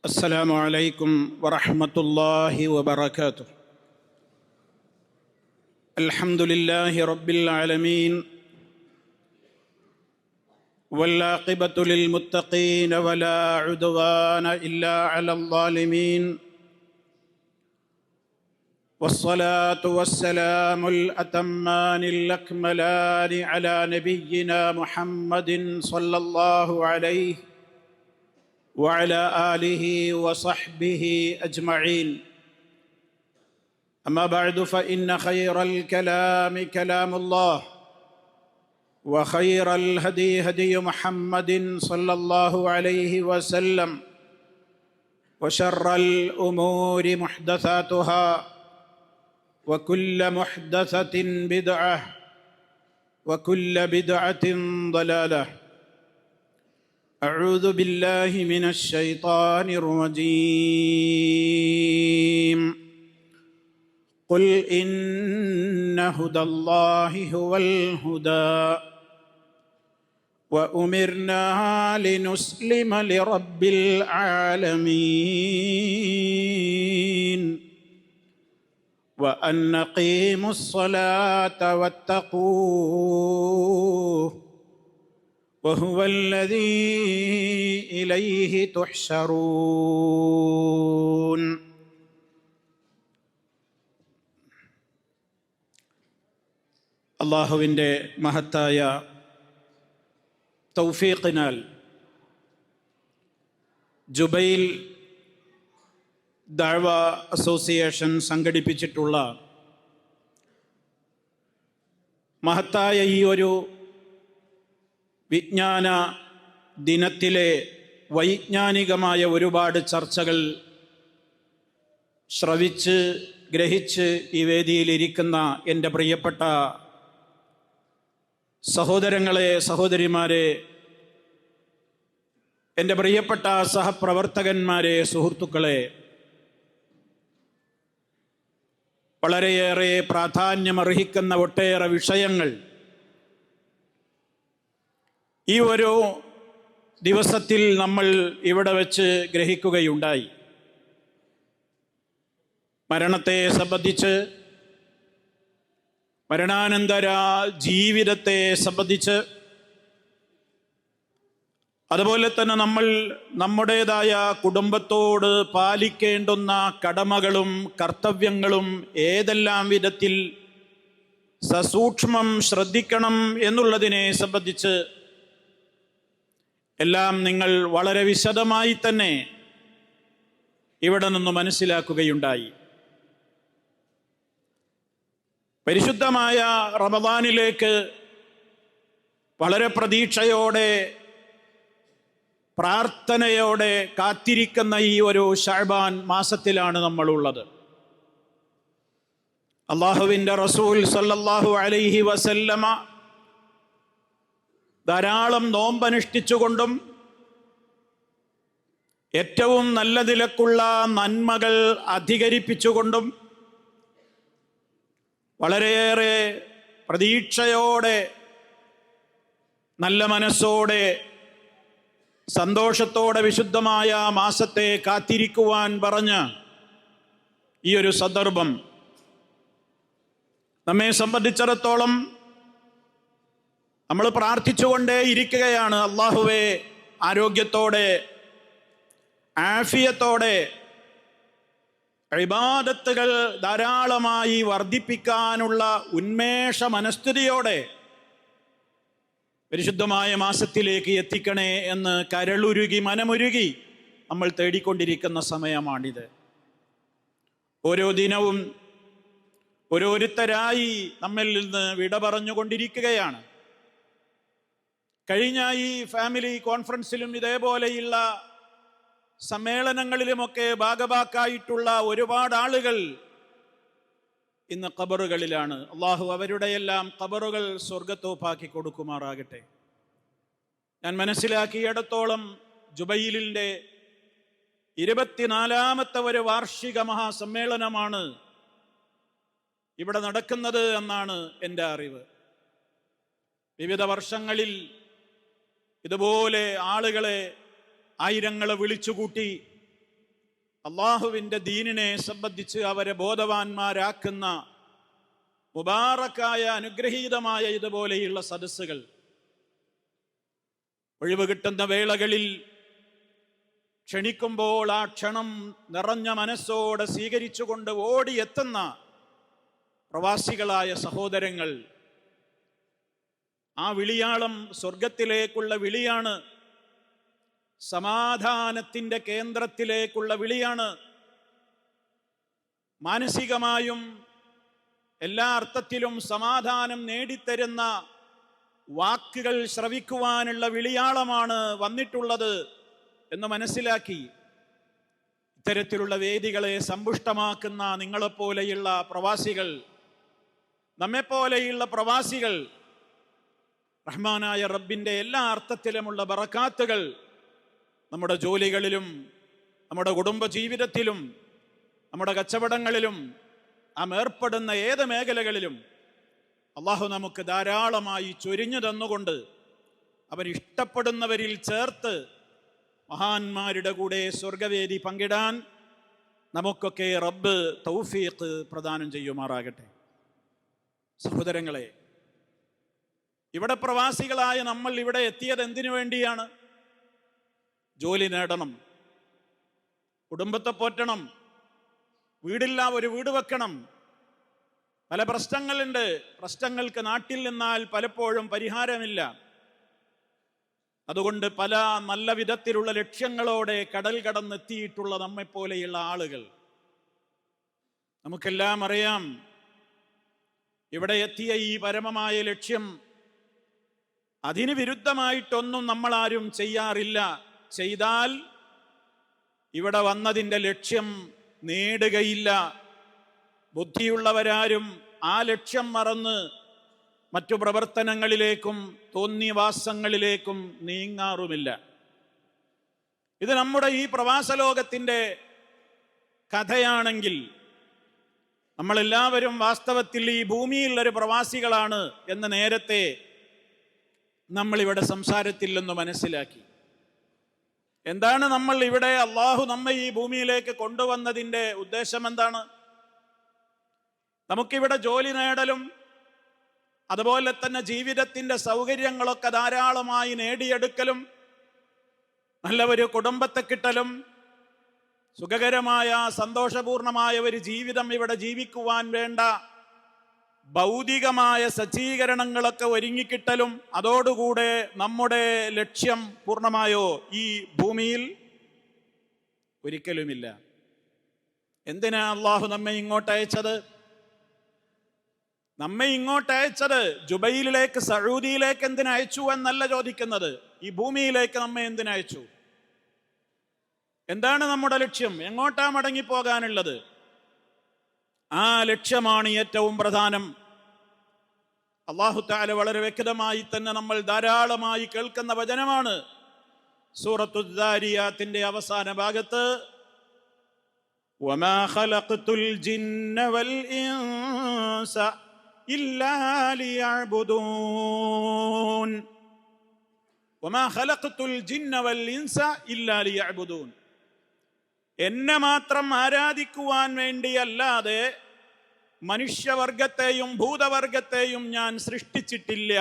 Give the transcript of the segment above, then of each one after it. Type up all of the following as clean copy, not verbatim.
السلام عليكم ورحمة الله وبركاته. الحمد لله رب العالمين، والعاقبة للمتقين ولا عدوان إلا على الظالمين، والصلاة والسلام الأتمان الأكملان على نبينا محمد صلى الله عليه وعلى آله وصحبه أجمعين. أما بعد، فإن خير الكلام كلام الله، وخير الهدي هدي محمد صلى الله عليه وسلم، وشر الأمور محدثاتها، وكل محدثة بدعة، وكل بدعة ضلالة. أعوذ بالله من الشيطان الرجيم. قل إن هدى الله هو الهدى، وأمرنا لنسلم لرب العالمين، وأن نقيموا الصلاة واتقوه، وهو الذي إليه تحشرون. അള്ളാഹുവിൻ്റെ മഹത്തായ തൗഫീഖിനാൽ Jubail ദഅവ association സംഘടിപ്പിച്ചിട്ടുള്ള മഹത്തായ ഈ ഒരു വിജ്ഞാന ദിനത്തിലെ വൈജ്ഞാനികമായ ഒരുപാട് ചർച്ചകൾ ശ്രവിച്ച് ഗ്രഹിച്ച് ഈ വേദിയിലിരിക്കുന്ന എൻ്റെ പ്രിയപ്പെട്ട സഹോദരങ്ങളെ, സഹോദരിമാരെ, എൻ്റെ പ്രിയപ്പെട്ട സഹപ്രവർത്തകന്മാരെ, സുഹൃത്തുക്കളെ, വളരെയേറെ പ്രാധാന്യമർഹിക്കുന്ന ഒട്ടേറെ വിഷയങ്ങൾ ഈ ഒരു ദിവസത്തിൽ നമ്മൾ ഇവിടെ വെച്ച് ഗ്രഹിക്കുകയുണ്ടായി. മരണത്തെ സംബന്ധിച്ച്, മരണാനന്തര ജീവിതത്തെ സംബന്ധിച്ച്, അതുപോലെ തന്നെ നമ്മൾ നമ്മുടേതായ കുടുംബത്തോട് പാലിക്കേണ്ടുന്ന കടമകളും കർത്തവ്യങ്ങളും ഏതെല്ലാം വിധത്തിൽ സസൂക്ഷ്മം ശ്രദ്ധിക്കണം എന്നുള്ളതിനെ സംബന്ധിച്ച് എല്ലാം നിങ്ങൾ വളരെ വിശദമായി തന്നെ ഇവിടെ നിന്ന് മനസ്സിലാക്കുകയുണ്ടായി. പരിശുദ്ധമായ റമദാനിലേക്ക് വളരെ പ്രതീക്ഷയോടെ, പ്രാർത്ഥനയോടെ കാത്തിരിക്കുന്ന ഈ ഒരു ശഅബാൻ മാസത്തിലാണ് നമ്മളുള്ളത്. അല്ലാഹുവിൻ്റെ റസൂൽ സല്ലല്ലാഹു അലൈഹി വസല്ലമ ധാരാളം നോമ്പനുഷ്ഠിച്ചുകൊണ്ടും ഏറ്റവും നല്ല നിലക്കുള്ള നന്മകൾ അധികരിപ്പിച്ചുകൊണ്ടും വളരെയേറെ പ്രതീക്ഷയോടെ, നല്ല മനസ്സോടെ, സന്തോഷത്തോടെ വിശുദ്ധമായ മാസത്തെ കാത്തിരിക്കുവാൻ പറഞ്ഞ ഈ ഒരു സന്ദർഭം നമ്മെ സംബന്ധിച്ചിടത്തോളം നമ്മൾ പ്രാർത്ഥിച്ചുകൊണ്ടേ ഇരിക്കുകയാണ്. അല്ലാഹുവേ, ആരോഗ്യത്തോടെ, ആഫിയത്തോടെ ഇബാദത്തുകൾ ധാരാളമായി വർദ്ധിപ്പിക്കാനുള്ള ഉന്മേഷ മനസ്ഥിതിയോടെ പരിശുദ്ധമായ മാസത്തിലേക്ക് എത്തിക്കണേ എന്ന് കരളുരുകി, മനമുരുകി നമ്മൾ തേടിക്കൊണ്ടിരിക്കുന്ന സമയമാണിത്. ഓരോ ദിനവും ഓരോരുത്തരായി നമ്മിൽ നിന്ന് വിട പറഞ്ഞുകൊണ്ടിരിക്കുകയാണ്. കഴിഞ്ഞ ഈ ഫാമിലി കോൺഫറൻസിലും ഇതേപോലെയുള്ള സമ്മേളനങ്ങളിലുമൊക്കെ ഭാഗഭാക്കായിട്ടുള്ള ഒരുപാട് ആളുകൾ ഇന്ന് ഖബറുകളിലാണ്. അള്ളാഹു അവരുടെയെല്ലാം ഖബറുകൾ സ്വർഗത്തോപ്പാക്കി കൊടുക്കുമാറാകട്ടെ. ഞാൻ മനസ്സിലാക്കിയിടത്തോളം ജുബൈലിൻ്റെ 24ാമത്തെ ഒരു വാർഷിക മഹാസമ്മേളനമാണ് ഇവിടെ നടക്കുന്നത് എന്നാണ് എൻ്റെ അറിവ്. വിവിധ വർഷങ്ങളിൽ ഇതുപോലെ ആളുകളെ ആയിരങ്ങളെ വിളിച്ചുകൂട്ടി അള്ളാഹുവിൻ്റെ ദീനിനെ സംബന്ധിച്ച് അവരെ ബോധവാന്മാരാക്കുന്ന മുബാറക്കായ അനുഗ്രഹീതമായ ഇതുപോലെയുള്ള സദസ്സുകൾ ഒഴിവ് കിട്ടുന്ന വേളകളിൽ ക്ഷണിക്കുമ്പോൾ ആ ക്ഷണം നിറഞ്ഞ മനസ്സോടെ സ്വീകരിച്ചുകൊണ്ട് ഓടിയെത്തുന്ന പ്രവാസികളായ സഹോദരങ്ങൾ, ആ വിളിയാളം സ്വർഗത്തിലേക്കുള്ള വിളിയാണ്, സമാധാനത്തിൻ്റെ കേന്ദ്രത്തിലേക്കുള്ള വിളിയാണ്. മാനസികമായും എല്ലാ അർത്ഥത്തിലും സമാധാനം നേടിത്തരുന്ന വാക്കുകൾ ശ്രവിക്കുവാനുള്ള വിളിയാളമാണ് വന്നിട്ടുള്ളത് എന്ന് മനസ്സിലാക്കി ഇത്തരത്തിലുള്ള വേദികളെ സമ്പുഷ്ടമാക്കുന്ന നിങ്ങളെപ്പോലെയുള്ള പ്രവാസികൾ, നമ്മെപ്പോലെയുള്ള പ്രവാസികൾ, റഹ്മാനായ റബ്ബിൻ്റെ എല്ലാ അർത്ഥത്തിലുമുള്ള ബറക്കാത്തുകൾ നമ്മുടെ ജോലികളിലും നമ്മുടെ കുടുംബ ജീവിതത്തിലും നമ്മുടെ കച്ചവടങ്ങളിലും നാം ഏർപ്പെടുന്ന ഏത് മേഖലകളിലും അള്ളാഹു നമുക്ക് ധാരാളമായി ചൊരിഞ്ഞു തന്നുകൊണ്ട് അവൻ ഇഷ്ടപ്പെടുന്നവരിൽ ചേർത്ത് മഹാന്മാരുടെ കൂടെ സ്വർഗവേദി പങ്കിടാൻ നമുക്കൊക്കെ റബ്ബ് തൗഫീഖ് പ്രദാനം ചെയ്യുമാറാകട്ടെ. സഹോദരങ്ങളെ, ഇവിടെ പ്രവാസികളായ നമ്മൾ ഇവിടെ എത്തിയത് എന്തിനു വേണ്ടിയാണ്? ജോലി നേടണം, കുടുംബത്തെ പോറ്റണം, വീടില്ല ഒരു വീട് വെക്കണം. പല പ്രശ്നങ്ങളുണ്ട്. പ്രശ്നങ്ങൾക്ക് നാട്ടിൽ നിന്നാൽ പലപ്പോഴും പരിഹാരമില്ല. അതുകൊണ്ട് പല നല്ല വിധത്തിലുള്ള ലക്ഷ്യങ്ങളോടെ കടൽ കടന്നെത്തിയിട്ടുള്ള നമ്മെപ്പോലെയുള്ള ആളുകൾ, നമുക്കെല്ലാം അറിയാം, ഇവിടെ എത്തിയ ഈ പരമമായ ലക്ഷ്യം അതിന് വിരുദ്ധമായിട്ടൊന്നും നമ്മളാരും ചെയ്യാറില്ല. ചെയ്താൽ ഇവിടെ വന്നതിൻ്റെ ലക്ഷ്യം നേടുകയില്ല. ബുദ്ധിയുള്ളവരാരും ആ ലക്ഷ്യം മറന്ന് മറ്റു പ്രവർത്തനങ്ങളിലേക്കും തോന്നിവാസങ്ങളിലേക്കും നീങ്ങാറുമില്ല. ഇത് നമ്മുടെ ഈ പ്രവാസ ലോകത്തിൻ്റെ കഥയാണെങ്കിൽ നമ്മളെല്ലാവരും വാസ്തവത്തിൽ ഈ ഭൂമിയിൽ ഒരു പ്രവാസികളാണ് എന്ന് നേരത്തെ നമ്മളിവിടെ സംസാരത്തിൽ നിന്ന് മനസ്സിലാക്കി. എന്താണ് നമ്മൾ ഇവിടെ, അള്ളാഹു നമ്മെ ഈ ഭൂമിയിലേക്ക് കൊണ്ടുവന്നതിൻ്റെ ഉദ്ദേശം എന്താണ്? നമുക്കിവിടെ ജോലി നേടലും അതുപോലെ തന്നെ ജീവിതത്തിൻ്റെ സൗകര്യങ്ങളൊക്കെ ധാരാളമായി നേടിയെടുക്കലും നല്ല ഒരു കുടുംബത്തെ കിട്ടലും സുഖകരമായ സന്തോഷപൂർണമായ ഒരു ജീവിതം ഇവിടെ ജീവിക്കുവാൻ വേണ്ട ഭൗതികമായ സജ്ജീകരണങ്ങളൊക്കെ ഒരുങ്ങിക്കിട്ടലും അതോടുകൂടെ നമ്മുടെ ലക്ഷ്യം പൂർണ്ണമായോ ഈ ഭൂമിയിൽ? ഒരിക്കലുമില്ല. എന്തിനാ അള്ളാഹു നമ്മെ ഇങ്ങോട്ട് അയച്ചത്? നമ്മെ ഇങ്ങോട്ട് അയച്ചത് ജുബൈലിലേക്ക്, സഊദിയിലേക്ക് എന്തിനയച്ചു എന്നല്ല ചോദിക്കുന്നത്. ഈ ഭൂമിയിലേക്ക് നമ്മെ എന്തിനയച്ചു? എന്താണ് നമ്മുടെ ലക്ഷ്യം? എങ്ങോട്ടാ മടങ്ങിപ്പോകാനുള്ളത്? ആ ലക്ഷ്യമാണ് ഏറ്റവും പ്രധാനം. അല്ലാഹു തആല വളരെ വ്യക്തമായി തന്നെ നമ്മൾ ധാരാളമായി കേൾക്കുന്ന വചനമാണ്. സൂറത്തുൽ ദാരിയാത്തിന്റെ അവസാന ഭാഗത്ത് വമാ ഖലഖതുൽ ജിന്ന വൽ ഇൻസ ഇല്ലാ ലിയഅ്ബുദൂൻ. വമാ ഖലഖതുൽ ജിന്ന വൽ ഇൻസ ഇല്ലാ ലിയഅ്ബുദൂൻ. എന്നെ മാത്രം ആരാധിക്കുവാൻ വേണ്ടിയല്ലാതെ മനുഷ്യവർഗത്തെയും ഭൂതവർഗത്തെയും ഞാൻ സൃഷ്ടിച്ചിട്ടില്ല.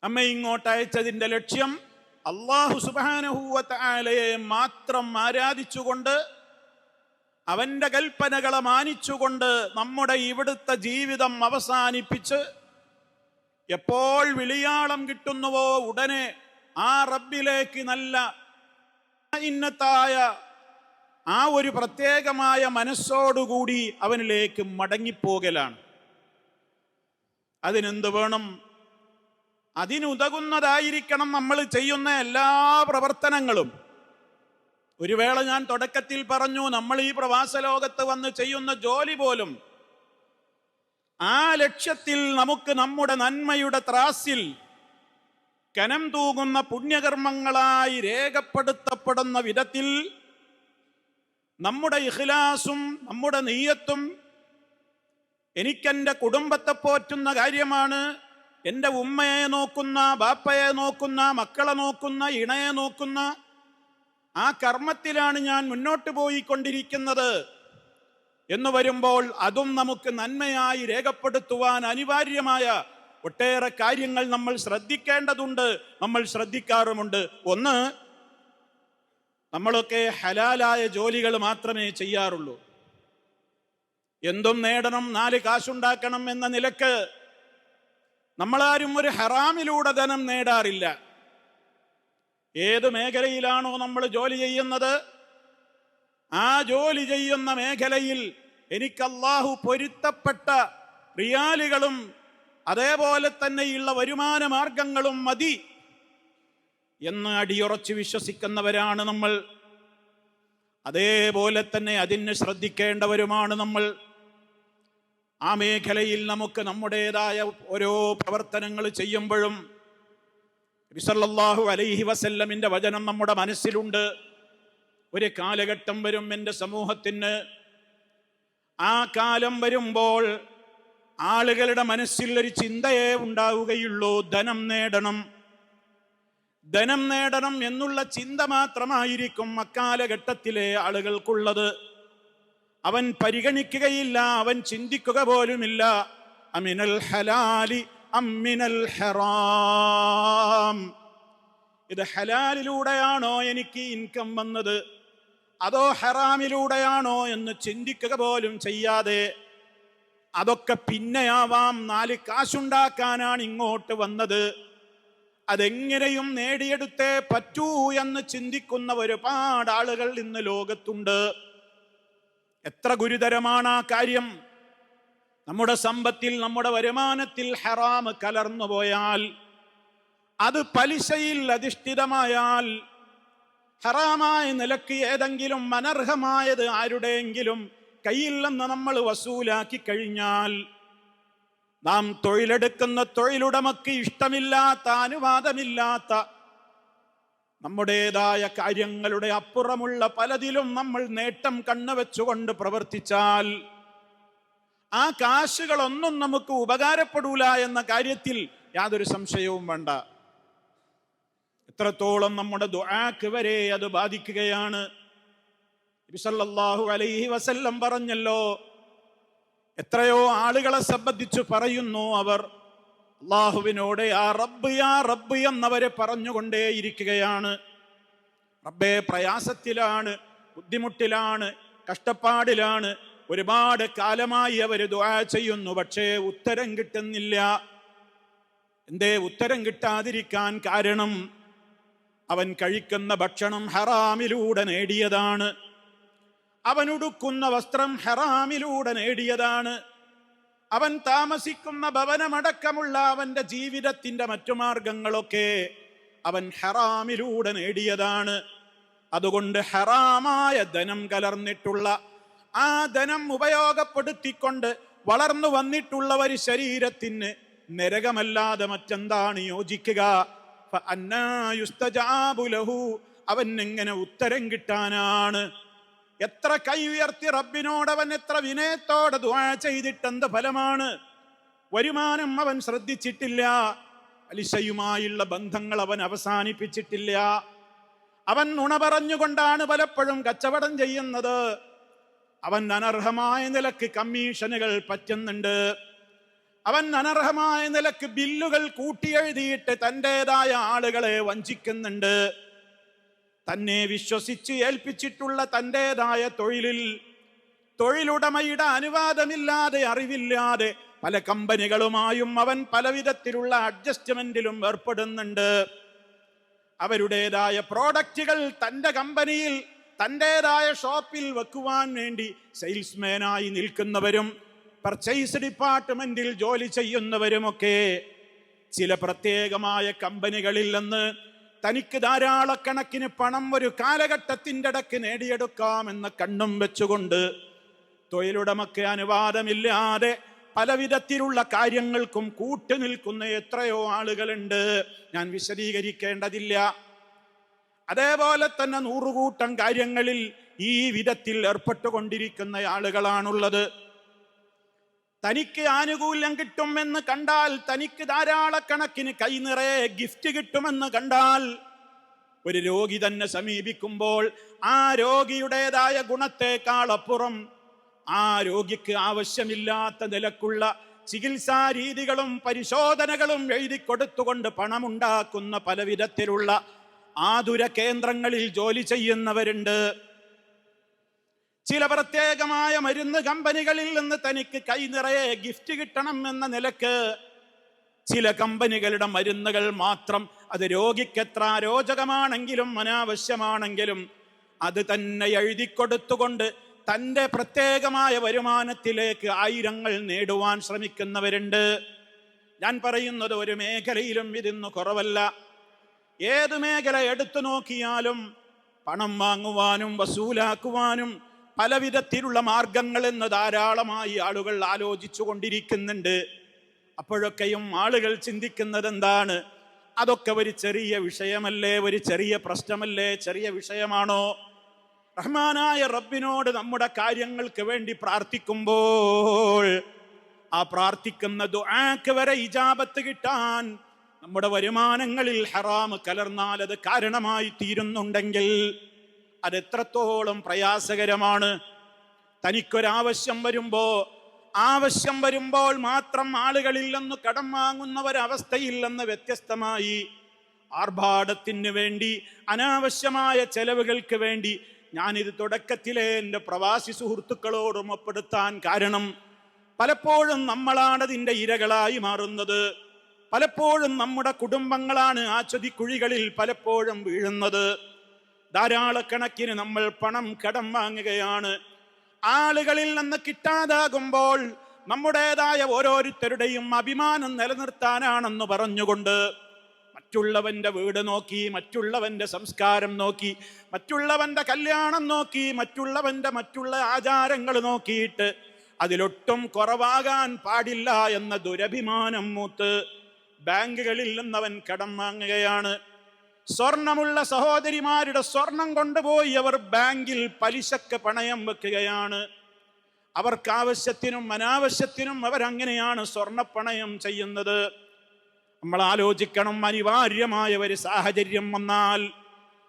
നമ്മെ ഇങ്ങോട്ട് അയച്ചതിൻ്റെ ലക്ഷ്യം അല്ലാഹു സുബ്ഹാനഹു വ തആലയെ മാത്രം ആരാധിച്ചുകൊണ്ട് അവൻ്റെ കൽപ്പനകളെ മാനിച്ചുകൊണ്ട് നമ്മുടെ ഇവിടുത്തെ ജീവിതം അവസാനിപ്പിച്ച് എപ്പോൾ വിളിയാളം കിട്ടുന്നുവോ ഉടനെ ആ റബ്ബിലേക്ക് നല്ല ഇന്നത്തായ ആ ഒരു പ്രത്യേകമായ മനസ്സോടുകൂടി അവനിലേക്ക് മടങ്ങിപ്പോകലാണ്. അതിനെന്ത് വേണം? അതിനുതകുന്നതായിരിക്കണം നമ്മൾ ചെയ്യുന്ന എല്ലാ പ്രവർത്തനങ്ങളും. ഒരു വേള ഞാൻ തുടക്കത്തിൽ പറഞ്ഞു, നമ്മൾ ഈ പ്രവാസ ലോകത്ത് വന്ന് ചെയ്യുന്ന ജോലി പോലും ആ ലക്ഷ്യത്തിൽ നമുക്ക് നമ്മുടെ നന്മയുടെ ത്രാസിൽ കനം തൂങ്ങുന്ന പുണ്യകർമ്മങ്ങളായി രേഖപ്പെടുത്തപ്പെടുന്ന വിധത്തിൽ നമ്മുടെ ഇഖ്ലാസും നമ്മുടെ നിയ്യത്തും, എനിക്കെൻ്റെ കുടുംബത്തെ പോറ്റുന്ന കാര്യമാണ്, എൻ്റെ ഉമ്മയെ നോക്കുന്ന, ബാപ്പയെ നോക്കുന്ന, മക്കളെ നോക്കുന്ന, ഇണയെ നോക്കുന്ന, ആ കർമ്മത്തിലാണ് ഞാൻ മുന്നോട്ട് പോയിക്കൊണ്ടിരിക്കുന്നത് എന്ന് വരുമ്പോൾ അതും നമുക്ക് നന്മയായി രേഖപ്പെടുത്തുവാൻ അനിവാര്യമായ ഒട്ടേറെ കാര്യങ്ങൾ നമ്മൾ ശ്രദ്ധിക്കേണ്ടതുണ്ട്, നമ്മൾ ശ്രദ്ധിക്കാറുമുണ്ട്. ഒന്ന്, നമ്മളൊക്കെ ഹലാലായ ജോലികൾ മാത്രമേ ചെയ്യാറുള്ളൂ. എന്തും നേടണം, 4 കാശുണ്ടാക്കണം എന്ന നിലക്ക് നമ്മളാരും ഒരു ഹറാമിലൂടെ ധനം നേടാറില്ല. ഏത് മേഖലയിലാണോ നമ്മൾ ജോലി ചെയ്യുന്നത്, ആ ജോലി ചെയ്യുന്ന മേഖലയിൽ എനിക്ക് അല്ലാഹു പൊരുത്തപ്പെട്ട റിയാലുകളും അതേപോലെ തന്നെയുള്ള വരുമാന മാർഗങ്ങളും മതി എന്ന് അടിയുറച്ച് വിശ്വസിക്കുന്നവരാണ് നമ്മൾ. അതേപോലെ തന്നെ അതിന് ശ്രദ്ധിക്കേണ്ടവരുമാണ് നമ്മൾ. ആ മേഖലയിൽ നമുക്ക് നമ്മുടേതായ ഓരോ പ്രവർത്തനങ്ങൾ ചെയ്യുമ്പോഴും നബി സല്ലല്ലാഹു അലൈഹി വസല്ലമിന്റെ വചനം നമ്മുടെ മനസ്സിലുണ്ട്. ഒരു കാലഘട്ടം വരും എൻ്റെ സമൂഹത്തിന്, ആ കാലം വരുമ്പോൾ ആളുകളുടെ മനസ്സിൽ ഒരു ചിന്തയേ ഉണ്ടാവുകയുള്ളൂ, ധനം നേടണം, ധനം നേടണം എന്നുള്ള ചിന്ത മാത്രമായിരിക്കും അക്കാലഘട്ടത്തിലെ ആളുകൾക്കുള്ളത്. അവൻ പരിഗണിക്കുകയില്ല, അവൻ ചിന്തിക്കുക പോലുമില്ല അമിനൽ ഹലാലി അമ്മിനൽ ഹറാം, ഇത് ഹലാലിലൂടെയാണോ എനിക്ക് ഇൻകം വന്നത് അതോ ഹറാമിലൂടെയാണോ എന്ന് ചിന്തിക്കുക പോലും ചെയ്യാതെ, അതൊക്കെ പിന്നെയാവാം, 4 കാശുണ്ടാക്കാനാണ് ഇങ്ങോട്ട് വന്നത്, അതെങ്ങനെയും നേടിയെടുത്തേ പറ്റൂ എന്ന് ചിന്തിക്കുന്ന ഒരുപാട് ആളുകൾ ഇന്ന് ലോകത്തുണ്ട്. എത്ര ഗുരുതരമാണ് ആ കാര്യം. നമ്മുടെ സമ്പത്തിൽ, നമ്മുടെ വരുമാനത്തിൽ ഹറാം കലർന്നു പോയാൽ, അത് പലിശയിൽ അധിഷ്ഠിതമായാൽ, ഹറാമായ നിലക്ക് ഏതെങ്കിലും അനർഹമായത് ആരുടെയെങ്കിലും കയ്യിൽ നിന്ന് നമ്മൾ വസൂലാക്കി കഴിഞ്ഞാൽ, നാം തൊഴിലെടുക്കുന്ന തൊഴിലുടമക്ക് ഇഷ്ടമില്ലാത്ത, അനുവാദമില്ലാത്ത, നമ്മുടേതായ കാര്യങ്ങളുടെ അപ്പുറമുള്ള പലതിലും നമ്മൾ നേട്ടം കണ്ണുവെച്ചുകൊണ്ട് പ്രവർത്തിച്ചാൽ ആ കാശുകളൊന്നും നമുക്ക് ഉപകാരപ്പെടൂല എന്ന കാര്യത്തിൽ യാതൊരു സംശയവും വേണ്ട. എത്രത്തോളം നമ്മുടെ ദുആക്ക് വരെ അത് ബാധിക്കുകയാണ്. നബി സല്ലല്ലാഹു അലൈഹി വസല്ലം പറഞ്ഞല്ലോ, എത്രയോ ആളുകളെ സംബന്ധിച്ച് പറയുന്നു, അവർ അല്ലാഹുവിനോട് യാ റബ്ബ് എന്നവരെ പറഞ്ഞുകൊണ്ടേയിരിക്കുകയാണ്. റബ്ബേ, പ്രയാസത്തിലാണ്, ബുദ്ധിമുട്ടിലാണ്, കഷ്ടപ്പാടിലാണ്, ഒരുപാട് കാലമായി അവർ ദുആ ചെയ്യുന്നു, പക്ഷേ ഉത്തരം കിട്ടുന്നില്ല. എന്തേ ഉത്തരം കിട്ടാതിരിക്കാൻ കാരണം? അവൻ കഴിക്കുന്ന ഭക്ഷണം ഹറാമിലൂടെ നേടിയതാണ്, അവൻ ഉടുക്കുന്ന വസ്ത്രം ഹറാമിലൂടെ നേടിയതാണ്, അവൻ താമസിക്കുന്ന ഭവനമടക്കമുള്ള അവന്റെ ജീവിതത്തിന്റെ മറ്റു മാർഗങ്ങളൊക്കെ അവൻ ഹറാമിലൂടെ നേടിയതാണ്. അതുകൊണ്ട് ഹറാമായ ധനം കലർന്നിട്ടുള്ള, ആ ധനം ഉപയോഗപ്പെടുത്തിക്കൊണ്ട് വളർന്നു വന്നിട്ടുള്ള ഒരു ശരീരത്തിന് നരകമല്ലാതെ മറ്റെന്താണ് യോജിക്കുക? അവൻ എങ്ങനെ ഉത്തരം കിട്ടാനാണ്? എത്ര കൈ ഉയർത്തി റബ്ബിനോട് അവൻ എത്ര വിനയത്തോടെ ദുആ ചെയ്തിട്ടെന്ത് ഫലമാണ്? വരുമാനം അവൻ ശ്രദ്ധിച്ചിട്ടില്ല, പലിശയുമായുള്ള ബന്ധങ്ങൾ അവൻ അവസാനിപ്പിച്ചിട്ടില്ല, അവൻ നുണ പറഞ്ഞുകൊണ്ടാണ് പലപ്പോഴും കച്ചവടം ചെയ്യുന്നത്, അവൻ അനർഹമായ നിലക്ക് കമ്മീഷനുകൾ പറ്റുന്നുണ്ട്, അവൻ അനർഹമായ നിലക്ക് ബില്ലുകൾ കൂട്ടിയെഴുതിയിട്ട് തൻ്റെതായ ആളുകളെ വഞ്ചിക്കുന്നുണ്ട്, തന്നെ വിശ്വസിച്ച് ഏൽപ്പിച്ചിട്ടുള്ള തൻ്റെതായ തൊഴിലിൽ തൊഴിലുടമയുടെ അനുവാദമില്ലാതെ, അറിവില്ലാതെ പല കമ്പനികളുമായും അവൻ പലവിധത്തിലുള്ള അഡ്ജസ്റ്റ്മെന്റിലും ഏർപ്പെടുന്നുണ്ട്. അവരുടേതായ പ്രോഡക്റ്റുകൾ തൻ്റെ കമ്പനിയിൽ, തൻ്റെതായ ഷോപ്പിൽ വെക്കുവാൻ വേണ്ടി സെയിൽസ്മാനായി നിൽക്കുന്നവരും പർച്ചേസ് ഡിപ്പാർട്ട്മെന്റിൽ ജോലി ചെയ്യുന്നവരുമൊക്കെ ചില പ്രത്യേകമായ കമ്പനികളിൽ നിന്ന് തനിക്ക് ധാരാളക്കണക്കിന് പണം ഒരു കാലഘട്ടത്തിൻ്റെ ഇടയ്ക്ക് നേടിയെടുക്കാമെന്ന കണ്ണും വെച്ചുകൊണ്ട് തൊഴിലുടമയ്ക്ക് അനുവാദമില്ലാതെ പലവിധത്തിലുള്ള കാര്യങ്ങൾക്കും കൂട്ടുനിൽക്കുന്ന എത്രയോ ആളുകളുണ്ട്, ഞാൻ വിശദീകരിക്കേണ്ടതില്ല. അതേപോലെ തന്നെ 100 കൂട്ടം കാര്യങ്ങളിൽ ഈ വിധത്തിൽ ഏർപ്പെട്ടുകൊണ്ടിരിക്കുന്ന ആളുകളാണുള്ളത്. തനിക്ക് ആനുകൂല്യം കിട്ടുമെന്ന് കണ്ടാൽ, തനിക്ക് ധാരാളക്കണക്കിന് കൈ നിറയെ ഗിഫ്റ്റ് കിട്ടുമെന്ന് കണ്ടാൽ ഒരു രോഗി തന്നെ സമീപിക്കുമ്പോൾ ആ രോഗിയുടേതായ ഗുണത്തേക്കാൾ അപ്പുറം ആ രോഗിക്ക് ആവശ്യമില്ലാത്ത നിലക്കുള്ള ചികിത്സാ രീതികളും പരിശോധനകളും എഴുതി കൊടുത്തുകൊണ്ട് പണമുണ്ടാക്കുന്ന പല വിധത്തിലുള്ള ആതുര കേന്ദ്രങ്ങളിൽ ജോലി ചെയ്യുന്നവരുണ്ട്. ചില പ്രത്യേകമായ മരുന്ന് കമ്പനികളിൽ നിന്ന് തനിക്ക് കൈ നിറയെ ഗിഫ്റ്റ് കിട്ടണം എന്ന നിലക്ക് ചില കമ്പനികളുടെ മരുന്നുകൾ മാത്രം, അത് രോഗിക്ക് എത്ര അരോചകമാണെങ്കിലും അനാവശ്യമാണെങ്കിലും അത് തന്നെ എഴുതി കൊടുത്തുകൊണ്ട് തൻ്റെ പ്രത്യേകമായ വരുമാനത്തിലേക്ക് ആയിരങ്ങൾ നേടുവാൻ ശ്രമിക്കുന്നവരുണ്ട്. ഞാൻ പറയുന്നത് ഒരു മേഖലയിലും ഇതിന്ന് കുറവല്ല. ഏത് മേഖല എടുത്തു നോക്കിയാലും പണം വാങ്ങുവാനും വസൂലാക്കുവാനും പലവിധത്തിലുള്ള മാർഗങ്ങൾ എന്ന് ധാരാളമായി ആളുകൾ ആലോചിച്ചു കൊണ്ടിരിക്കുന്നുണ്ട്. അപ്പോഴൊക്കെയും ആളുകൾ ചിന്തിക്കുന്നത് എന്താണ്? അതൊക്കെ ഒരു ചെറിയ വിഷയമല്ലേ, ഒരു ചെറിയ പ്രശ്നമല്ലേ, ചെറിയ വിഷയമാണോ? റഹ്മാനായ റബ്ബിനോട് നമ്മുടെ കാര്യങ്ങൾക്ക് വേണ്ടി പ്രാർത്ഥിക്കുമ്പോൾ ആ പ്രാർത്ഥിക്കുന്ന ദുആക്ക് വരെ ഇജാബത്ത് കിട്ടാൻ നമ്മുടെ വരുമാനങ്ങളിൽ ഹറാം കലർന്നാൽ അത് കാരണമായി തീരുന്നുണ്ടെങ്കിൽ അത് എത്രത്തോളം പ്രയാസകരമാണ്. തനിക്കൊരാവശ്യം വരുമ്പോൾ മാത്രം ആളുകളിൽ നിന്ന് കടം വാങ്ങുന്ന ഒരവസ്ഥയിൽ നിന്ന് വ്യത്യസ്തമായി ആർഭാടത്തിന് വേണ്ടി, അനാവശ്യമായ ചെലവുകൾക്ക് വേണ്ടി ഞാനിത് തുടക്കത്തിലെ എൻ്റെ പ്രവാസി സുഹൃത്തുക്കളോട് ഓർമ്മപ്പെടുത്താൻ കാരണം, പലപ്പോഴും നമ്മളാണ് അതിൻ്റെ ഇരകളായി മാറുന്നത്. പലപ്പോഴും നമ്മുടെ കുടുംബങ്ങളാണ് ആ ചതിക്കുഴികളിൽ പലപ്പോഴും വീഴുന്നത്. ധാരാളക്കണക്കിന് നമ്മൾ പണം കടം വാങ്ങുകയാണ്. ആളുകളിൽ നിന്ന് കിട്ടാതാകുമ്പോൾ നമ്മുടേതായ ഓരോരുത്തരുടെയും അഭിമാനം നിലനിർത്താനാണെന്ന് പറഞ്ഞുകൊണ്ട് മറ്റുള്ളവന്റെ വീട് നോക്കി, മറ്റുള്ളവന്റെ സംസ്കാരം നോക്കി, മറ്റുള്ളവന്റെ കല്യാണം നോക്കി, മറ്റുള്ള ആചാരങ്ങൾ നോക്കിയിട്ട് അതിലൊട്ടും കുറവാകാൻ പാടില്ല എന്ന ദുരഭിമാനം മൂത്ത് ബാങ്കുകളിൽ നിന്നവൻ കടം വാങ്ങുകയാണ്. സ്വർണമുള്ള സഹോദരിമാരുടെ സ്വർണം കൊണ്ടുപോയി അവർ ബാങ്കിൽ പലിശക്ക് പണയം വെക്കുകയാണ്. അവർക്ക് ആവശ്യത്തിനും അനാവശ്യത്തിനും അവരങ്ങനെയാണ് സ്വർണപ്പണയം ചെയ്യുന്നത്. നമ്മൾ ആലോചിക്കണം, അനിവാര്യമായ ഒരു സാഹചര്യം വന്നാൽ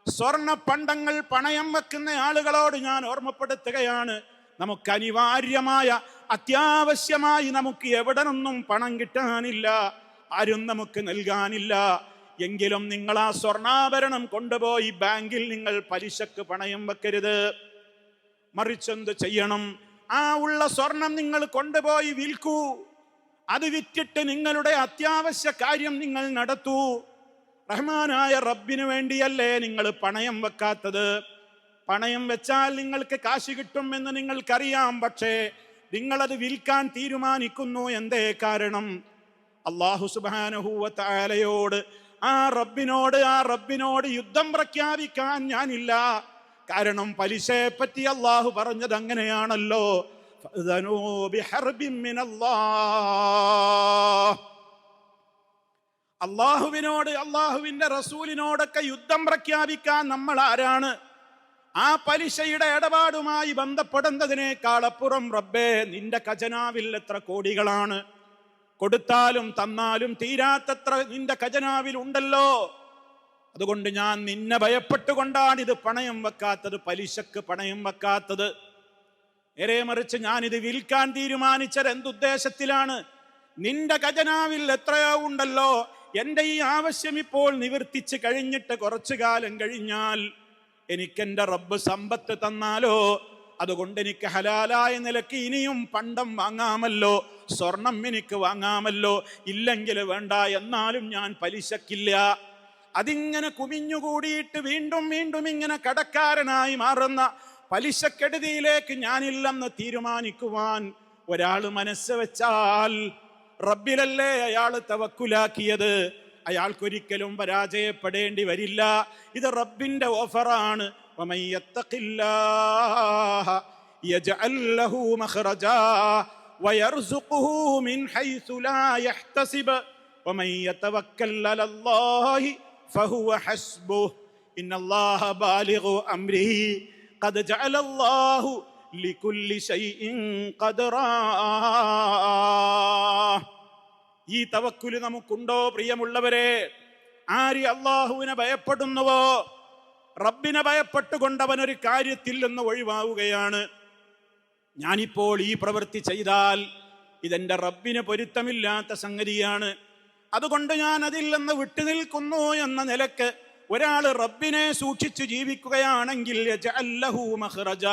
സ്വർണ പണ്ടങ്ങൾ പണയം വെക്കുന്ന ആളുകളോട് ഞാൻ ഓർമ്മപ്പെടുത്തുകയാണ്, നമുക്ക് അനിവാര്യമായ അത്യാവശ്യമായി നമുക്ക് എവിടെ നിന്നും പണം കിട്ടാനില്ല, ആരും നമുക്ക് നൽകാനില്ല എങ്കിലും നിങ്ങൾ ആ സ്വർണ്ണാഭരണം കൊണ്ടുപോയി ബാങ്കിൽ നിങ്ങൾ പലിശക്ക് പണയം വെക്കരുത്. മറിച്ചെന്ത് ചെയ്യണം? ആ ഉള്ള സ്വർണം നിങ്ങൾ കൊണ്ടുപോയി വിൽക്കൂ. അത് വിറ്റിട്ട് നിങ്ങളുടെ അത്യാവശ്യ കാര്യം നിങ്ങൾ നടത്തൂ. റഹ്മാനായ റബ്ബിന് വേണ്ടിയല്ലേ നിങ്ങൾ പണയം വെക്കാത്തത്? പണയം വെച്ചാൽ നിങ്ങൾക്ക് കാശ് കിട്ടുമെന്ന് നിങ്ങൾക്കറിയാം. പക്ഷേ നിങ്ങളത് വിൽക്കാൻ തീരുമാനിക്കുന്നു. എന്തേ കാരണം? അല്ലാഹു സുബ്ഹാനഹു വ തആലയോട്, ആ റബ്ബിനോട് യുദ്ധം പ്രഖ്യാപിക്കാൻ ഞാനില്ല. കാരണം പലിശയെ പറ്റി അള്ളാഹു പറഞ്ഞത് അങ്ങനെയാണല്ലോ, അള്ളാഹുവിനോട്, അള്ളാഹുവിന്റെ റസൂലിനോടൊക്കെ യുദ്ധം പ്രഖ്യാപിക്കാൻ നമ്മൾ ആരാണ്? ആ പലിശയുടെ ഇടപാടുമായി ബന്ധപ്പെടുന്നതിനേക്കാൾ അപ്പുറം റബ്ബേ, നിന്റെ ഖജനാവിൽ എത്ര കോടികളാണ്, കൊടുത്താലും തന്നാലും തീരാത്തത്ര നിന്റെ ഖജനാവിൽ ഉണ്ടല്ലോ. അതുകൊണ്ട് ഞാൻ നിന്നെ ഭയപ്പെട്ടുകൊണ്ടാണ് ഇത് പണയം വെക്കാത്തത്, പലിശക്ക് പണയം വെക്കാത്തത്. നേരെ മറിച്ച് ഞാനിത് വിൽക്കാൻ തീരുമാനിച്ചത് എന്തുദ്ദേശത്തിലാണ്? നിന്റെ ഖജനാവിൽ എത്രയോ ഉണ്ടല്ലോ, എൻ്റെ ഈ ആവശ്യം ഇപ്പോൾ നിവർത്തിച്ച് കഴിഞ്ഞിട്ട് കുറച്ചു കാലം കഴിഞ്ഞാൽ എനിക്കെൻ്റെ റബ്ബ് സമ്പത്ത് തന്നാലോ, അതുകൊണ്ട് എനിക്ക് ഹലാലായ നിലയ്ക്ക് ഇനിയും പണ്ടം വാങ്ങാമല്ലോ, സ്വർണം എനിക്ക് വാങ്ങാമല്ലോ. ഇല്ലെങ്കിൽ വേണ്ട, എന്നാലും ഞാൻ പലിശക്കില്ല. അതിങ്ങനെ കുമിഞ്ഞുകൂടിയിട്ട് വീണ്ടും വീണ്ടും ഇങ്ങനെ കടക്കാരനായി മാറുന്ന പലിശക്കെടുതിയിലേക്ക് ഞാനില്ലെന്ന് തീരുമാനിക്കുവാൻ ഒരാൾ മനസ്സ് വെച്ചാൽ, റബ്ബിലല്ലേ അയാൾ തവക്കുലാക്കിയത്, അയാൾക്കൊരിക്കലും പരാജയപ്പെടേണ്ടി വരില്ല. ഇത് റബ്ബിന്റെ ഓഫറാണ്. ومن يتق الله يجعل له مخرجا ويرزقه من حيث لا يحتسب ومن يتوكل على الله فهو حسبه إن الله بالغ أمره قد جعل الله لكل شيء قدرا. ഈ തവക്കുൽ നമുക്കുണ്ടോ പ്രിയമുള്ളവരെ? ആര് അല്ലാഹുവിനെ ഭയപ്പെടുന്നുവോ റബ്ബിനെ ഭയപ്പെട്ടുകൊണ്ട് അവനൊരു കാര്യത്തിൽ നിന്ന് ഒഴിവാവുകയാണ്. ഞാനിപ്പോൾ ഈ പ്രവൃത്തി ചെയ്താൽ ഇതെന്റെ റബ്ബിന് പൊരുത്തമില്ലാത്ത സംഗതിയാണ്, അതുകൊണ്ട് ഞാൻ അതിൽ നിന്ന് വിട്ടുനിൽക്കുന്നു എന്ന നിലക്ക് ഒരാൾ റബ്ബിനെ സൂക്ഷിച്ചു ജീവിക്കുകയാണെങ്കിൽ യജ്അൽ ലഹു മഖ്റജ,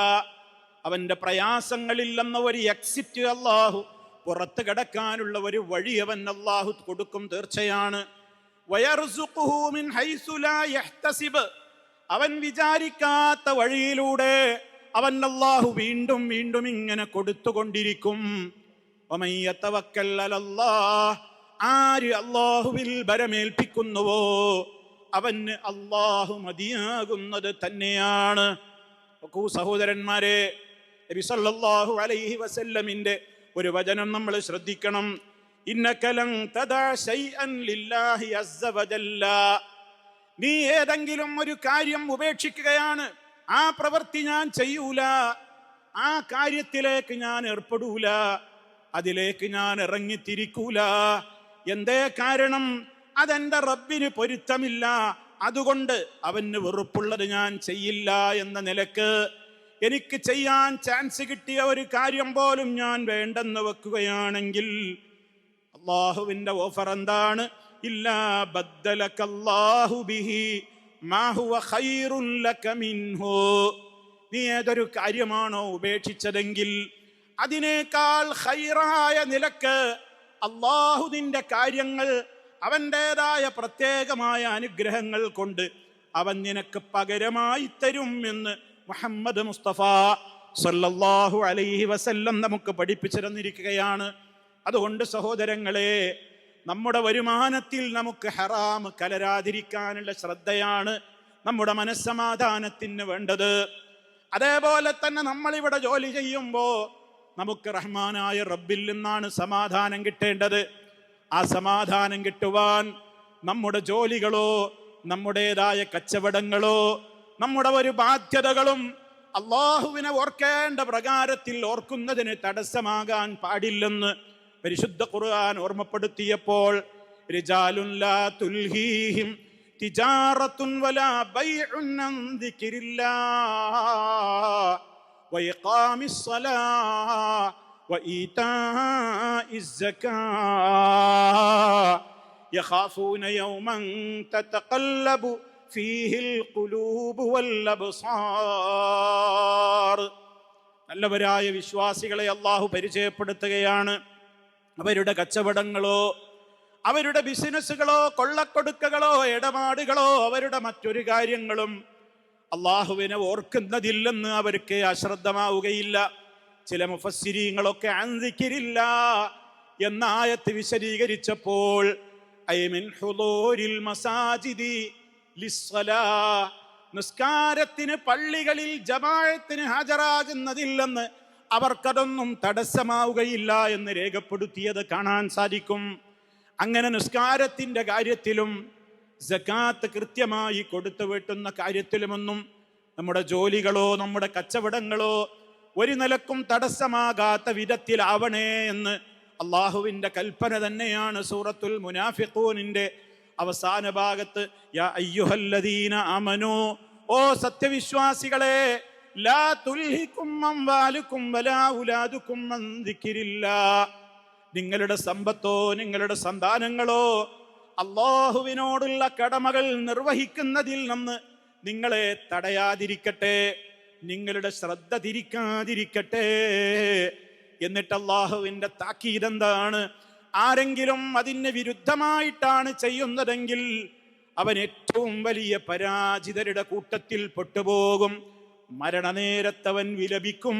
അവന്റെ പ്രയാസങ്ങളിൽ നിന്ന് ഒരു എക്സിറ്റ് അല്ലാഹു, പുറത്ത് കിടക്കാനുള്ള ഒരു വഴി അവൻ അല്ലാഹു കൊടുക്കും തീർച്ചയാണ്. വയർസുഖുഹു മിൻ ഹൈസു ലാ യഹ്തസിബ്, അവൻ വിചാരിക്കാത്ത വഴിയിലൂടെ അവൻ അല്ലാഹു വീണ്ടും വീണ്ടും ഇങ്ങനെ കൊടുത്തുകൊണ്ടിരിക്കും. വമൻ യതവക്കൽ അലല്ലാഹ്, ആര് അല്ലാഹുവിൽ ബരമേൽപ്പിക്കുന്നുവോ അവന് അല്ലാഹു മതിയാകുന്നത് തന്നെയാണ്. നോക്കൂ സഹോദരന്മാരെ, നബി സല്ലല്ലാഹു അലൈഹി വസല്ലമിന്റെ ഒരു വചനം നമ്മൾ ശ്രദ്ധിക്കണം. ഇന്നക ലൻ തദഅ ശൈഅൻ ലില്ലാഹി അസ്സ വജല്ല, നീ ഏതെങ്കിലും ഒരു കാര്യം ഉപേക്ഷിക്കുകയാണ്, ആ പ്രവൃത്തി ഞാൻ ചെയ്യൂല, ആ കാര്യത്തിലേക്ക് ഞാൻ ഏർപ്പെടൂല, അതിലേക്ക് ഞാൻ ഇറങ്ങിത്തിരിക്കൂല. എന്തേ കാരണം? അതെന്റെ റബ്ബിന് പൊരുത്തമില്ല, അതുകൊണ്ട് അവന് വെറുപ്പുള്ളത് ഞാൻ ചെയ്യില്ല എന്ന നിലക്ക് എനിക്ക് ചെയ്യാൻ ചാൻസ് കിട്ടിയ ഒരു കാര്യം പോലും ഞാൻ വേണ്ടെന്ന് വെക്കുകയാണെങ്കിൽ അല്ലാഹുവിന്റെ ഓഫർ എന്താണ്? ഇല്ലാ ബദ്ദലകല്ലാഹു ബിഹി മാ ഹുവ ഖൈറുൻ ലക മിൻഹു, നീ ഏതൊരു കാര്യമാണോ ഉപേക്ഷിച്ചതെങ്കിൽ അതിനേക്കാൾ ഖൈറായ നിലക്ക് അല്ലാഹു നിന്റെ കാര്യങ്ങൾ അവൻ്റെതായ പ്രത്യേകമായ അനുഗ്രഹങ്ങൾ കൊണ്ട് അവൻ നിനക്ക് പകരമായി തരും എന്ന് മുഹമ്മദ് മുസ്തഫ സല്ലല്ലാഹു അലൈഹി വസല്ലം നമുക്ക് പഠിപ്പിച്ചു തന്നിരിക്കുകയാണ്. അതുകൊണ്ട് സഹോദരങ്ങളെ, നമ്മുടെ വരുമാനത്തിൽ നമുക്ക് ഹറാം കലരാതിരിക്കാനുള്ള ശ്രദ്ധയാണ് നമ്മുടെ മനസ്സമാധാനത്തിന് വേണ്ടത്. അതേപോലെ തന്നെ നമ്മളിവിടെ ജോലി ചെയ്യുമ്പോൾ നമുക്ക് റഹ്മാനായ റബ്ബിൽ നിന്നാണ് സമാധാനം കിട്ടേണ്ടത്. ആ സമാധാനം കിട്ടുവാൻ നമ്മുടെ ജോലികളോ നമ്മുടേതായ കച്ചവടങ്ങളോ നമ്മുടെ ഒരു ബാധ്യതകളും അള്ളാഹുവിനെ ഓർക്കേണ്ട പ്രകാരത്തിൽ ഓർക്കുന്നതിന് തടസ്സമാകാൻ പാടില്ലെന്ന് പരിശുദ്ധ ഖുർആൻ ഓർമ്മപ്പെടുത്തിയപ്പോൾ റിജാലുൻ ലാ തുൽഹീഹിം തിജാറത്തുൻ വലാ ബൈഉൻ അൻ ദിക്രില്ലാഹ് വഇഖാമിസ് സ്വലാഹ് വഇതാഇസ് സകാത്ത് യഖാഫൂന യൗമൻ തതഖല്ലബു ഫീഹിൽ ഖുലൂബു വൽ അബ്സാർ. നല്ലവരായ വിശ്വാസികളെ അല്ലാഹു പരിചയപ്പെടുത്തുകയാണ്. അവരുടെ കച്ചവടങ്ങളോ അവരുടെ ബിസിനസ്സുകളോ കൊള്ളക്കൊടുക്കകളോ ഇടപാടുകളോ അവരുടെ മറ്റൊരു കാര്യങ്ങളും അള്ളാഹുവിനെ ഓർക്കുന്നതില്ലെന്ന് അവർക്ക് അശ്രദ്ധമാവുകയില്ല. ചില മുഫസ്സിരീങ്ങളൊക്കെ അൻദിക്രില്ല എന്ന ആയത്ത് വിശദീകരിച്ചപ്പോൾ ഐമിൻ ഹുദൂരിൽ മസാജിദി ലിസ്സലാ, നിസ്കാരത്തിന് പള്ളികളിൽ ജമാഅത്തിന് ഹാജരാകുന്നതില്ലെന്ന് അവർക്കതൊന്നും തടസ്സമാവുകയില്ല എന്ന് രേഖപ്പെടുത്തിയത് കാണാൻ സാധിക്കും. അങ്ങനെ നിസ്കാരത്തിൻ്റെ കാര്യത്തിലും സകാത്ത് കൃത്യമായി കൊടുത്തു വീട്ടുന്ന കാര്യത്തിലുമൊന്നും നമ്മുടെ ജോലികളോ നമ്മുടെ കച്ചവടങ്ങളോ ഒരു നിലക്കും തടസ്സമാകാത്ത വിധത്തിലാവണേ എന്ന് അള്ളാഹുവിൻ്റെ കൽപ്പന തന്നെയാണ് സൂറത്തുൽ മുനാഫിഖൂനിൻ്റെ അവസാന ഭാഗത്ത്. യാ അയ്യുഹല്ലദീന ആമനൂ, ഓ സത്യവിശ്വാസികളെ, ലാ തുൽഹികും അംവാലുകും വലാ ഔലാദുകും അൻ ദിക്രില്ലാഹ്, നിങ്ങളുടെ സമ്പത്തോ നിങ്ങളുടെ സന്താനങ്ങളോ അല്ലാഹുവിനോടുള്ള കടമകൾ നിർവഹിക്കുന്നതിൽ നിന്ന് നിങ്ങളെ തടയാതിരിക്കട്ടെ, നിങ്ങളുടെ ശ്രദ്ധ തിരിക്കാതിരിക്കട്ടെ. എന്നിട്ട് അല്ലാഹുവിൻ്റെ താക്കീത് എന്താണ്? ആരെങ്കിലും അതിന് വിരുദ്ധമായിട്ടാണ് ചെയ്യുന്നതെങ്കിൽ അവൻ ഏറ്റവും വലിയ പരാജിതരുടെ കൂട്ടത്തിൽ പെട്ടുപോകും. മരണനേരത്തവൻ വിലപിക്കും,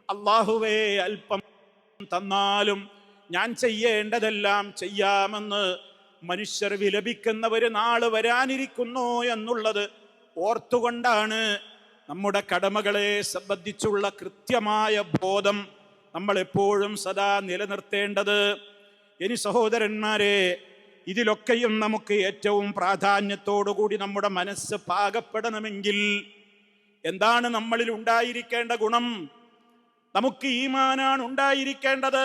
അല്ലാഹുവേ അല്പം തന്നാലും ഞാൻ ചെയ്യേണ്ടതെല്ലാം ചെയ്യാമെന്ന് മനുഷ്യർ വിലപിക്കുന്ന ഒരു നാള് വരാനിരിക്കുന്നു എന്നുള്ളത് ഓർത്തുകൊണ്ടാണ് നമ്മുടെ കടമകളെ സംബന്ധിച്ചുള്ള കൃത്യമായ ബോധം നമ്മൾ എപ്പോഴും സദാ നിലനിർത്തേണ്ടത്. ഇനി സഹോദരന്മാരെ, ഇതിലൊക്കെയും നമുക്ക് ഏറ്റവും പ്രാധാന്യത്തോടുകൂടി നമ്മുടെ മനസ്സ് പാകപ്പെടണമെങ്കിൽ എന്താണ് നമ്മളിൽ ഉണ്ടായിരിക്കേണ്ട ഗുണം? നമുക്ക് ഈമാനാണ് ഉണ്ടായിരിക്കേണ്ടത്.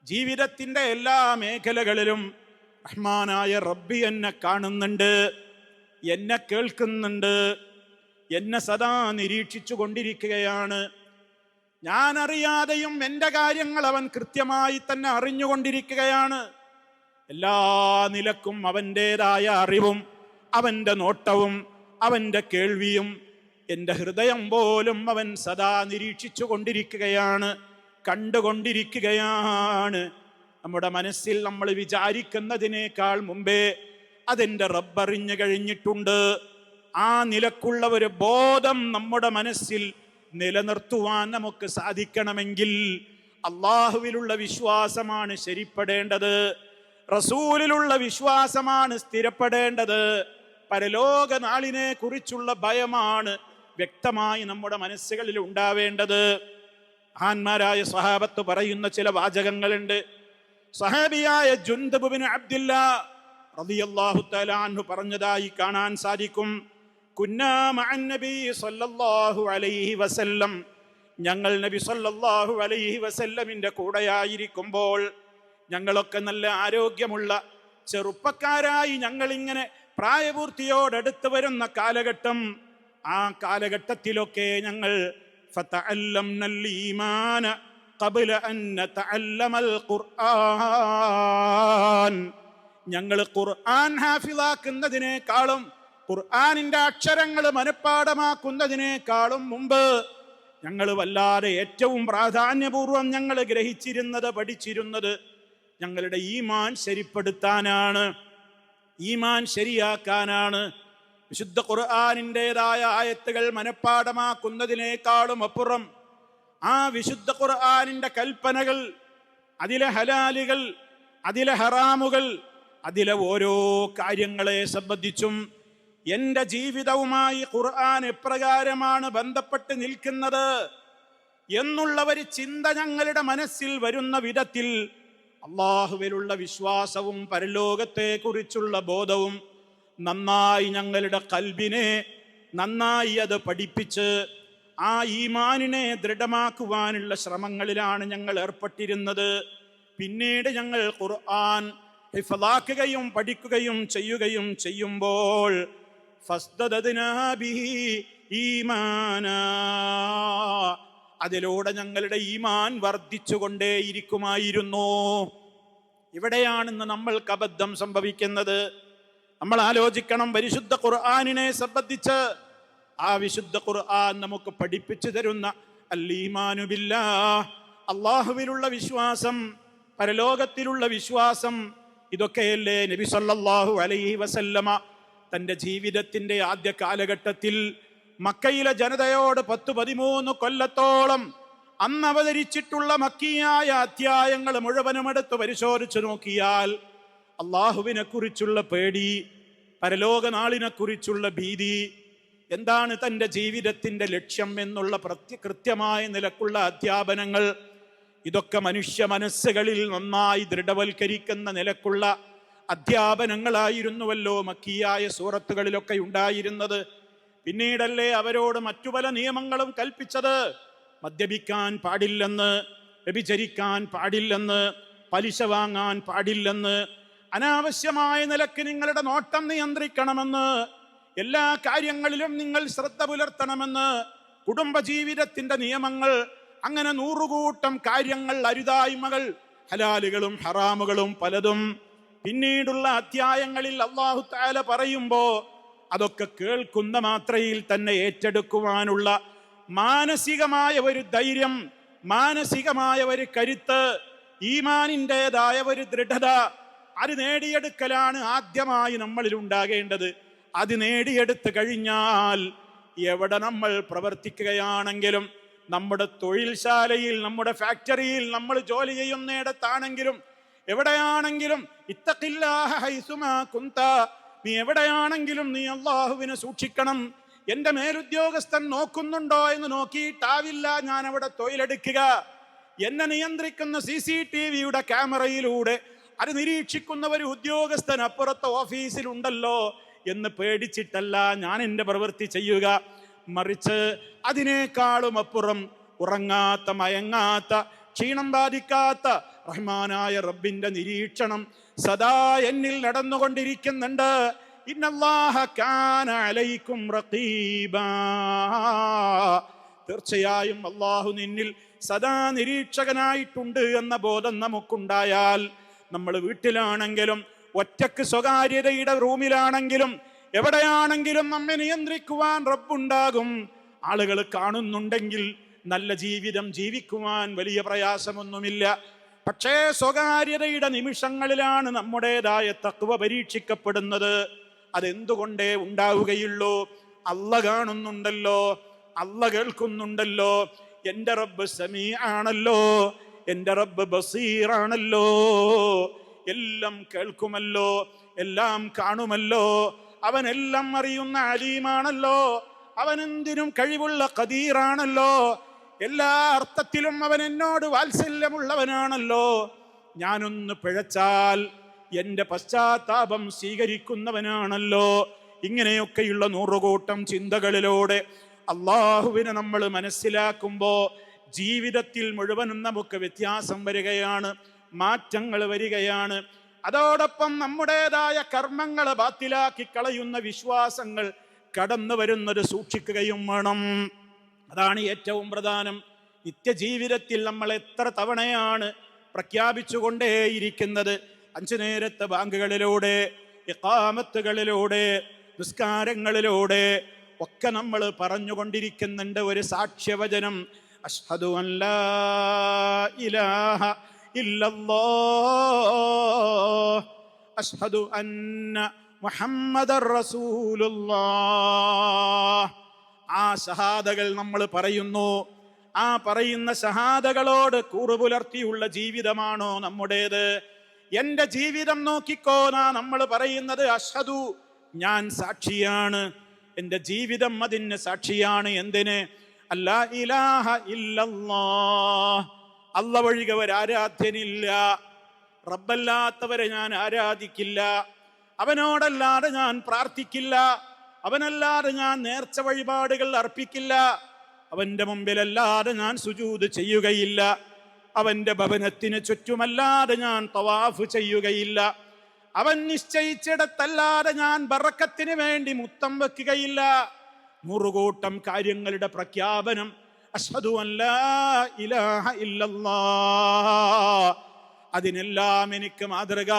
ജീവിതത്തിൻ്റെ എല്ലാ മേഖലകളിലും റഹ്മാനായ റബ്ബി എന്നെ കാണുന്നുണ്ട്, എന്നെ കേൾക്കുന്നുണ്ട്, എന്നെ സദാ നിരീക്ഷിച്ചു കൊണ്ടിരിക്കുകയാണ്. ഞാൻ അറിയാതെയും എൻ്റെ കാര്യങ്ങൾ അവൻ കൃത്യമായി തന്നെ അറിഞ്ഞുകൊണ്ടിരിക്കുകയാണ്. എല്ലാ നിലക്കും അവൻ്റെതായ അറിവും അവൻ്റെ നോട്ടവും അവൻ്റെ കേൾവിയും എൻ്റെ ഹൃദയം പോലും അവൻ സദാ നിരീക്ഷിച്ചു കൊണ്ടിരിക്കുകയാണ്, കണ്ടുകൊണ്ടിരിക്കുകയാണ്. നമ്മുടെ മനസ്സിൽ നമ്മൾ വിചാരിക്കുന്നതിനേക്കാൾ മുമ്പേ അതെൻ്റെ റബ്ബറിഞ്ഞു കഴിഞ്ഞിട്ടുണ്ട്. ആ നിലക്കുള്ള ഒരു ബോധം നമ്മുടെ മനസ്സിൽ നിലനിർത്തുവാൻ നമുക്ക് സാധിക്കണമെങ്കിൽ അള്ളാഹുവിലുള്ള വിശ്വാസമാണ് ശരിപ്പെടേണ്ടത്, റസൂലിലുള്ള വിശ്വാസമാണ് സ്ഥിരപ്പെടേണ്ടത്, പരലോക നാളിനെ കുറിച്ചുള്ള ഭയമാണ് വ്യക്തമായി നമ്മുടെ മനസ്സുകളിൽ ഉണ്ടാവേണ്ടത്. മഹാന്മാരായ സ്വഹാബത്ത് പറയുന്ന ചില വാചകങ്ങളുണ്ട്. സ്വഹാബിയായ ജുൻദബ് ബിൻ അബ്ദില്ലാ റളിയല്ലാഹു തആല അൻഹു പറഞ്ഞതായി കാണാൻ സാധിക്കും. കുന്നാ മഅൻ നബി സല്ലല്ലാഹു അലൈഹി വസല്ലം, ഞങ്ങൾ നബി സല്ലല്ലാഹു അലൈഹി വസല്ലമിന്റെ കൂടെയായിരിക്കുമ്പോൾ, ഞങ്ങളൊക്കെ നല്ല ആരോഗ്യമുള്ള ചെറുപ്പക്കാരായി ഞങ്ങളിങ്ങനെ പ്രായപൂർത്തിയോടടുത്ത് വരുന്ന കാലഘട്ടം, ആ കാലഘട്ടത്തിലൊക്കെ ഞങ്ങൾ ഫതഅല്ലംനൽ ഈമാന ഖബ്ല അൻ നതഅല്ലമൽ ഖുർആൻ, ഞങ്ങൾ ഖുർആൻ ഹാഫിളാക്കുന്നതിനേക്കാളും ഖുർആനിന്റെ അക്ഷരങ്ങൾ മനഃപ്പാഠമാക്കുന്നതിനേക്കാളും മുമ്പ് ഞങ്ങൾ വല്ലാതെ ഏറ്റവും പ്രാധാന്യപൂർവം ഞങ്ങൾ ഗ്രഹിച്ചിരുന്നത്, പഠിച്ചിരുന്നത് ഞങ്ങളുടെ ഈമാൻ ശരിപ്പെടുത്താനാണ്, ഈമാൻ ശരിയാക്കാനാണ്. വിശുദ്ധ ഖുർആനിൻ്റെതായ ആയത്തുകൾ മനഃപ്പാഠമാക്കുന്നതിനേക്കാളും അപ്പുറം ആ വിശുദ്ധ ഖുർആനിന്റെ കൽപ്പനകൾ, അതിലെ ഹലാലുകൾ, അതിലെ ഹറാമുകൾ, അതിലെ ഓരോ കാര്യങ്ങളെ സംബന്ധിച്ചും എൻ്റെ ജീവിതവുമായി ഖുർആൻ എപ്രകാരമാണ് ബന്ധപ്പെട്ട് നിൽക്കുന്നത് എന്നുള്ള ഒരു ചിന്ത ഞങ്ങളുടെ മനസ്സിൽ വരുന്ന വിധത്തിൽ അള്ളാഹുവിലുള്ള വിശ്വാസവും പരലോകത്തെ കുറിച്ചുള്ള ബോധവും നന്നായി ഞങ്ങളുടെ ഖൽബിനെ നന്നായി അത് പഠിപ്പിച്ച് ആ ഈമാനിനെ ദൃഢമാക്കുവാനുള്ള ശ്രമങ്ങളിലാണ് ഞങ്ങൾ ഏർപ്പെട്ടിരുന്നത്. പിന്നീട് ഞങ്ങൾ ഖുർആൻ ഹിഫ്ളാക്കുകയും പഠിക്കുകയും ചെയ്യുമ്പോൾ ഫസ്തദദ്നാ ബിഹി ഈമാനാ, അതിലൂടെ ഞങ്ങളുടെ ഈമാൻ വർദ്ധിച്ചുകൊണ്ടേയിരിക്കുമായിരുന്നു. ഇവിടെയാണെന്ന് നമ്മൾക്ക് അബദ്ധം സംഭവിക്കുന്നത്. നമ്മൾ ആലോചിക്കണം, പരിശുദ്ധ ഖുർആനിനെ സംബന്ധിച്ച് ആ വിശുദ്ധ ഖുർആൻ നമുക്ക് പഠിപ്പിച്ചു തരുന്ന അൽ ഈമാനു ബില്ലാഹ്, അള്ളാഹുവിലുള്ള വിശ്വാസം, പരലോകത്തിലുള്ള വിശ്വാസം, ഇതൊക്കെയല്ലേ നബി സല്ലല്ലാഹു അലൈഹി വസല്ലമ തൻ്റെ ജീവിതത്തിൻ്റെ ആദ്യ കാലഘട്ടത്തിൽ മക്കയിലെ ജനതയോട് 10-13 കൊല്ലത്തോളം അന്ന് അവതരിച്ചിട്ടുള്ള മക്കിയായ അധ്യായങ്ങൾ മുഴുവനും എടുത്ത് പരിശോധിച്ചു നോക്കിയാൽ അള്ളാഹുവിനെ കുറിച്ചുള്ള പേടി, പരലോക നാളിനെ കുറിച്ചുള്ള ഭീതി, എന്താണ് തൻ്റെ ജീവിതത്തിൻ്റെ ലക്ഷ്യം എന്നുള്ള കൃത്യമായ നിലക്കുള്ള അധ്യാപനങ്ങൾ, ഇതൊക്കെ മനുഷ്യ മനസ്സുകളിൽ നന്നായി ദൃഢവൽക്കരിക്കുന്ന നിലക്കുള്ള അധ്യാപനങ്ങളായിരുന്നുവല്ലോ മക്കിയായ സൂറത്തുകളിലൊക്കെ ഉണ്ടായിരുന്നത്. പിന്നീടല്ലേ അവരോട് മറ്റു പല നിയമങ്ങളും കൽപ്പിച്ചത്. മദ്യപിക്കാൻ പാടില്ലെന്ന്, വ്യഭിചരിക്കാൻ പാടില്ലെന്ന്, പലിശ വാങ്ങാൻ പാടില്ലെന്ന്, അനാവശ്യമായ നിലക്ക് നിങ്ങളുടെ നോട്ടം നിയന്ത്രിക്കണമെന്ന്, എല്ലാ കാര്യങ്ങളിലും നിങ്ങൾ ശ്രദ്ധ പുലർത്തണമെന്ന്, കുടുംബജീവിതത്തിന്റെ നിയമങ്ങൾ, അങ്ങനെ 100 കൂട്ടം കാര്യങ്ങൾ, അരുതായ്മകൾ, ഹലാലുകളും ഹറാമുകളും പലതും പിന്നീടുള്ള അധ്യായങ്ങളിൽ അല്ലാഹു തആല പറയുമ്പോ അതൊക്കെ കേൾക്കുന്ന മാത്രയിൽ തന്നെ ഏറ്റെടുക്കുവാനുള്ള മാനസികമായ ഒരു ധൈര്യം, മാനസികമായ ഒരു കരുത്ത്, ഈമാനിൻ്റെതായ ഒരു ദൃഢത, അത് നേടിയെടുക്കലാണ് ആദ്യമായി നമ്മളിൽ ഉണ്ടാകേണ്ടത്. അത് നേടിയെടുത്തു കഴിഞ്ഞാൽ എവിടെ നമ്മൾ പ്രവർത്തിക്കുകയാണെങ്കിലും, നമ്മുടെ തൊഴിൽശാലയിൽ, നമ്മുടെ ഫാക്ടറിയിൽ, നമ്മൾ ജോലി ചെയ്യുന്നിടത്താണെങ്കിലും, എവിടെയാണെങ്കിലും ഇത്തഖില്ലാഹ ഹൈസുമാ കുന്ത, നീ എവിടെയാണെങ്കിലും നീ അള്ളാഹുവിനെ സൂക്ഷിക്കണം. എൻ്റെ മേലുദ്യോഗസ്ഥൻ നോക്കുന്നുണ്ടോ എന്ന് നോക്കിയിട്ടാവില്ല ഞാൻ അവിടെ തൊഴിലെടുക്കുക. എന്നെ നിയന്ത്രിക്കുന്ന CCTVയുടെ ക്യാമറയിലൂടെ അത് നിരീക്ഷിക്കുന്ന ഒരു ഉദ്യോഗസ്ഥൻ അപ്പുറത്തെ ഓഫീസിലുണ്ടല്ലോ എന്ന് പേടിച്ചിട്ടല്ല ഞാൻ എൻ്റെ പ്രവൃത്തി ചെയ്യുക. മറിച്ച് അതിനേക്കാളും അപ്പുറം ഉറങ്ങാത്ത, മയങ്ങാത്ത, ക്ഷീണം ബാധിക്കാത്ത റഹ്മാനായ റബ്ബിന്റെ നിരീക്ഷണം സദാ എന്നിൽ നടന്നുകൊണ്ടിരിക്കുന്നുണ്ട് ഇന്നല്ലാഹ കാന അലൈക്കും റഖീബാ, തീർച്ചയായും അല്ലാഹു നിന്നിൽ സദാ നിരീക്ഷകനായിട്ടുണ്ട് എന്ന ബോധം നമുക്കുണ്ടായാൽ, നമ്മൾ വീട്ടിലാണെങ്കിലും ഒറ്റക്ക് സ്വകാര്യതയുടെ റൂമിലാണെങ്കിലും എവിടെയാണെങ്കിലും നമ്മെ നിയന്ത്രിക്കുവാൻ റബ്ബുണ്ടാകും. ആളുകൾ കാണുന്നുണ്ടെങ്കിൽ നല്ല ജീവിതം ജീവിക്കുവാൻ വലിയ പ്രയാസമൊന്നുമില്ല. പക്ഷേ സ്വകാര്യതയുടെ നിമിഷങ്ങളിലാണ് നമ്മുടേതായ തഖ്വ പരീക്ഷിക്കപ്പെടുന്നത്. അതെന്തുകൊണ്ടേ ഉണ്ടാവുകയുള്ളൂ? അല്ലാഹ് കാണുന്നുണ്ടല്ലോ, അല്ലാഹ് കേൾക്കുന്നുണ്ടല്ലോ. എൻ്റെ റബ്ബ് സമീ ആണല്ലോ, എൻ്റെ റബ്ബ് ബസീറാണല്ലോ, എല്ലാം കേൾക്കുമല്ലോ, എല്ലാം കാണുമല്ലോ, അവൻ എല്ലാം അറിയുന്ന അലീമാണല്ലോ, അവൻ എന്തിനും കഴിവുള്ള ഖദീറാണല്ലോ, എല്ലാ അർത്ഥത്തിലും അവൻ എന്നോട് വാത്സല്യമുള്ളവനാണല്ലോ. ഞാനൊന്ന് പിഴച്ചാൽ എൻ്റെ പശ്ചാത്താപം സ്വീകരിക്കുന്നവനാണല്ലോ. ഇങ്ങനെയൊക്കെയുള്ള നൂറുകൂട്ടം ചിന്തകളിലൂടെ അള്ളാഹുവിനെ നമ്മൾ മനസ്സിലാക്കുമ്പോൾ ജീവിതത്തിൽ മുഴുവനും നമുക്ക് വ്യത്യാസം വരികയാണ്, മാറ്റങ്ങൾ വരികയാണ്. അതോടൊപ്പം നമ്മുടേതായ കർമ്മങ്ങളെ ബാത്തിലാക്കി കളയുന്ന വിശ്വാസങ്ങൾ കടന്നു വരുന്നത് സൂക്ഷിക്കുകയും വേണം. അതാണ് ഏറ്റവും പ്രധാനം. നിത്യജീവിതത്തിൽ നമ്മൾ എത്ര തവണയാണ് പ്രഖ്യാപിച്ചുകൊണ്ടേയിരിക്കുന്നത്? 5 നേരത്തെ ബാങ്കുകളിലൂടെ, ഇഖാമത്തുകളിലൂടെ, നിസ്കാരങ്ങളിലൂടെ ഒക്കെ നമ്മൾ പറഞ്ഞുകൊണ്ടിരിക്കുന്നുണ്ട് ഒരു സാക്ഷ്യവചനം: അഷ്ഹദു അൻ ലാ ഇലാഹ ഇല്ലല്ലാഹ്, അഷ്ഹദു അന്ന മുഹമ്മദർ റസൂലുള്ളാഹ്. ആ ഷഹാദകൾ നമ്മൾ പറയുന്നു. ആ പറയുന്ന ഷഹാദകളോട് കൂറുപുലർത്തിയുള്ള ജീവിതമാണോ നമ്മുടേത്? എൻ്റെ ജീവിതം നോക്കിക്കോ. നമ്മൾ പറയുന്നത് അഷ്ഹദു, ഞാൻ സാക്ഷിയാണ്, എൻ്റെ ജീവിതം അതിന് സാക്ഷിയാണ്. എന്തിന്? അല്ലാ ഇലാഹ ഇല്ലല്ലാഹ്, അല്ല ഒഴികെ ഒരാരാധ്യനില്ല, റബ്ബല്ലാത്തവരെ ഞാൻ ആരാധിക്കില്ല, അവനോടല്ലാതെ ഞാൻ പ്രാർത്ഥിക്കില്ല, അവനല്ലാതെ ഞാൻ നേർച്ച വഴിപാടുകൾ അർപ്പിക്കില്ല, അവന്റെ മുമ്പിലല്ലാതെ ഞാൻ സുജൂദ് ചെയ്യുകയില്ല, അവന്റെ ഭവനത്തിന് ചുറ്റുമല്ലാതെ ഞാൻ തവാഫ് ചെയ്യുകയില്ല, അവൻ നിശ്ചയിച്ചിടത്തല്ലാതെ ഞാൻ ബറക്കത്തിന് വേണ്ടി മുത്തം വെക്കുകയില്ല. 100 കൂട്ടം കാര്യങ്ങളുടെ പ്രഖ്യാപനം. അഷ്ഹദു അൻ ലാ ഇലാഹ ഇല്ലല്ലാഹ്. അതിനെല്ലാം എനിക്ക് മാതൃക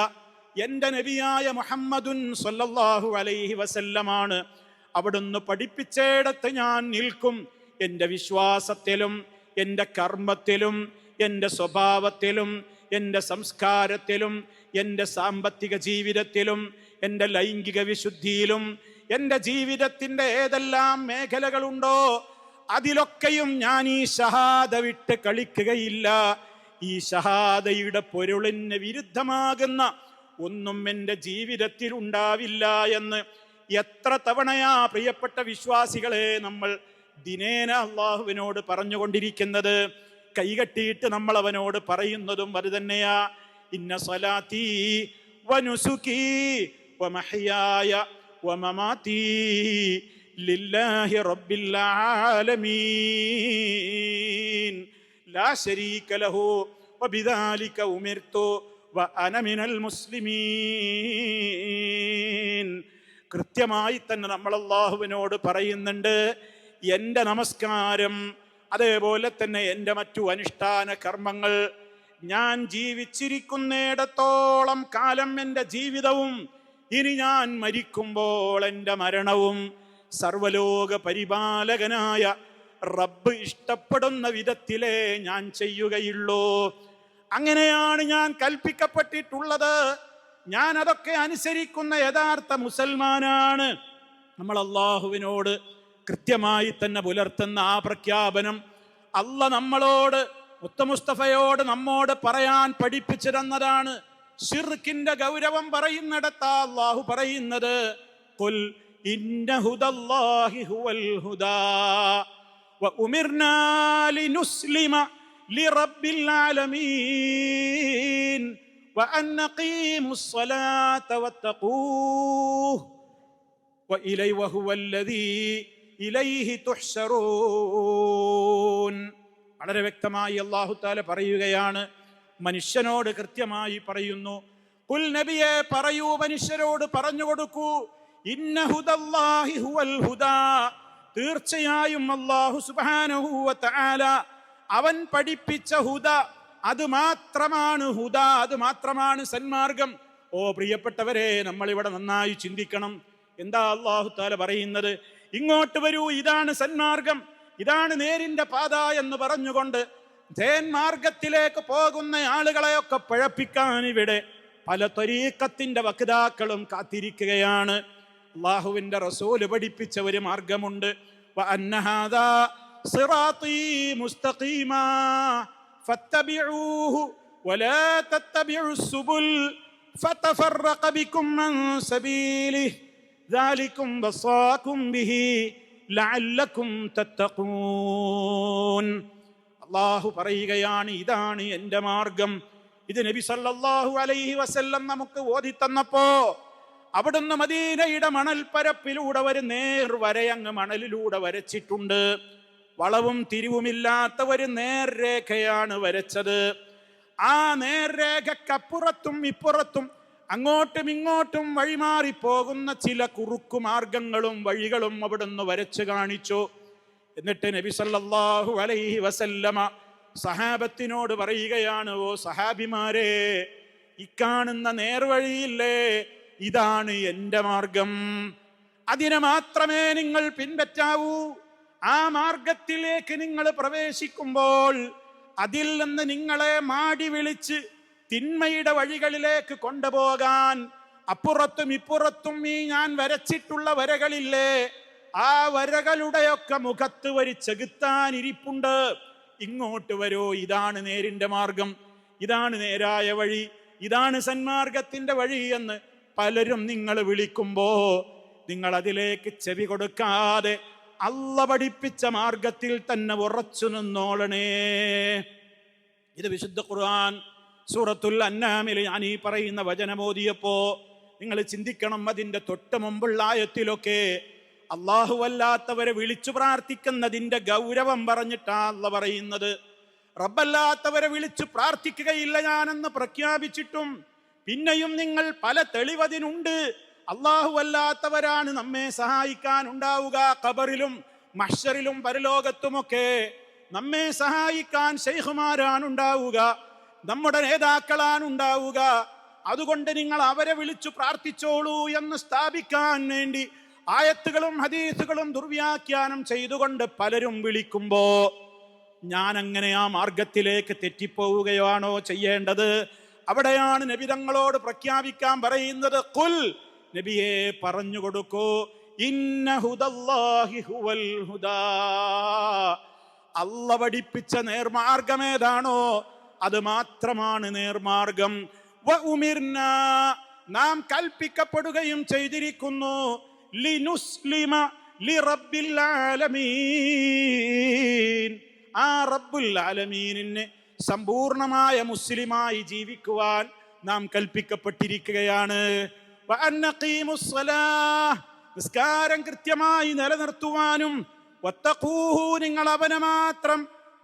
എൻ്റെ നബിയായ മുഹമ്മദുൻ സ്വല്ലല്ലാഹു അലൈഹി വസല്ലമാണ്. അവിടുന്ന് പഠിപ്പിച്ചിടത്ത് ഞാൻ നിൽക്കും. എൻ്റെ വിശ്വാസത്തിലും എൻ്റെ കർമ്മത്തിലും എൻ്റെ സ്വഭാവത്തിലും എൻ്റെ സംസ്കാരത്തിലും എൻ്റെ സാമ്പത്തിക ജീവിതത്തിലും എൻ്റെ ലൈംഗിക വിശുദ്ധിയിലും എൻ്റെ ജീവിതത്തിൻ്റെ ഏതെല്ലാം മേഖലകളുണ്ടോ അതിലൊക്കെയും ഞാൻ ഈ ഷഹാദ വിട്ട് കളിക്കുകയില്ല. ഈ ഷഹാദയുടെ പൊരുളിന് വിരുദ്ധമാകുന്ന ഒന്നും എൻ്റെ ജീവിതത്തിൽ ഉണ്ടാവില്ല എന്ന് എത്ര തവണയാ പ്രിയപ്പെട്ട വിശ്വാസികളെ നമ്മൾ ദിനേന അള്ളാഹുവിനോട് പറഞ്ഞുകൊണ്ടിരിക്കുന്നത്. കൈകെട്ടിയിട്ട് നമ്മൾ അവനോട് പറയുന്നതും അത് തന്നെയാ. ഇന്ന സ്വലാത്തി വനുസുകി വമഹ്യായ വമമാതി ലില്ലാഹി റബ്ബിൽ ആലമീൻ ലാ ശരീക ലഹു വബിദാലിക ഉമിർതു വഅന മിനൽ മുസ്ലിമീൻ. കൃത്യമായി തന്നെ നമ്മൾ അല്ലാഹുവിനോട് പറയുന്നുണ്ട്, എൻ്റെ നമസ്കാരം, അതേപോലെ തന്നെ എൻ്റെ മറ്റു അനുഷ്ഠാന കർമ്മങ്ങൾ, ഞാൻ ജീവിച്ചിരിക്കുന്നിടത്തോളം കാലം എൻ്റെ ജീവിതവും ഇനി ഞാൻ മരിക്കുമ്പോൾ എൻ്റെ മരണവും സർവലോക പരിപാലകനായ റബ്ബ് ഇഷ്ടപ്പെടുന്ന വിധത്തിലേ ഞാൻ ചെയ്യുകയുള്ളൂ. അങ്ങനെയാണ് ഞാൻ കൽപ്പിക്കപ്പെട്ടിട്ടുള്ളത്. ഞാൻ അതൊക്കെ അനുസരിക്കുന്ന യഥാർത്ഥ മുസൽമാനാണ്. നമ്മൾ അള്ളാഹുവിനോട് കൃത്യമായി തന്നെ പുലർത്തുന്ന ആ പ്രഖ്യാപനം അല്ല നമ്മളോട്, മുസ്തഫയോട് നമ്മോട് പറയാൻ പഠിപ്പിച്ചു തന്നതാണ്. ശിർക്കിന്റെ ഗൗരവം പറയുന്നിടത്താ അല്ലാഹു പറയുന്നത്, ഖുൽ ഇന്ന ഹുദല്ലാഹി ഹുവൽ ഹുദാ വഉമിർനാ ലിനുസ്ലിമ ലിറബ്ബിൽ ആലമീൻ വഅൻ നഖീമുസ് സ്വലാത്ത വത്തഖൂഹ് വഇലൈഹി വഹുവല്ലദീ ഇലൈഹി തുഹ്ശറൂൻ. വളരെ വ്യക്തമായി അല്ലാഹു തആല പറയുകയാണ്, മനുഷ്യനോട് കൃത്യമായി പറയുന്നു. ഖുൽ നബിയെ പറയൂ, മനുഷ്യരോട് പറഞ്ഞു കൊടുക്കൂ, ഇന്ന ഹുദല്ലാഹി ഹുവൽ ഹുദാ, തീർച്ചയായും അല്ലാഹു സുബ്ഹാനഹു വ തആല അവൻ പഠിപ്പിച്ച ഹുദ, അത് മാത്രമാണ് ഹുദ, അത് മാത്രമാണ് സന്മാർഗം. ഓ പ്രിയപ്പെട്ടവരെ, നമ്മൾ ഇവിടെ നന്നായി ചിന്തിക്കണം. എന്താ അല്ലാഹു തആല പറയുന്നത്? ഇങ്ങോട്ട് വരൂ, ഇതാണ് സന്മാർഗം, ഇതാണ് നേരിന്റെ പാത എന്ന് പറഞ്ഞുകൊണ്ട് മാർഗത്തിലേക്ക് പോകുന്ന ആളുകളെയൊക്കെ പഴപ്പിക്കാൻ ഇവിടെ പല ത്വരീഖത്തിന്റെ വക്താക്കളും കാത്തിരിക്കുകയാണ്. അല്ലാഹുവിന്റെ റസൂല് പഠിപ്പിച്ച ഒരു മാർഗമുണ്ട്. വഅന്ന ഹാദാ സിറാത്തീ മുസ്തഖീമാ ഫത്തബിഊഹു വലാ തത്തബിഉസ് സുബുൽ ഫതഫറഖ ബികും അൻ സബീലിഹി ദാലികും വസാകും ബിഹി ലഅല്ലകും തത്തഖൂൻ. അല്ലാഹു പറയുകയാണ്, ഇതാണ് എൻ്റെ മാർഗം. ഇത് നബി സല്ലല്ലാഹു അലൈഹി വസല്ലം നമുക്ക് ഓതി തന്നപ്പോ അവിടുന്ന് മദീനയുടെ മണൽപ്പരപ്പിലൂടെ ഒരു നേർവരയങ്ങ് മണലിലൂടെ വരച്ചിട്ടുണ്ട്. വളവും തിരിവുമില്ലാത്ത ഒരു നേർരേഖയാണ് വരച്ചത്. ആ നേർരേഖക്കപ്പുറത്തും ഇപ്പുറത്തും അങ്ങോട്ടും ഇങ്ങോട്ടും വഴിമാറിപ്പോകുന്ന ചില കുറുക്കു മാർഗങ്ങളും വഴികളും അവിടുന്ന് വരച്ചു കാണിച്ചു. എന്നിട്ട് നബി സല്ലല്ലാഹു അലൈഹി വസല്ലമ സഹാബത്തിനോട് പറയുകയാണ്, ഓ സഹാബിമാരെ, ഇക്കാണുന്ന നേർവഴിയില്ലേ, ഇതാണ് എൻ്റെ മാർഗം, അതിനെ മാത്രമേ നിങ്ങൾ പിൻപറ്റാവൂ. ആ മാർഗത്തിലേക്ക് നിങ്ങൾ പ്രവേശിക്കുമ്പോൾ അതിൽ നിന്ന് നിങ്ങളെ മാടി വിളിച്ച് തിന്മയുടെ വഴികളിലേക്ക് കൊണ്ടുപോകാൻ അപ്പുറത്തും ഇപ്പുറത്തും ഈ ഞാൻ വരച്ചിട്ടുള്ള വരകളില്ലേ, ആ വരകളുടെയൊക്കെ മുഖത്ത് വരി ചെകുത്താനിരിപ്പുണ്ട്. ഇങ്ങോട്ട് വരൂ, ഇതാണ് നേരിന്റെ മാർഗം, ഇതാണ് നേരായ വഴി, ഇതാണ് സന്മാർഗത്തിന്റെ വഴി എന്ന് പലരും നിങ്ങൾ വിളിക്കുമ്പോ നിങ്ങൾ അതിലേക്ക് ചെവി കൊടുക്കാതെ അള്ള പഠിപ്പിച്ച മാർഗത്തിൽ തന്നെ ഉറച്ചു നിന്നോളണേ. ഇത് വിശുദ്ധ ഖുർആൻ സൂറത്തുൽ അൻആമിൽ ഞാൻ ഈ പറയുന്ന വചനമോദിയപ്പോ നിങ്ങൾ ചിന്തിക്കണം. അതിന്റെ തൊട്ട് മുമ്പുള്ള ആയത്തിലൊക്കെ അല്ലാഹു അല്ലാത്തവരെ വിളിച്ചു പ്രാർത്ഥിക്കുന്നതിന്റെ ഗൗരവം പറഞ്ഞിട്ടാ അല്ല പറയുന്നത്. റബ്ബല്ലാത്തവരെ വിളിച്ചു പ്രാർത്ഥിക്കുകയില്ല ഞാനെന്ന് പ്രഖ്യാപിച്ചിട്ടും പിന്നെയും നിങ്ങൾ പല തെളിവതിനുണ്ട്. അല്ലാഹു അല്ലാത്തവരാണ് നമ്മെ സഹായിക്കാൻ ഉണ്ടാവുക. ഖബറിലും മഹ്ശറിലും പരലോകത്തുമൊക്കെ നമ്മെ സഹായിക്കാൻ ശൈഖുമാരാണ് ഉണ്ടാവുക, നമ്മുടെ നേതാക്കളാണ് ഉണ്ടാവുക. അതുകൊണ്ട് നിങ്ങൾ അവരെ വിളിച്ചു പ്രാർത്ഥിച്ചോളൂ എന്ന് സ്ഥാപിക്കാൻ വേണ്ടി ആയത്തുകളും ഹദീസുകളും ദുർവ്യാഖ്യാനം ചെയ്തുകൊണ്ട് പലരും വിളിക്കുമ്പോ ഞാൻ അങ്ങനെ ആ മാർഗത്തിലേക്ക് തെറ്റിപ്പോവുകയാണോ ചെയ്യേണ്ടത്? അവിടെയാണ് നബി തങ്ങളോട് പ്രഖ്യാപിക്കാൻ പറയുന്നത്. ഖുൽ, നബിയെ പറഞ്ഞു കൊടുക്കൂ, ഇന്ന ഹുദല്ലാഹി ഹുവൽ ഹുദാ, അല്ല പഠിപ്പിച്ച നേർമാർഗമേതാണോ അത് മാത്രമാണ് നേർമാർഗം. വ ഉമിർനാ, നാം കൽപ്പിക്കപ്പെടുകയും ചെയ്തിരിക്കുന്നു, ലിനുസ്ലിമ ലിറബ്ബിൽ ആലമീൻ, ആ റബ്ബുൽ ആലമീനിന് സമ്പൂർണമായ മുസ്ലിമായി ജീവിക്കുവാൻ നാം കൽപ്പിക്കപ്പെട്ടിരിക്കുകയാണ്. വ അന്നഖീമുസ് സ്വലാഹ്, നിസ്കാരം കൃത്യമായി നിലനിർത്തുവാനും, വത്തഖൂഹു, നിങ്ങൾ അവനെ മാത്രം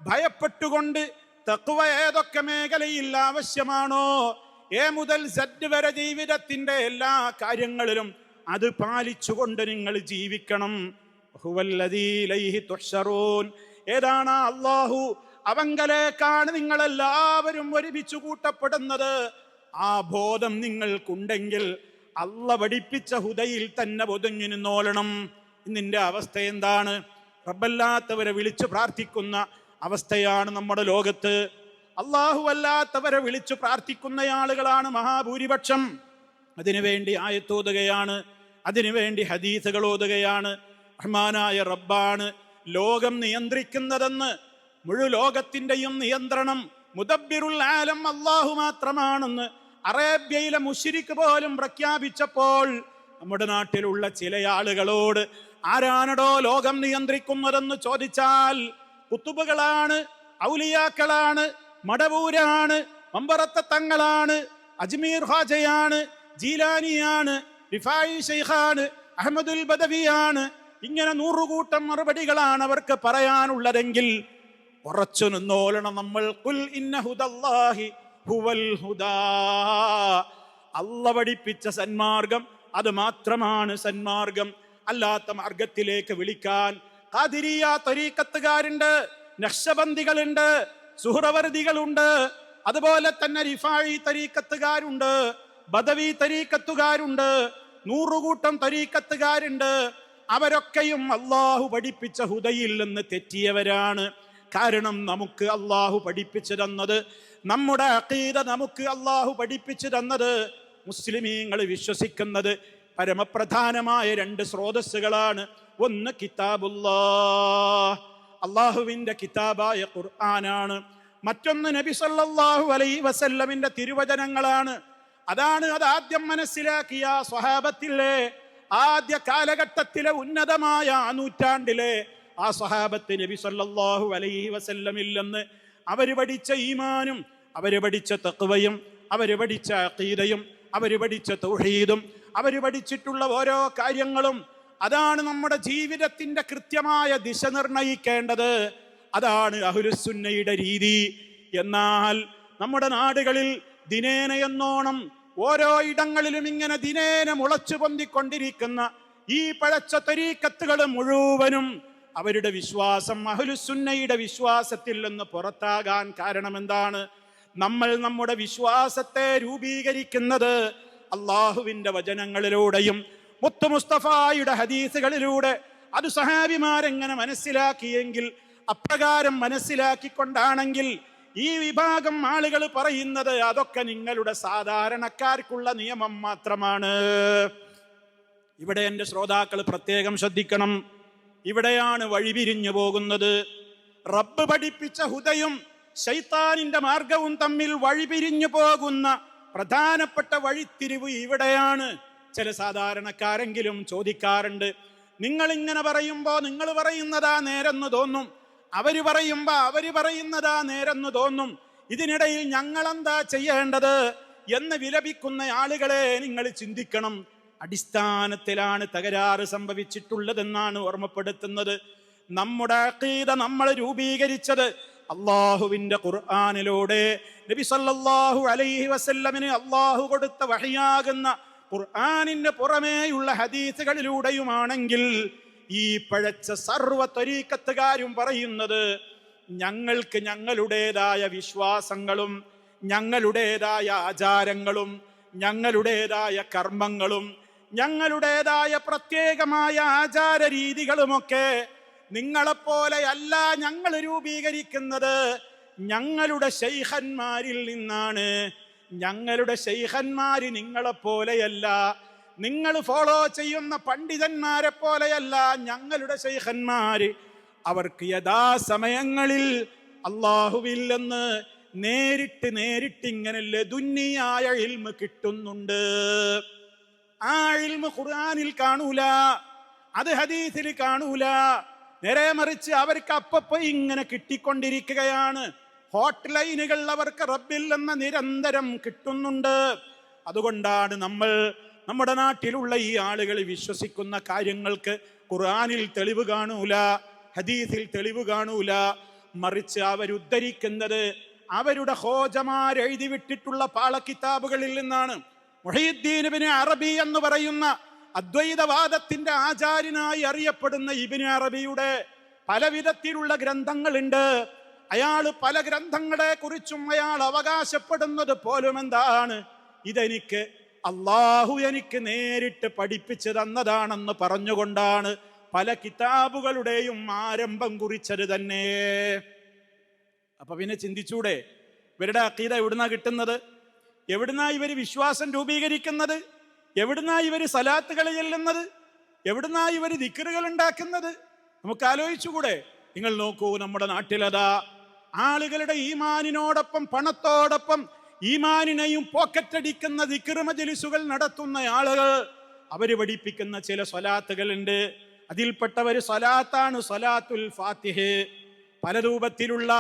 ഭയപ്പെട്ടുകൊണ്ട്, തഖ്വ ഏതൊക്കെ മേഖലയിൽ ആവശ്യമാണോ എ മുതൽ സെഡ് വരെ ജീവിതത്തിന്റെ എല്ലാ കാര്യങ്ങളിലും അത് പാലിച്ചുകൊണ്ട് നിങ്ങൾ ജീവിക്കണം. ഹുവല്ലദീ ഇലൈഹി തുഹ്ശറൂൻ, ഏതാണ് അല്ലാഹു, അവങ്കലേക്കാണ് നിങ്ങളെല്ലാവരും ഒരുമിച്ച് കൂട്ടപ്പെടുന്നത്. ആ ബോധം നിങ്ങൾക്കുണ്ടെങ്കിൽ അല്ല പഠിപ്പിച്ച ഹുദയിൽ തന്നെ ഒതുങ്ങി നിന്നോളണം. നിന്റെ അവസ്ഥ എന്താണ്? റബ്ബല്ലാത്തവരെ വിളിച്ചു പ്രാർത്ഥിക്കുന്ന അവസ്ഥയാണ് നമ്മുടെ ലോകത്ത്. അല്ലാഹു അല്ലാത്തവരെ വിളിച്ചു പ്രാർത്ഥിക്കുന്ന ആളുകളാണ് മഹാഭൂരിപക്ഷം. അതിനുവേണ്ടി ആയത്തോതുകയാണ്, അതിനുവേണ്ടി ഹദീസുകൾ ഓതുകയാണ്. റഹ്മാനായ റബ്ബാണ് ലോകം നിയന്ത്രിക്കുന്നതെന്ന്, മുഴു ലോകത്തിന്റെയും നിയന്ത്രണം മുദബ്ബിറുൽ ആലം അല്ലാഹു മാത്രമാണെന്ന് അറേബ്യയിലെ മുശ്രിക്ക് പോലും പ്രഖ്യാപിച്ചപ്പോൾ നമ്മുടെ നാട്ടിലുള്ള ചില ആളുകളോട് ആരാണടോ ലോകം നിയന്ത്രിക്കുന്നതെന്ന് ചോദിച്ചാൽ കുത്തുബുകളാണ്, ഔലിയാക്കളാണ്, മടവൂരാണ്, മമ്പറത്തെ തങ്ങളാണ്, അജ്മീർ ഖാജയാണ്, ജീലാനിയാണ്, റിഫായി ശൈഖാണ്, അഹമ്മദുൽ ബദവിയാണ്. ഇങ്ങനെ 100 കൂട്ടം മറുപടികളാണ് അവർക്ക് പറയാനുള്ളതെങ്കിൽ ഉറച്ചു നിന്നോളണം നമ്മൾ. ഖുൽ ഇന്ന ഹുദല്ലാഹി ഹുവൽ ഹുദാ, അല്ല പഠിപ്പിച്ച സന്മാർഗം അത് മാത്രമാണ് സന്മാർഗം. അല്ലാത്ത മാർഗത്തിലേക്ക് വിളിക്കാൻ ഖാദിരിയ തരീഖത്തുകാരുണ്ട്, നഖ്ശബന്ദികളുണ്ട്, സുഹ്റവർദികളുണ്ട്, അതുപോലെ തന്നെ റിഫായി തരീഖത്തുകാരുണ്ട്, ബദവി തരീഖത്തുകാരുണ്ട്, നൂറുകൂട്ടം തരീഖത്തുകാരുണ്ട്. അവരൊക്കെയും അള്ളാഹു പഠിപ്പിച്ച ഹുദയിൽ നിന്ന് തെറ്റിയവരാണ്. കാരണം നമുക്ക് അള്ളാഹു പഠിപ്പിച്ചു തന്നത്, നമ്മുടെ അഖീദ നമുക്ക് അള്ളാഹു പഠിപ്പിച്ചു തന്നത്, മുസ്ലിമീങ്ങൾ വിശ്വസിക്കുന്നത് പരമപ്രധാനമായ രണ്ട് സ്രോതസ്സുകളാണ്. ഒന്ന് കിതാബുല്ലാഹ്, അള്ളാഹുവിന്റെ കിതാബായ ഖുർആനാണ്. മറ്റൊന്ന് നബി സല്ലല്ലാഹു അലൈഹി വസല്ലമിന്റെ തിരുവചനങ്ങളാണ്. അത് ആദ്യം മനസ്സിലാക്കിയ സ്വഹാബത്തിലെ ആദ്യ കാലഘട്ടത്തിലെ ഉന്നതമായ നൂറ്റാണ്ടിലെ ആ സ്വഹാബത്ത് നബി സല്ലല്ലാഹു അലൈഹി വസല്ലമിൽ നിന്ന് അവര് പഠിച്ച ഈമാനും, അവര് പഠിച്ച തഖ്വയും, അവര് പഠിച്ച അഖീദയും, അവര് പഠിച്ച തൗഹീദും, അവര് പഠിച്ചിട്ടുള്ള ഓരോ കാര്യങ്ങളും, അതാണ് നമ്മുടെ ജീവിതത്തിന്റെ കൃത്യമായ ദിശ നിർണയിക്കേണ്ടത്. അതാണ് അഹ്ലുസുന്നയുടെ രീതി. എന്നാൽ നമ്മുടെ നാടുകളിൽ ദിനേന എന്നോണം ഓരോ ഇടങ്ങളിലും ഇങ്ങനെ ദിനേന മുളച്ചു പൊന്തിക്കൊണ്ടിരിക്കുന്ന ഈ പഴച്ച തരീഖത്തുകൾ മുഴുവനും അവരുടെ വിശ്വാസം അഹ്ലുസുന്നയുടെ വിശ്വാസത്തിൽ നിന്ന് പുറത്താകാൻ കാരണം എന്താണ്? നമ്മൾ നമ്മുടെ വിശ്വാസത്തെ രൂപീകരിക്കുന്നത് അള്ളാഹുവിന്റെ വചനങ്ങളിലൂടെയും മുത്തു മുസ്തഫായുടെ ഹദീസുകളിലൂടെ, അത് സഹാബിമാരെങ്ങനെ മനസ്സിലാക്കിയെങ്കിൽ അപ്രകാരം മനസ്സിലാക്കിക്കൊണ്ടാണെങ്കിൽ ഈ വിഭാഗം ആളുകൾ പറയുന്നത് അതൊക്കെ നിങ്ങളുടെ സാധാരണക്കാർക്കുള്ള നിയമം മാത്രമാണ്. ഇവിടെ എൻ്റെ ശ്രോതാക്കൾ പ്രത്യേകം ശ്രദ്ധിക്കണം. ഇവിടെയാണ് വഴിപിരിഞ്ഞു പോകുന്നത്. റബ്ബ് പഠിപ്പിച്ച ഹുദയും ശൈത്താനിന്റെ മാർഗവും തമ്മിൽ വഴിപിരിഞ്ഞു പോകുന്ന പ്രധാനപ്പെട്ട വഴിത്തിരിവ് ഇവിടെയാണ്. ചില സാധാരണക്കാരെങ്കിലും ചോദിക്കാറുണ്ട്, നിങ്ങൾ ഇങ്ങനെ പറയുമ്പോ നിങ്ങൾ പറയുന്നതാ നേരെന്ന് തോന്നും, അവര് പറയുമ്പോ അവര് പറയുന്നതാ നേരെന്ന് തോന്നും, ഇതിനിടയിൽ ഞങ്ങളെന്താ ചെയ്യേണ്ടത് എന്ന് വിലപിക്കുന്ന ആളുകളെ നിങ്ങൾ ചിന്തിക്കണം. അടിസ്ഥാനത്തിലാണ് തകരാറ് സംഭവിച്ചിട്ടുള്ളതെന്നാണ് ഓർമ്മപ്പെടുത്തുന്നത്. നമ്മുടെ അഖീദ നമ്മൾ രൂപീകരിച്ചത് അള്ളാഹുവിന്റെ ഖുർആനിലൂടെ, നബി സല്ലല്ലാഹു അലൈഹി വസല്ലമിന് അള്ളാഹു കൊടുത്ത വഹിയാകുന്ന ഖുർആനിന് പുറമേയുള്ള ഹദീസുകളിലൂടെയുമാണെങ്കിൽ ഈ പഴച്ച സർവ്വ ത്വരീഖത്തുകാരും പറയുന്നത് ഞങ്ങൾക്ക് ഞങ്ങളുടേതായ വിശ്വാസങ്ങളും ഞങ്ങളുടേതായ ആചാരങ്ങളും ഞങ്ങളുടേതായ കർമ്മങ്ങളും ഞങ്ങളുടേതായ പ്രത്യേകമായ ആചാര രീതികളുമൊക്കെ നിങ്ങളെപ്പോലെയല്ല ഞങ്ങൾ രൂപീകരിക്കുന്നത്, ഞങ്ങളുടെ ശൈഖന്മാരിൽ നിന്നാണ്. ഞങ്ങളുടെ ശൈഖന്മാര് നിങ്ങളെപ്പോലെയല്ല, നിങ്ങൾ ഫോളോ ചെയ്യുന്ന പണ്ഡിതന്മാരെ പോലെയല്ല ഞങ്ങളുടെ ശൈഖന്മാര്. അവർക്ക് യഥാസമയങ്ങളിൽ അള്ളാഹുവിൽ നിന്ന് നേരിട്ട് ഇങ്ങനെ ലദുന്നിയായ ഇൽമ് കിട്ടുന്നുണ്ട്. ആ ഇൽമ് ഖുർആനിൽ കാണൂല, അത് ഹദീസിൽ കാണൂല. നേരെ മറിച്ച് അവർക്ക് അപ്പപ്പോ ഇങ്ങനെ കിട്ടിക്കൊണ്ടിരിക്കുകയാണ്. ഹോട്ട് ലൈനുകൾ അവർക്ക് റബ്ബിൽ നിന്ന് നിരന്തരം കിട്ടുന്നുണ്ട്. അതുകൊണ്ടാണ് നമ്മൾ നമ്മുടെ നാട്ടിലുള്ള ഈ ആളുകൾ വിശ്വസിക്കുന്ന കാര്യങ്ങൾക്ക് ഖുർആനിൽ തെളിവ് കാണൂല, ഹദീസിൽ തെളിവ് കാണൂല. മറിച്ച് അവരുദ്ധരിക്കുന്നത് അവരുടെ ഹോജമാരെഴുതി വിട്ടിട്ടുള്ള പാളക്കിതാബുകളിൽ നിന്നാണ്. മുഹയ്യിദ്ദീൻ ഇബ്നു അറബി എന്ന് പറയുന്ന അദ്വൈതവാദത്തിന്റെ ആചാര്യനായി അറിയപ്പെടുന്ന ഇബ്നു അറബിയുടെ പലവിധത്തിലുള്ള ഗ്രന്ഥങ്ങളുണ്ട്. അയാൾ പല ഗ്രന്ഥങ്ങളെ കുറിച്ചും അയാൾ അവകാശപ്പെടുന്നത് പോലും എന്താണ്? ഇതെനിക്ക് അള്ളാഹു എനിക്ക് നേരിട്ട് പഠിപ്പിച്ചു തന്നതാണെന്ന് പറഞ്ഞുകൊണ്ടാണ് പല കിതാബുകളുടെയും ആരംഭം കുറിച്ചത് തന്നെ. അപ്പൊ പിന്നെ ചിന്തിച്ചൂടെ, ഇവരുടെ അഖീദ എവിടുന്നാ കിട്ടുന്നത്? എവിടുന്നാ ഇവര് വിശ്വാസം രൂപീകരിക്കുന്നത്? എവിടുന്നാ ഇവര് സലാത്തുകൾ ചെല്ലുന്നത്? എവിടുന്നാ ഇവര് ദിക്റുകൾ ഉണ്ടാക്കുന്നത്? നമുക്ക് ആലോചിച്ചുകൂടെ? നിങ്ങൾ നോക്കൂ, നമ്മുടെ നാട്ടിലതാ ആളുകളുടെ ഈമാനിനോടൊപ്പം പണത്തോടൊപ്പം ഈമാനിനെയും പോക്കറ്റടിക്കുന്ന ദിക്റ് മജ്‌ലിസുകൾ നടത്തുന്ന ആളുകൾ അവര് പഠിപ്പിക്കുന്ന ചില സ്വലാത്തുകളുണ്ട്. അതിൽപ്പെട്ടവര് സ്വലാത്താണ് സ്വലാത്തുൽ ഫാത്തിഹ്. പല രൂപത്തിലുള്ള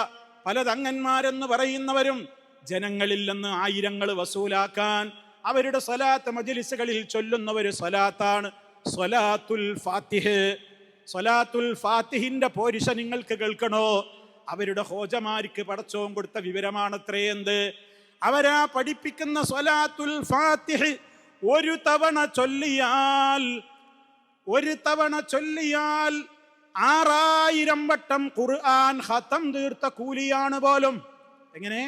പല തങ്ങന്മാരെന്ന് പറയുന്നവരും ജനങ്ങളിൽ നിന്ന് ആയിരങ്ങൾ വസൂലാക്കാൻ അവരുടെ സ്വലാത്ത് മജ്‌ലിസുകളിൽ ചൊല്ലുന്നവര് സ്വലാത്താണ് സ്വലാത്തുൽ ഫാത്തിഹ്. സ്വലാത്തുൽ ഫാത്തിഹിന്റെ പോരിശ നിങ്ങൾക്ക് കേൾക്കണോ? അവരുടെ ഹോജമാർക്ക് പടച്ചോൻ കൊടുത്ത വിവരമാണത്രേ എന്ത്? അവരാ പഠിപ്പിക്കുന്ന സ്വലാത്തുൽ ഫാത്തിഹ് ഒരു തവണ ചൊല്ലിയാൽ 6000 വട്ടം ഖുർആൻ ഖതം തീർത്ത കൂലിയാണ് പോലും. എങ്ങനെ?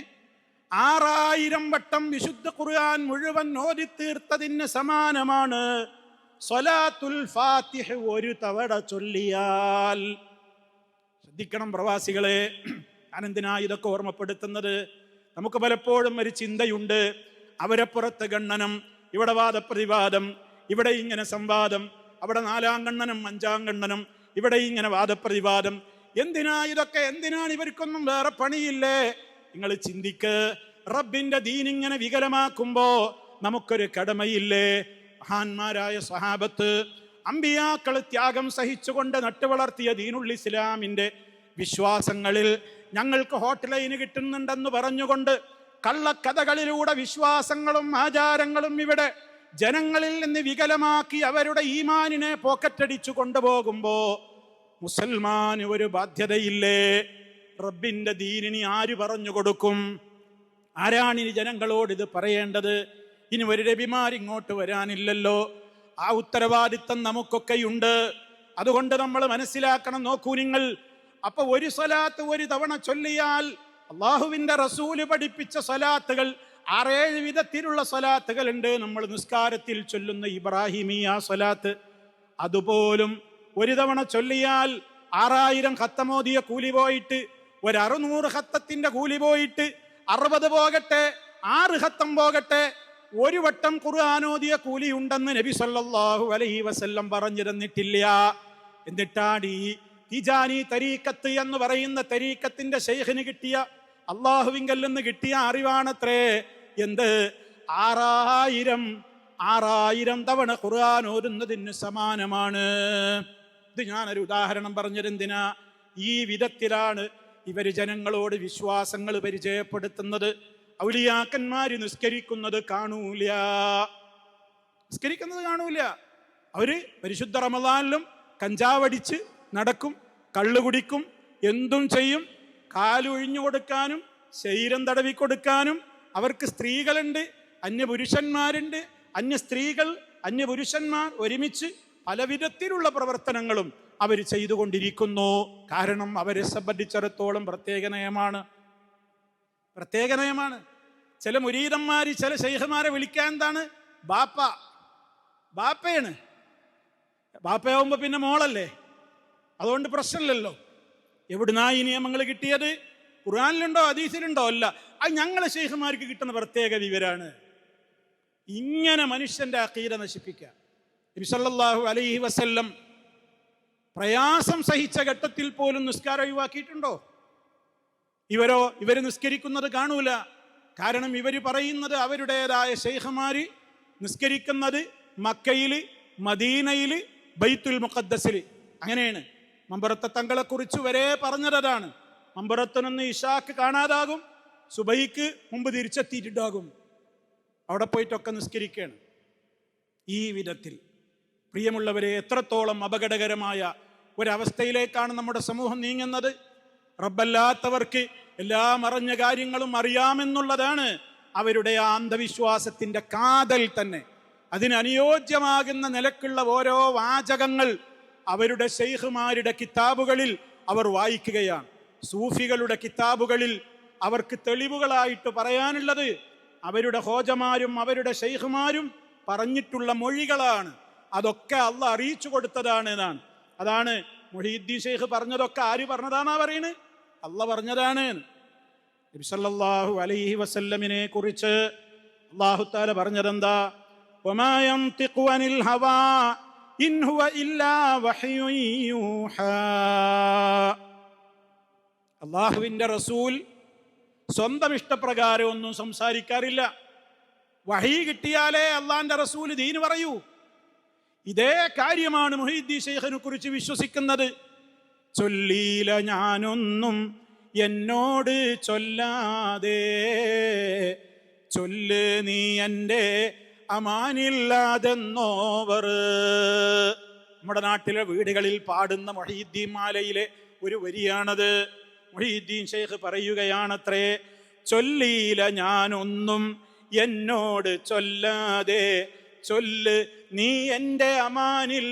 6000 വട്ടം വിശുദ്ധ ഖുർആൻ മുഴുവൻ ഓതി തീർത്തതിന് സമാനമാണ് സ്വലാത്തുൽ ഫാത്തിഹ ഒരു തവണ ചൊല്ലിയാൽ. ശ്രദ്ധിക്കണം പ്രവാസികളെ, ഞാനെന്തിനാ ഇതൊക്കെ ഓർമ്മപ്പെടുത്തുന്നത്? നമുക്ക് പലപ്പോഴും ഒരു ചിന്തയുണ്ട്, അവരപ്പുറത്ത് ഗണ്ണനം, ഇവിടെ വാദപ്രതിവാദം, ഇവിടെ ഇങ്ങനെ സംവാദം, അവിടെ 4-ാം ഗണ്ണനം 5-ാം ഗണ്ണനം, ഇവിടെ ഇങ്ങനെ വാദപ്രതിവാദം. എന്തിനാ ഇതൊക്കെ? എന്തിനാണ്? ഇവർക്കൊന്നും വേറെ പണിയില്ലേ? നിങ്ങൾ ചിന്തിക്ക്, റബ്ബിന്റെ ദീൻ ഇങ്ങനെ വികലമാക്കുമ്പോ നമുക്കൊരു കടമയില്ലേ? മഹാന്മാരായ സ്വഹാബത്ത്, അമ്പിയാക്കൾ ത്യാഗം സഹിച്ചുകൊണ്ട് നട്ടുവളർത്തിയ ദീനുൽ ഇസ്ലാമിന്റെ വിശ്വാസങ്ങളിൽ ഞങ്ങൾക്ക് ഹോട്ട് ലൈന് കിട്ടുന്നുണ്ടെന്ന് പറഞ്ഞുകൊണ്ട് കള്ളക്കഥകളിലൂടെ വിശ്വാസങ്ങളും ആചാരങ്ങളും ഇവിടെ ജനങ്ങളിൽ നിന്ന് വികലമാക്കി അവരുടെ ഈമാനിനെ പോക്കറ്റടിച്ചു കൊണ്ടുപോകുമ്പോ മുസൽമാന് ഒരു ബാധ്യതയില്ലേ? റബ്ബിന്റെ ദീനിനി ആര് പറഞ്ഞു കൊടുക്കും? ആരാണിനി ജനങ്ങളോട് ഇത് പറയേണ്ടത്? ഇനി ഒരു നബിമാരിങ്ങോട്ട് വരാനില്ലല്ലോ. ആ ഉത്തരവാദിത്തം നമുക്കൊക്കെയുണ്ട്. അതുകൊണ്ട് നമ്മൾ മനസ്സിലാക്കണം. നോക്കൂ നിങ്ങൾ, അപ്പൊ ഒരു സ്വലാത്ത് ഒരു തവണ ചൊല്ലിയാൽ അള്ളാഹുവിന്റെ റസൂല് പഠിപ്പിച്ച സ്വലാത്തുകൾ 6-7 വിധത്തിലുള്ള സ്വലാത്തുകൾ ഉണ്ട്. നമ്മൾ നിസ്കാരത്തിൽ ചൊല്ലുന്ന ഇബ്രാഹിമിയ സ്വലാത്ത്, അതുപോലും ഒരു തവണ ചൊല്ലിയാൽ 6000 ഖത്തമോദിയ കൂലി പോയിട്ട്, ഒരു 600 ഖത്തത്തിന്റെ കൂലി പോയിട്ട്, 60 പോകട്ടെ, 6 ഖത്തം പോകട്ടെ, ഒരു വട്ടം ഖുർആനോദിയ കൂലി ഉണ്ടെന്ന് നബി സല്ലല്ലാഹു അലൈഹി വസല്ലം പറഞ്ഞു തന്നിട്ടില്ല. എന്നിട്ടാണ് ഈ തിജാനി തരീക്കത്ത് എന്ന് പറയുന്ന തരീക്കത്തിന്റെ ശൈഖിന് കിട്ടിയ, അള്ളാഹുവിങ്കൽ നിന്ന് കിട്ടിയ അറിവാണത്രേ എന്ത്? 6000 തവണ ഖുർആൻ ഓതുന്നതിന് സമാനമാണ്. ഇത് ഞാനൊരു ഉദാഹരണം പറഞ്ഞതെന്തിനാ? ഈ വിധത്തിലാണ് ഇവര് ജനങ്ങളോട് വിശ്വാസങ്ങൾ പരിചയപ്പെടുത്തുന്നത്. ഔലിയാക്കന്മാര് നിസ്കരിക്കുന്നത് കാണൂല. അവര് പരിശുദ്ധ റമദാനിലും കഞ്ചാവടിച്ച് നടക്കും, കള്ളു കുടിക്കും, എന്തും ചെയ്യും. കാലൊഴിഞ്ഞു കൊടുക്കാനും ശരീരം തടവി കൊടുക്കാനും അവർക്ക് സ്ത്രീകളുണ്ട്, അന്യപുരുഷന്മാരുണ്ട്, അന്യ സ്ത്രീകൾ അന്യപുരുഷന്മാർ ഒരുമിച്ച് പലവിധത്തിലുള്ള പ്രവർത്തനങ്ങളും അവർ ചെയ്തുകൊണ്ടിരിക്കുന്നു. കാരണം അവരെ സംബന്ധിച്ചിടത്തോളം പ്രത്യേക നയമാണ്. ചില മുരീദന്മാര് ചില ശൈഖന്മാരെ വിളിക്കാൻ എന്താണ്? ബാപ്പയാണ്. ബാപ്പയാവുമ്പോ പിന്നെ മോളല്ലേ, അതുകൊണ്ട് പ്രശ്നമില്ലല്ലോ. എവിടുന്നാ ഈ നിയമങ്ങൾ കിട്ടിയത്? ഖുർആനിലുണ്ടോ ഹദീസിലുണ്ടോ? അല്ല, അത് ഞങ്ങളെ ശൈഖന്മാർക്ക് കിട്ടുന്ന പ്രത്യേക വിവരാണ്. ഇങ്ങനെ മനുഷ്യന്റെ അഖീദ നശിപ്പിക്കുക. നബി സല്ലല്ലാഹു അലൈഹി വസല്ലം പ്രയാസം സഹിച്ച ഘട്ടത്തിൽ പോലും നിസ്കാരം ഒഴിവാക്കിയിട്ടുണ്ടോ? ഇവര് നിസ്കരിക്കുന്നത് കാണൂല. കാരണം ഇവര് പറയുന്നത് അവരുടേതായ ശൈഖന്മാര് നിസ്കരിക്കുന്നത് മക്കയില്, മദീനയില്, ബൈത്തുൽ മുഖദ്ദസില്. അങ്ങനെയാണ്. മമ്പുറത്തെ തങ്ങളെ കുറിച്ച് വരെ പറഞ്ഞതാണ്. മമ്പുറത്തുനിന്ന് ഇശാക്ക് കാണാതാകും, സുബൈക്ക് മുമ്പ് തിരിച്ചെത്തിയിട്ടുണ്ടാകും. അവിടെ പോയിട്ടൊക്കെ നിസ്കരിക്കുകയാണ്. ഈ വിധത്തിൽ പ്രിയമുള്ളവരെ, എത്രത്തോളം അപകടകരമായ ഒരവസ്ഥയിലേക്കാണ് നമ്മുടെ സമൂഹം നീങ്ങുന്നത്. റബ്ബല്ലാത്തവർക്ക് എല്ലാ മറഞ്ഞ കാര്യങ്ങളും അറിയാമെന്നുള്ളതാണ് അവരുടെ ആ അന്ധവിശ്വാസത്തിന്റെ കാതൽ തന്നെ. അതിനനുയോജ്യമാകുന്ന നിലക്കുള്ള ഓരോ വാചകങ്ങൾ അവരുടെ ശൈഖുമാരുടെ കിതാബുകളിൽ അവർ വായിക്കുകയാണ്. സൂഫികളുടെ കിതാബുകളിൽ അവർക്ക് തെളിവുകളായിട്ട് പറയാനുള്ളത് അവരുടെ ഹോജമാരും അവരുടെ ശൈഖുമാരും പറഞ്ഞിട്ടുള്ള മൊഴികളാണ്. അതൊക്കെ അള്ളാഹ് അറിയിച്ചു കൊടുത്തതാണ് എന്നാണ്. അതാണ് മുഹീദ്ദീൻ ശൈഖ് പറഞ്ഞതൊക്കെ ആര് പറഞ്ഞതാണെന്നാ പറയുന്നത്? അള്ളാഹ് പറഞ്ഞതാണ്. നബി സല്ലല്ലാഹു അലൈഹി വസല്ലമിനെ കുറിച്ച് അല്ലാഹു തആല പറഞ്ഞതെന്താ? വമാ യൻതിഖു അനിൽ ഹവാ ഇൻ ഹുവ ഇല്ലാ വഹ്യുൻ യൂഹാ. അല്ലാഹുവിന്റെ റസൂൽ സ്വന്തം ഇഷ്ടപ്രകാരം ഒന്നും സംസാരിക്കാറില്ല. വഹി കിട്ടിയാലേ അള്ളാന്റെ റസൂൽ ദീൻ പറയൂ. ഇതേ കാര്യമാണ് മുഹീദ്ദീൻ ശൈഖിനെ കുറിച്ച് വിശ്വസിക്കുന്നത്. ചൊല്ലീല ഞാനൊന്നും എന്നോട് ചൊല്ലാതെ, ചൊല്ല് നീ എൻ്റെ അമാനില്ലാതെന്നോവർ. നമ്മുടെ നാട്ടിലെ വീടുകളിൽ പാടുന്ന മുഹീദ്ദീൻ മാലയിലെ ഒരു വരിയാണത്. മുഹീദ്ദീൻ ശൈഖ് പറയുകയാണത്രേ, ചൊല്ലീല ഞാനൊന്നും എന്നോട് ചൊല്ലാതെ, ചൊല്ല് നീ എൻ്റെ അമാനിൽ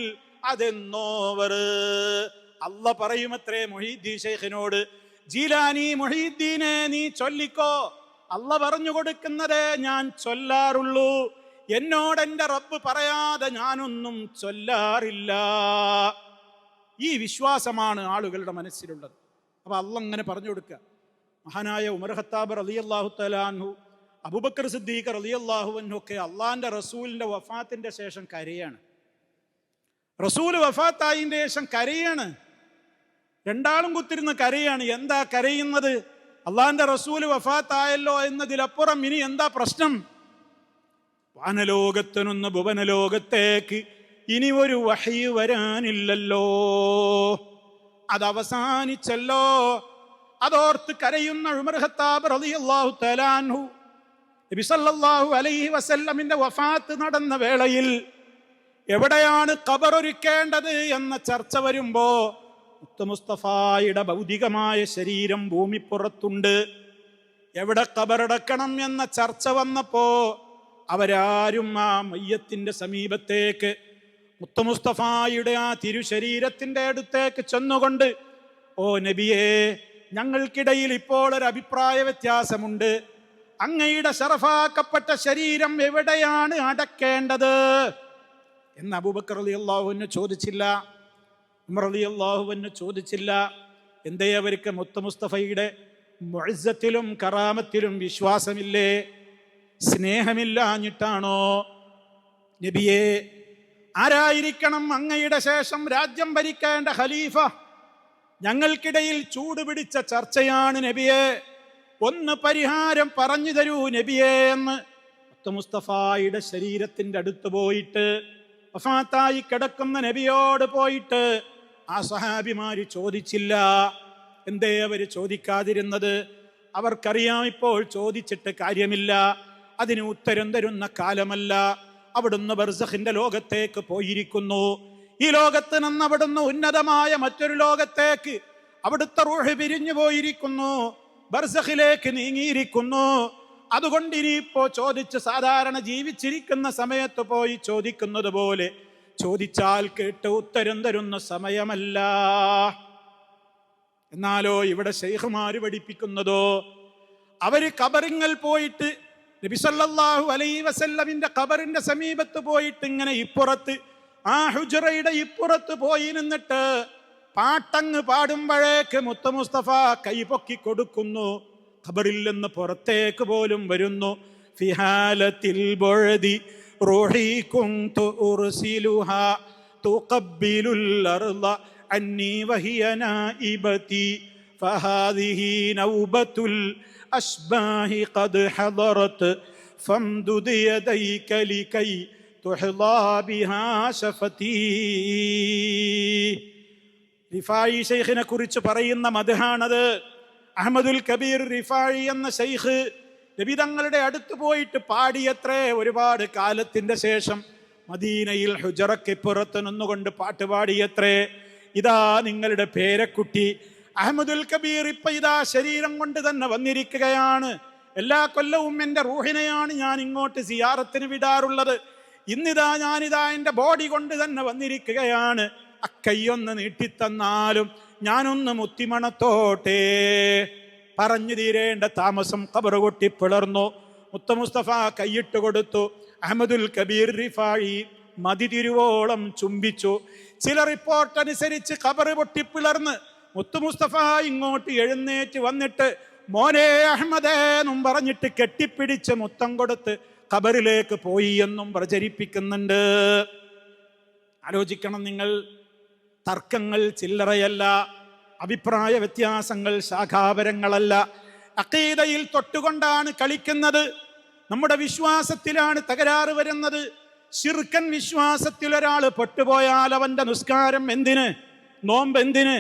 അതെന്നോവർ. അല്ല പറയുമത്രേ മുഹീദ്ദീൻ ശൈഖിനോട്, ജീലാനി മുഹീദ്ദീനെ നീ ചൊല്ലിക്കോ, അല്ല പറഞ്ഞു കൊടുക്കുന്നതേ ഞാൻ ചൊല്ലാറുള്ളൂ, എന്നോട് എൻ്റെ റബ്ബ് പറയാതെ ഞാനൊന്നും ചൊല്ലാറില്ല. ഈ വിശ്വാസമാണ് ആളുകളുടെ മനസ്സിലുള്ളത്. അപ്പൊ അല്ല അങ്ങനെ പറഞ്ഞു കൊടുക്കുക. മഹാനായ ഉമർ ഖത്താബ് റളിയല്ലാഹു തആല അൻഹു, അബൂബക്കർ സിദ്ദീഖ് റളിയല്ലാഹു അൻഹു ഒക്കെ അള്ളാന്റെ റസൂലിന്റെ വഫാത്തിന്റെ ശേഷം കരയാണ്. റസൂൽ വഫാത്തായതിന്റെ ശേഷം കരയാണ്. രണ്ടാളും കുത്തിരുന്ന് കരയാണ്. എന്താ കരയുന്നത്? അള്ളാന്റെ റസൂൽ വഫാത്തായല്ലോ എന്നതിലപ്പുറം ഇനി എന്താ പ്രശ്നം? വാനലോകത്തു നിന്ന് ഭുവനലോകത്തേക്ക് ഇനി ഒരു വഹി വരാനില്ലല്ലോ, അത് അവസാനിച്ചല്ലോ. അതോർത്ത് കരയുന്ന ഉമർ ഖത്താബ് റളിയല്ലാഹു തആല അൻഹു നബി സല്ലല്ലാഹു അലൈഹി വസല്ലമിന്റെ വഫാത്ത് നടന്ന വേളയിൽ എവിടെയാണ് ഖബർ ഒരുക്കേണ്ടത് എന്ന ചർച്ച വരുമ്പോ മുത്ത് മുസ്തഫായുടെ ഭൗതികമായ ശരീരം ഭൂമിപ്പുറത്തുണ്ട്, എവിടെ ഖബറടക്കണം എന്ന ചർച്ച വന്നപ്പോ അവരാരും ആ മയ്യത്തിന്റെ സമീപത്തേക്ക് മുത്ത് മുസ്തഫായുടെ ആ തിരുശരീരത്തിന്റെ അടുത്തേക്ക് ചെന്നുകൊണ്ട്, ഓ നബിയേ, ഞങ്ങൾക്കിടയിൽ ഇപ്പോൾ ഒരു അഭിപ്രായ വ്യത്യാസമുണ്ട്, അങ്ങയുടെ ശറഫാക്കപ്പെട്ട ശരീരം എവിടെയാണ് അടക്കേണ്ടത് എന്ന് അബൂബക്കർ റളിയല്ലാഹു അൻഹു ചോദിച്ചില്ല, ഉമർ റളിയല്ലാഹു അൻഹു ചോദിച്ചില്ല. എന്തേ അവർക്ക് മുത്ത് മുസ്തഫയുടെ മുഅ്സത്തിലും കറാമത്തിലും വിശ്വാസമില്ലേ? സ്നേഹമില്ലാഞ്ഞിട്ടാണോ? നബിയേ, ആരായിരിക്കണം അങ്ങയുടെ ശേഷം രാജ്യം ഭരിക്കേണ്ട ഖലീഫ? ഞങ്ങൾക്കിടയിൽ ചൂടുപിടിച്ച ചർച്ചയാണ് നബിയെ, ഒന്ന് പരിഹാരം പറഞ്ഞു തരൂ നബിയെ എന്ന് മുത്ത് മുസ്തഫായുടെ ശരീരത്തിന്റെ അടുത്ത് പോയിട്ട്, വഫാത്തായി കിടക്കുന്ന നബിയോട് പോയിട്ട് ആ സഹാബിമാര് ചോദിച്ചില്ല. എന്തേ അവര് ചോദിക്കാതിരുന്നത്? അവർക്കറിയാം ഇപ്പോൾ ചോദിച്ചിട്ട് കാര്യമില്ല, അതിന് ഉത്തരം തരുന്ന കാലമല്ല. അവിടുന്ന് ബർസഖിന്റെ ലോകത്തേക്ക് പോയിരിക്കുന്നു. ഈ ലോകത്ത് നിന്ന് അവിടുന്ന് ഉന്നതമായ മറ്റൊരു ലോകത്തേക്ക് അവിടുത്തെ റൂഹ് പിരിഞ്ഞു പോയിരിക്കുന്നു, ബർസഖിലേക്ക് നീങ്ങിയിരിക്കുന്നു. അതുകൊണ്ട് ഇനിയിപ്പോ ചോദിച്ച് സാധാരണ ജീവിച്ചിരിക്കുന്ന സമയത്ത് പോയി ചോദിക്കുന്നത് പോലെ ചോദിച്ചാൽ കേട്ട് ഉത്തരം തരുന്ന സമയമല്ല. എന്നാലോ ഇവിടെ ശൈഖുമാര് പഠിപ്പിക്കുന്നതോ, അവര് ഖബറിങ്ങൾ പോയിട്ട് നബി സല്ലല്ലാഹു അലൈഹി വസല്ലമിന്റെ ഖബറിന്റെ സമീപത്ത് പോയിട്ട് ഇങ്ങനെ ഇപ്പുറത്ത് ആ ഹുജറയുടെ ഇപ്പുറത്ത് പോയി നിന്നിട്ട് പാട്ടങ്ങ് പാടുമ്പോഴേക്ക് മുത്ത് മുസ്തഫ കൈ പൊക്കി കൊടുക്കുന്നു, ഖബറിൽ നിന്ന് പുറത്തേക്ക് പോലും വരുന്നു. ഫിഹാലത്തിൽ ബുഅദി റൂഹി കുന്തു ഉർസിലുഹാ തുഖബ്ബിലുൽ അർള അന്നി വഹിയ നായിബതി ഫഹാദിഹി നൗബത്തുൽ അശ്ബാഹി ഖദ് ഹദറത് ഫംദുദ് യദൈക ലികൈ തുഹ്ളാ ബിഹാ ശഫതീ. റിഫായി ശൈഖിനെ കുറിച്ച് പറയുന്ന മദ്ഹാണത്. അഹ്മദുൽ കബീർ റിഫായി എന്ന ശൈഖ് നബി തങ്ങളുടെ അടുത്ത് പോയിട്ട് പാടിയത്രേ. ഒരുപാട് കാലത്തിന്റെ ശേഷം മദീനയിൽ ഹുജറയ്ക്ക് പുറത്ത് നിന്നുകൊണ്ട് പാട്ട് പാടിയത്രേ. ഇതാ നിങ്ങളുടെ പേരക്കുട്ടി അഹ്മദുൽ കബീർ ഇപ്പൊ ഇതാ ശരീരം കൊണ്ട് തന്നെ വന്നിരിക്കുകയാണ്. എല്ലാ കൊല്ലവും എൻ്റെ റൂഹിനെയാണ് ഞാൻ ഇങ്ങോട്ട് സിയാറത്തിന് വിടാറുള്ളത്. ഇന്നിതാ ഞാനിതാ എൻ്റെ ബോഡി കൊണ്ട് തന്നെ വന്നിരിക്കുകയാണ്. അക്കൈയൊന്ന് നീട്ടിത്തന്നാലും ഞാനൊന്ന് മുത്തിമണത്തോട്ടെ. പറഞ്ഞു തീരേണ്ട താമസം ഖബർ കൊട്ടി പിളർന്നു. മുത്ത് മുസ്തഫ കൈയിട്ട് കൊടുത്തു. അഹ്മദുൽ കബീർ റിഫായി മതി തിരുവോളം ചുംബിച്ചു. ചില റിപ്പോർട്ട് അനുസരിച്ച് ഖബർ പൊട്ടിപ്പിളർന്ന് മുത്ത് മുസ്തഫ ഇങ്ങോട്ട് എഴുന്നേറ്റ് വന്നിട്ട് മോനെ അഹ്മദേ എന്നും പറഞ്ഞിട്ട് കെട്ടിപ്പിടിച്ച് മുത്തം കൊടുത്ത് ഖബറിലേക്ക് പോയി എന്നും പ്രചരിപ്പിക്കുന്നുണ്ട്. ആലോചിക്കണം നിങ്ങൾ. തർക്കങ്ങൾ ചില്ലറയല്ല, അഭിപ്രായ വ്യത്യാസങ്ങൾ ശാഖാപരങ്ങളല്ല. അഖീദയിൽ തൊട്ടുകൊണ്ടാണ് കളിക്കുന്നത്. നമ്മുടെ വിശ്വാസത്തിലാണ് തകരാറ് വരുന്നത്. ശിർക്കൻ വിശ്വാസത്തിൽ ഒരാൾ പെട്ടുപോയാൽ അവന്റെ നിസ്കാരം എന്തിന്, നോമ്പ് എന്തിന്,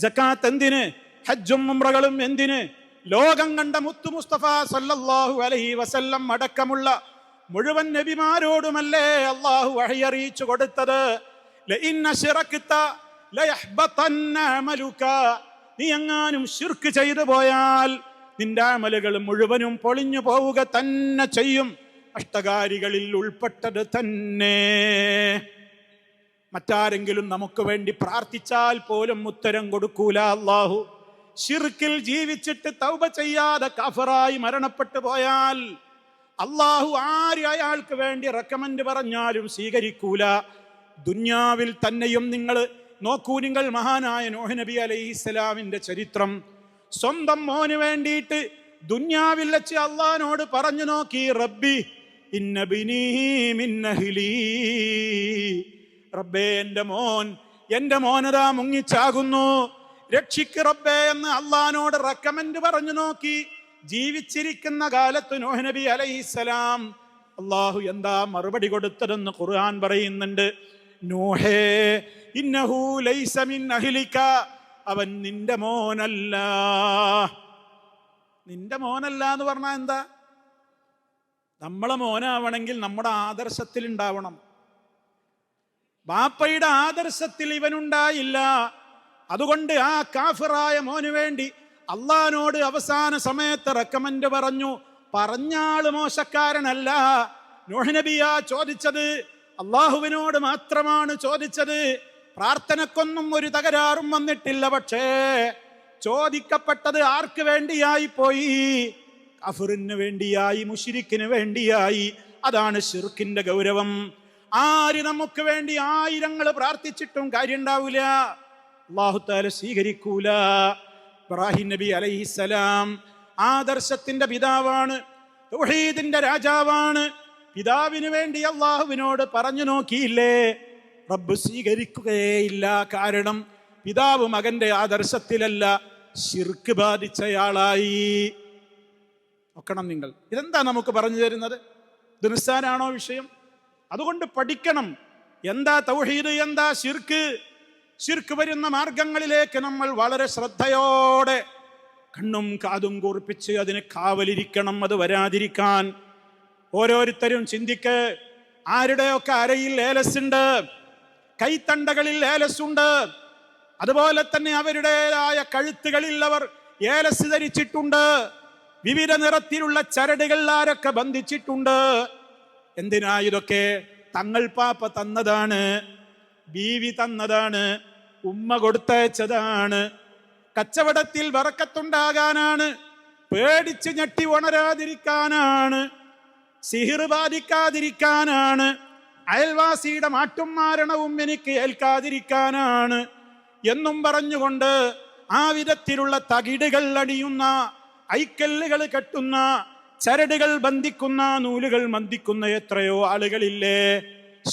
സക്കാത്ത് എന്തിന്, ഹജ്ജും ഉംറകളും എന്തിന്? ലോകം കണ്ട മുത്തു മുസ്തഫ സല്ലല്ലാഹു അലൈഹി വസല്ലം അടക്കമുള്ള മുഴുവൻ നബിമാരോടുമല്ലേ അള്ളാഹു വഹി അറിയിച്ചു കൊടുത്തത്. ലഇൻ അശ്റക്ത ലയഹ്ബതന്ന അമലുക, നീ എങ്ങാനും ശിർക്ക് ചെയ്തു പോയാൽ നിന്റെ അമലുകൾ മുഴുവനും പൊളിഞ്ഞു പോവുക തന്നെ ചെയ്യും. അഷ്ടകാരികളിൽ ഉൾപ്പെട്ടത് തന്നെ. മറ്റാരെങ്കിലും നമുക്ക് വേണ്ടി പ്രാർത്ഥിച്ചാൽ പോലും ഉത്തരം കൊടുക്കൂല അല്ലാഹു. ശിർക്കിൽ ജീവിച്ചിട്ട് തൗബ ചെയ്യാതെ കാഫിറായി മരണപ്പെട്ടു പോയാൽ അല്ലാഹു ആര് അയാൾക്ക് വേണ്ടി റെക്കമെൻഡ് പറഞ്ഞാലും സ്വീകരിക്കൂല. ദുന്യാവിൽ തന്നെയും നിങ്ങൾ നോക്കൂ, നിങ്ങൾ മഹാനായ നൂഹ് നബി അലൈഹിസ്സലാമിന്റെ ചരിത്രം. സ്വന്തം മോന് വേണ്ടിയിട്ട് ദുന്യാവിൽ വെച്ച് അള്ളാഹിനോട് പറഞ്ഞു നോക്കി, റബ്ബി ഇന്ന ബിനീ മിൻ അഹ്ലീ, റബ്ബേ എന്റെ മോനതാ മുങ്ങിച്ചാകുന്നു, രക്ഷിക്ക് റബ്ബേ എന്ന് അള്ളാഹിനോട് റെക്കമെൻഡ് പറഞ്ഞു നോക്കി. ജീവിച്ചിരിക്കുന്ന കാലത്ത് നൂഹ് നബി അലൈഹിസ്സലാം അള്ളാഹു എന്താ മറുപടി കൊടുത്തതെന്ന് ഖുർആൻ പറയുന്നുണ്ട്. നൂഹേ ഇന്നഹു ലൈസ മിൻ അഹ്ലിക, അവൻ നിന്റെ മോനല്ല. നിന്റെ മോനല്ല എന്ന് പറഞ്ഞാൽ എന്താ? നമ്മളെ മോനാവണമെങ്കിൽ നമ്മുടെ ആദർശത്തിൽ ഉണ്ടാവണം. ബാപ്പയുടെ ആദർശത്തിൽ ഇവനുണ്ടായില്ല. അതുകൊണ്ട് ആ കാഫിറായ മോന് വേണ്ടി അള്ളാഹിനോട് അവസാന സമയത്ത് റെക്കമെൻഡ് പറഞ്ഞു. പറഞ്ഞാള് മോശക്കാരനല്ല. നൂഹ് നബിയാ ചോദിച്ചത്, അള്ളാഹുവിനോട് മാത്രമാണ് ചോദിച്ചത്. പ്രാർത്ഥനക്കൊന്നും ഒരു തകരാറും വന്നിട്ടില്ല. പക്ഷേ ചോദിക്കപ്പെട്ടത് ആർക്ക് വേണ്ടിയായി പോയി? കഫറിന് വേണ്ടിയായി, മുശ്രിക്കിന് വേണ്ടിയായി. അതാണ് ശിർക്കിന്റെ ഗൗരവം. ആര് നമുക്ക് വേണ്ടി ആയിരങ്ങൾ പ്രാർത്ഥിച്ചിട്ടും കാര്യം ഉണ്ടാവില്ല, അല്ലാഹു തആല സ്വീകരിക്കൂല. ഇബ്രാഹിം നബി അലൈഹിസ്സലാം ആദർശത്തിന്റെ പിതാവാണ്, തൗഹീദിന്റെ രാജാവാണ്. പിതാവിന് വേണ്ടി അള്ളാഹുവിനോട് പറഞ്ഞു നോക്കിയില്ലേ, റബ്ബ് സ്വീകരിക്കുകയില്ല. കാരണം പിതാവ് മകന്റെ ആദർശത്തിലല്ല, ശിർക്ക് ബാധിച്ചയാളായി. നോക്കണം നിങ്ങൾ, ഇതെന്താ നമുക്ക് പറഞ്ഞു തരുന്നത്? ഇത് നിസ്സാരാണോ വിഷയം? അതുകൊണ്ട് പഠിക്കണം, എന്താ തൗഹീദ്, എന്താ ശിർക്ക്. ശിർക്ക് വരുന്ന മാർഗങ്ങളിലേക്ക് നമ്മൾ വളരെ ശ്രദ്ധയോടെ കണ്ണും കാതും കൂർപ്പിച്ച് അതിന് കാവലിരിക്കണം, അത് വരാതിരിക്കാൻ. ഓരോരുത്തരും ചിന്തിക്ക്, ആരുടെയൊക്കെ അരയിൽ ഏലസുണ്ട്, കൈത്തണ്ടകളിൽ ഏലസുണ്ട്. അതുപോലെ തന്നെ അവരുടേതായ കഴുത്തുകളിൽ അവർ ഏലസ് ധരിച്ചിട്ടുണ്ട്. വിവിധ നിറത്തിലുള്ള ചരടുകൾ ആരൊക്കെ ബന്ധിച്ചിട്ടുണ്ട്. എന്തിനാ ഇതൊക്കെ? തങ്ങൾ പാപ്പ തന്നതാണ്, ബീവി തന്നതാണ്, ഉമ്മ കൊടുത്തയച്ചതാണ്. കച്ചവടത്തിൽ ബറക്കത്തുണ്ടാകാനാണ്, പേടിച്ച് ഞെട്ടി ഉണരാതിരിക്കാനാണ്, സിഹിർ ബാധിക്കാതിരിക്കാനാണ്, അയൽവാസിയുടെ മാറ്റും മാരണവും എനിക്ക് ഏൽക്കാതിരിക്കാനാണ് എന്നും പറഞ്ഞുകൊണ്ട് ആ വിധത്തിലുള്ള തകിടുകൾ അടിയുന്ന, ഐക്കല്ലുകൾ കെട്ടുന്ന, ചരടുകൾ ബന്ധിക്കുന്ന, നൂലുകൾ ബന്ധിക്കുന്ന എത്രയോ ആളുകളില്ലേ?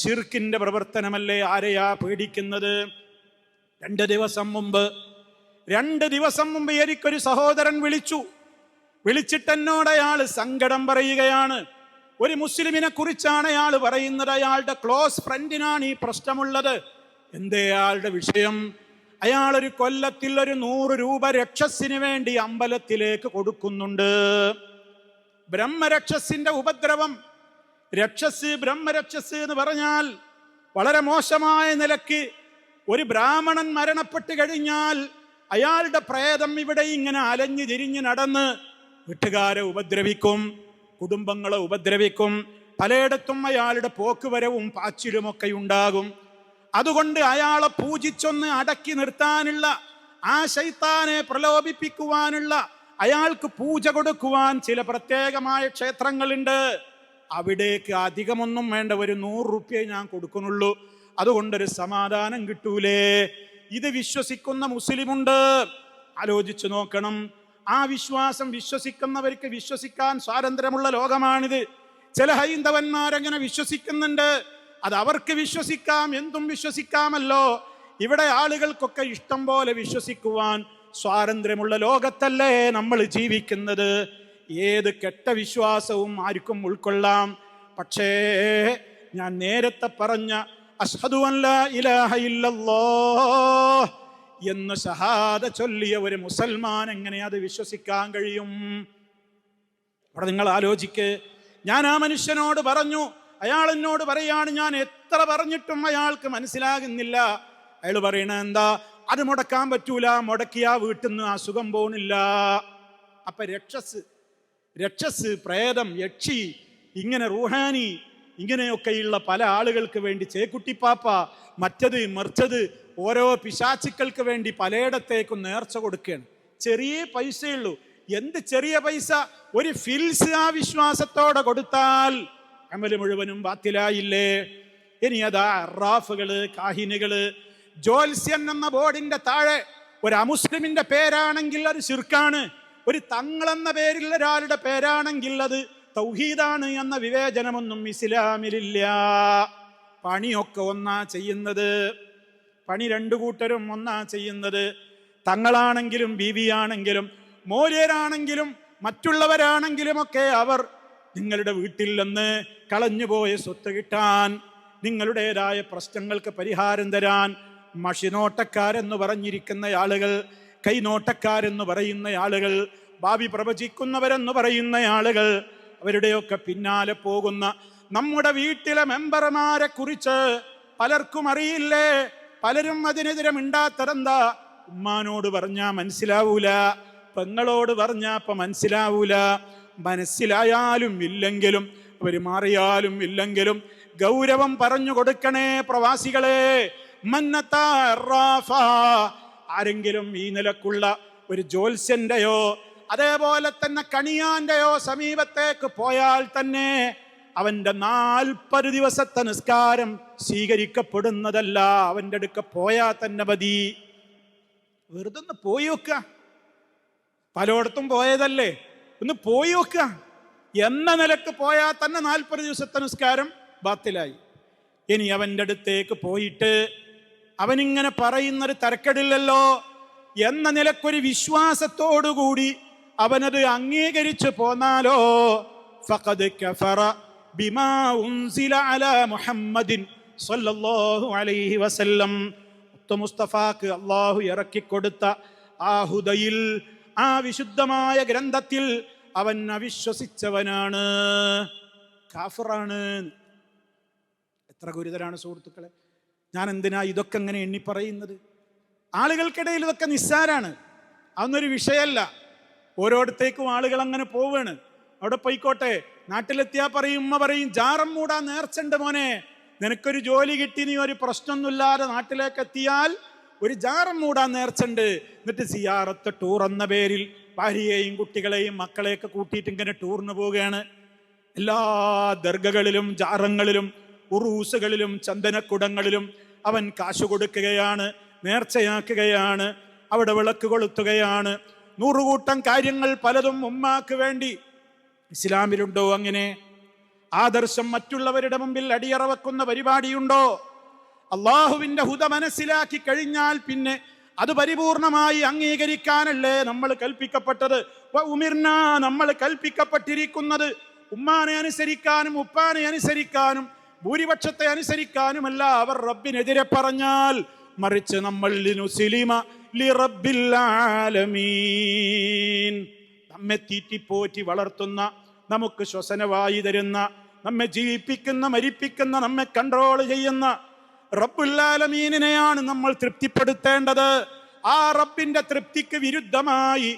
ശിർക്കിന്റെ പ്രവർത്തനമല്ലേ? ആരെയാ പേടിക്കുന്നത്? 2 ദിവസം മുമ്പ് എനിക്കൊരു സഹോദരൻ വിളിച്ചിട്ട് എന്നോട് അയാൾ സങ്കടം പറയുകയാണ്. ഒരു മുസ്ലിമിനെ കുറിച്ചാണ് അയാൾ പറയുന്നത്. അയാളുടെ ക്ലോസ് ഫ്രണ്ടിനാണ് ഈ പ്രശ്നമുള്ളത്. എന്തേ അയാളുടെ വിഷയം? അയാൾ ഒരു കൊല്ലത്തിൽ ഒരു 100 രൂപ രക്ഷസിന് വേണ്ടി അമ്പലത്തിലേക്ക് കൊടുക്കുന്നുണ്ട്. ബ്രഹ്മരക്ഷസിന്റെ ഉപദ്രവം. ബ്രഹ്മരക്ഷസ് എന്ന് പറഞ്ഞാൽ വളരെ മോശമായ നിലക്ക് ഒരു ബ്രാഹ്മണൻ മരണപ്പെട്ട് കഴിഞ്ഞാൽ അയാളുടെ പ്രേതം ഇവിടെ ഇങ്ങനെ അലഞ്ഞു തിരിഞ്ഞ് നടന്ന് വീട്ടുകാരെ ഉപദ്രവിക്കും, കുടുംബങ്ങളെ ഉപദ്രവിക്കും. പലയിടത്തും അയാളുടെ പോക്കുവരവും പാച്ചിലുമൊക്കെ ഉണ്ടാകും. അതുകൊണ്ട് അയാളെ പൂജിച്ചൊന്ന് അടക്കി നിർത്താനുള്ള, ആ ശൈത്താനെ പ്രലോഭിപ്പിക്കുവാനുള്ള, അയാൾക്ക് പൂജ കൊടുക്കുവാൻ ചില പ്രത്യേകമായ ക്ഷേത്രങ്ങളുണ്ട്. അവിടേക്ക് അധികമൊന്നും വേണ്ട, ഒരു 100 രൂപയെ ഞാൻ കൊടുക്കുന്നുള്ളൂ. അതുകൊണ്ടൊരു സമാധാനം കിട്ടൂലേ? ഇത് വിശ്വസിക്കുന്ന മുസ്ലിമുണ്ട്. ആലോചിച്ചു നോക്കണം. ആ വിശ്വാസം വിശ്വസിക്കുന്നവർക്ക് വിശ്വസിക്കാൻ സ്വാതന്ത്ര്യമുള്ള ലോകമാണിത്. ചില ഹൈന്ദവന്മാരങ്ങനെ വിശ്വസിക്കുന്നുണ്ട്. അത് അവർക്ക് വിശ്വസിക്കാം, എന്തും വിശ്വസിക്കാമല്ലോ. ഇവിടെ ആളുകൾക്കൊക്കെ ഇഷ്ടം പോലെ വിശ്വസിക്കുവാൻ സ്വാതന്ത്ര്യമുള്ള ലോകത്തല്ലേ നമ്മൾ ജീവിക്കുന്നത്. ഏത് കെട്ട വിശ്വാസവും ആർക്കും ഉൾക്കൊള്ളാം. പക്ഷേ ഞാൻ നേരത്തെ പറഞ്ഞ അശ്ഹദു അൻ ലാ ഇലാഹ ഇല്ലല്ലാഹ് എന്ന് ഷഹാദ ചൊല്ലിയ ഒരു മുസൽമാൻ എങ്ങനെ അത് വിശ്വസിക്കാൻ കഴിയും? അവിടെ നിങ്ങൾ ആലോചിക്ക്. ഞാൻ ആ മനുഷ്യനോട് പറഞ്ഞു, അയാൾ എന്നോട് പറയാണ്, ഞാൻ എത്ര പറഞ്ഞിട്ടും അയാൾക്ക് മനസ്സിലാകുന്നില്ല. അയാൾ പറയണ എന്താ? അത് മുടക്കാൻ പറ്റൂല, മുടക്കിയാ വീട്ടിൽ നിന്ന് അസുഖം പോണില്ല. അപ്പൊ രക്ഷസ്, പ്രേതം, യക്ഷി ഇങ്ങനെ റൂഹാനി ഇങ്ങനെയൊക്കെയുള്ള പല ആളുകൾക്ക് വേണ്ടി ചേക്കുട്ടിപ്പാപ്പ മറ്റത് മറിച്ചത് ഓരോ പിശാചുക്കൾക്ക് വേണ്ടി പലയിടത്തേക്കും നേർച്ച കൊടുക്കുകയാണ്. ചെറിയ പൈസയുള്ളൂ. എന്ത് ചെറിയ പൈസ? ഒരു ഫിൽസ് ആ വിശ്വാസത്തോടെ കൊടുത്താൽ അമല് മുഴുവനും ബാത്തിലായില്ലേ? ഇനി അതാ അറാഫുകള്, കാഹിനുകള്, ജോത്സ്യൻ എന്ന ബോർഡിന്റെ താഴെ ഒരു അമുസ്ലിമിന്റെ പേരാണെങ്കിൽ അത് ശിർക്കാണ്. ഒരു തങ്ങൾ എന്ന പേരിൽ ഒരാളുടെ പേരാണെങ്കിൽ അത് തൗഹീദാണ് എന്ന വിവേചനമൊന്നും ഇസ്ലാമിലില്ല. പണിയൊക്കെ ഒന്നാ ചെയ്യുന്നത്. പണി രണ്ടു കൂട്ടരും ഒന്നാ ചെയ്യുന്നത്. തങ്ങളാണെങ്കിലും ബീവിയാണെങ്കിലും മോര്യരാണെങ്കിലും മറ്റുള്ളവരാണെങ്കിലും ഒക്കെ അവർ നിങ്ങളുടെ വീട്ടിൽ നിന്ന് കളഞ്ഞുപോയ സ്വത്ത് കിട്ടാൻ, നിങ്ങളുടേതായ പ്രശ്നങ്ങൾക്ക് പരിഹാരം തരാൻ മഷിനോട്ടക്കാരെന്ന് പറഞ്ഞിരിക്കുന്ന ആളുകൾ, കൈനോട്ടക്കാരെന്ന് പറയുന്ന ആളുകൾ, ഭാവി പ്രവചിക്കുന്നവരെന്ന് പറയുന്ന ആളുകൾ, അവരുടെയൊക്കെ പിന്നാലെ പോകുന്ന നമ്മുടെ വീട്ടിലെ മെമ്പർമാരെ കുറിച്ച് പലർക്കും അറിയില്ലേ? പലരും അതിനെതിരെ മിണ്ടാത്തതെന്താ? ഉമ്മാനോട് പറഞ്ഞാ മനസ്സിലാവൂല, പെങ്ങളോട് പറഞ്ഞാ ഇപ്പൊ മനസ്സിലാവൂല. മനസ്സിലായാലും ഇല്ലെങ്കിലും അവര് മാറിയാലും ഇല്ലെങ്കിലും ഗൗരവം പറഞ്ഞു കൊടുക്കണേ പ്രവാസികളെ. ആരെങ്കിലും ഈ നിലക്കുള്ള ഒരു ജോത്സ്യന്റെയോ അതേപോലെ തന്നെ കണിയാന്റെയോ സമീപത്തേക്ക് പോയാൽ തന്നെ അവന്റെ 40 ദിവസത്തെ നിസ്കാരം സ്വീകരിക്കപ്പെടുന്നതല്ല. അവന്റെ അടുക്ക പോയാൽ തന്നെ മതി. വെറുതെ ഒന്ന് പോയി വെക്കുക. പലയിടത്തും പോയതല്ലേ, ഒന്ന് പോയി വെക്കുക എന്ന നിലക്ക് പോയാൽ തന്നെ 40 ദിവസത്തെ നിസ്കാരം ബാത്തിലായി. ഇനി അവന്റെ അടുത്തേക്ക് പോയിട്ട് അവനിങ്ങനെ പറയുന്നൊരു തരക്കെടില്ലല്ലോ എന്ന നിലക്കൊരു വിശ്വാസത്തോടുകൂടി അവനത് അംഗീകരിച്ചു പോന്നാലോ, ഫഖദ് കഫറ ബിമാ ഉൻസില അലാ മുഹമ്മദിൻ സ്വല്ലല്ലാഹു അലൈഹി വസല്ലം. മുസ്തഫാക്ക് അല്ലാഹു ഇറക്കിക്കൊടുത്ത ആ ഹുദയിൽ, ആ വിശുദ്ധമായ ഗ്രന്ഥത്തിൽ അവൻ അവിശ്വസിച്ചവനാണ്, കാഫിറാണ്. എത്ര ഗുരുതരാണ് സുഹൃത്തുക്കളെ. ഞാൻ എന്തിനാ ഇതൊക്കെ എങ്ങനെ എണ്ണി പറയുന്നത്? ആളുകൾക്കിടയിൽ ഇതൊക്കെ നിസ്സാരാണ്, അതൊന്നൊരു വിഷയമല്ല. ഓരോടത്തേക്കും ആളുകൾ അങ്ങനെ പോവാണ്. അവിടെ പോയിക്കോട്ടെ, നാട്ടിലെത്തിയാ പറയും, ഉമ്മ പറയും, ജാറം മൂടാൻ നേർച്ചുണ്ട് മോനെ, നിനക്കൊരു ജോലി കിട്ടി, നീ ഒരു പ്രശ്നമൊന്നുമില്ലാതെ നാട്ടിലേക്ക് എത്തിയാൽ ഒരു ജാറം മൂടാൻ നേർച്ചുണ്ട്. എന്നിട്ട് സിയാറത്ത് ടൂർ എന്ന പേരിൽ ഭാര്യയെയും കുട്ടികളെയും മക്കളെയൊക്കെ കൂട്ടിയിട്ട് ഇങ്ങനെ ടൂറിന് പോവുകയാണ്. എല്ലാ ദർഗകളിലും ജാറങ്ങളിലും ഉറൂസുകളിലും ചന്ദനക്കുടങ്ങളിലും അവൻ കാശ് കൊടുക്കുകയാണ്, നേർച്ചയാക്കുകയാണ്, അവിടെ വിളക്ക് കൊളുത്തുകയാണ്. 100 കൂട്ടം കാര്യങ്ങൾ പലതും ഉമ്മാക്ക് വേണ്ടി. ഇസ്ലാമിലുണ്ടോ അങ്ങനെ ആദർശം? മറ്റുള്ളവരുടെ മുമ്പിൽ അടിയറവെക്കുന്ന പരിപാടിയുണ്ടോ? അള്ളാഹുവിന്റെ ഹുദ മനസ്സിലാക്കി കഴിഞ്ഞാൽ പിന്നെ അത് പരിപൂർണമായി അംഗീകരിക്കാനല്ലേ നമ്മൾ കൽപ്പിക്കപ്പെട്ടത്. നമ്മൾ കൽപ്പിക്കപ്പെട്ടിരിക്കുന്നത് ഉമ്മാനെ അനുസരിക്കാനും ഉപ്പാനെ അനുസരിക്കാനും ഭൂരിപക്ഷത്തെ അനുസരിക്കാനുമല്ല. അവർ റബ്ബിനെതിരെ പറഞ്ഞാൽ, മറിച്ച് നമ്മൾ നമ്മെ തീറ്റിപ്പോറ്റി വളർത്തുന്ന, നമുക്ക് ശ്വസനവായു തരുന്ന, നമ്മെ ജീവിപ്പിക്കുന്ന, മരിപ്പിക്കുന്ന, നമ്മെ കൺട്രോൾ ചെയ്യുന്ന റബ്ബുൽ ആലമീനെയാണ് നമ്മൾ തൃപ്തിപ്പെടുത്തേണ്ടത്. ആ റബ്ബിന്റെ തൃപ്തിക്ക് വിരുദ്ധമായി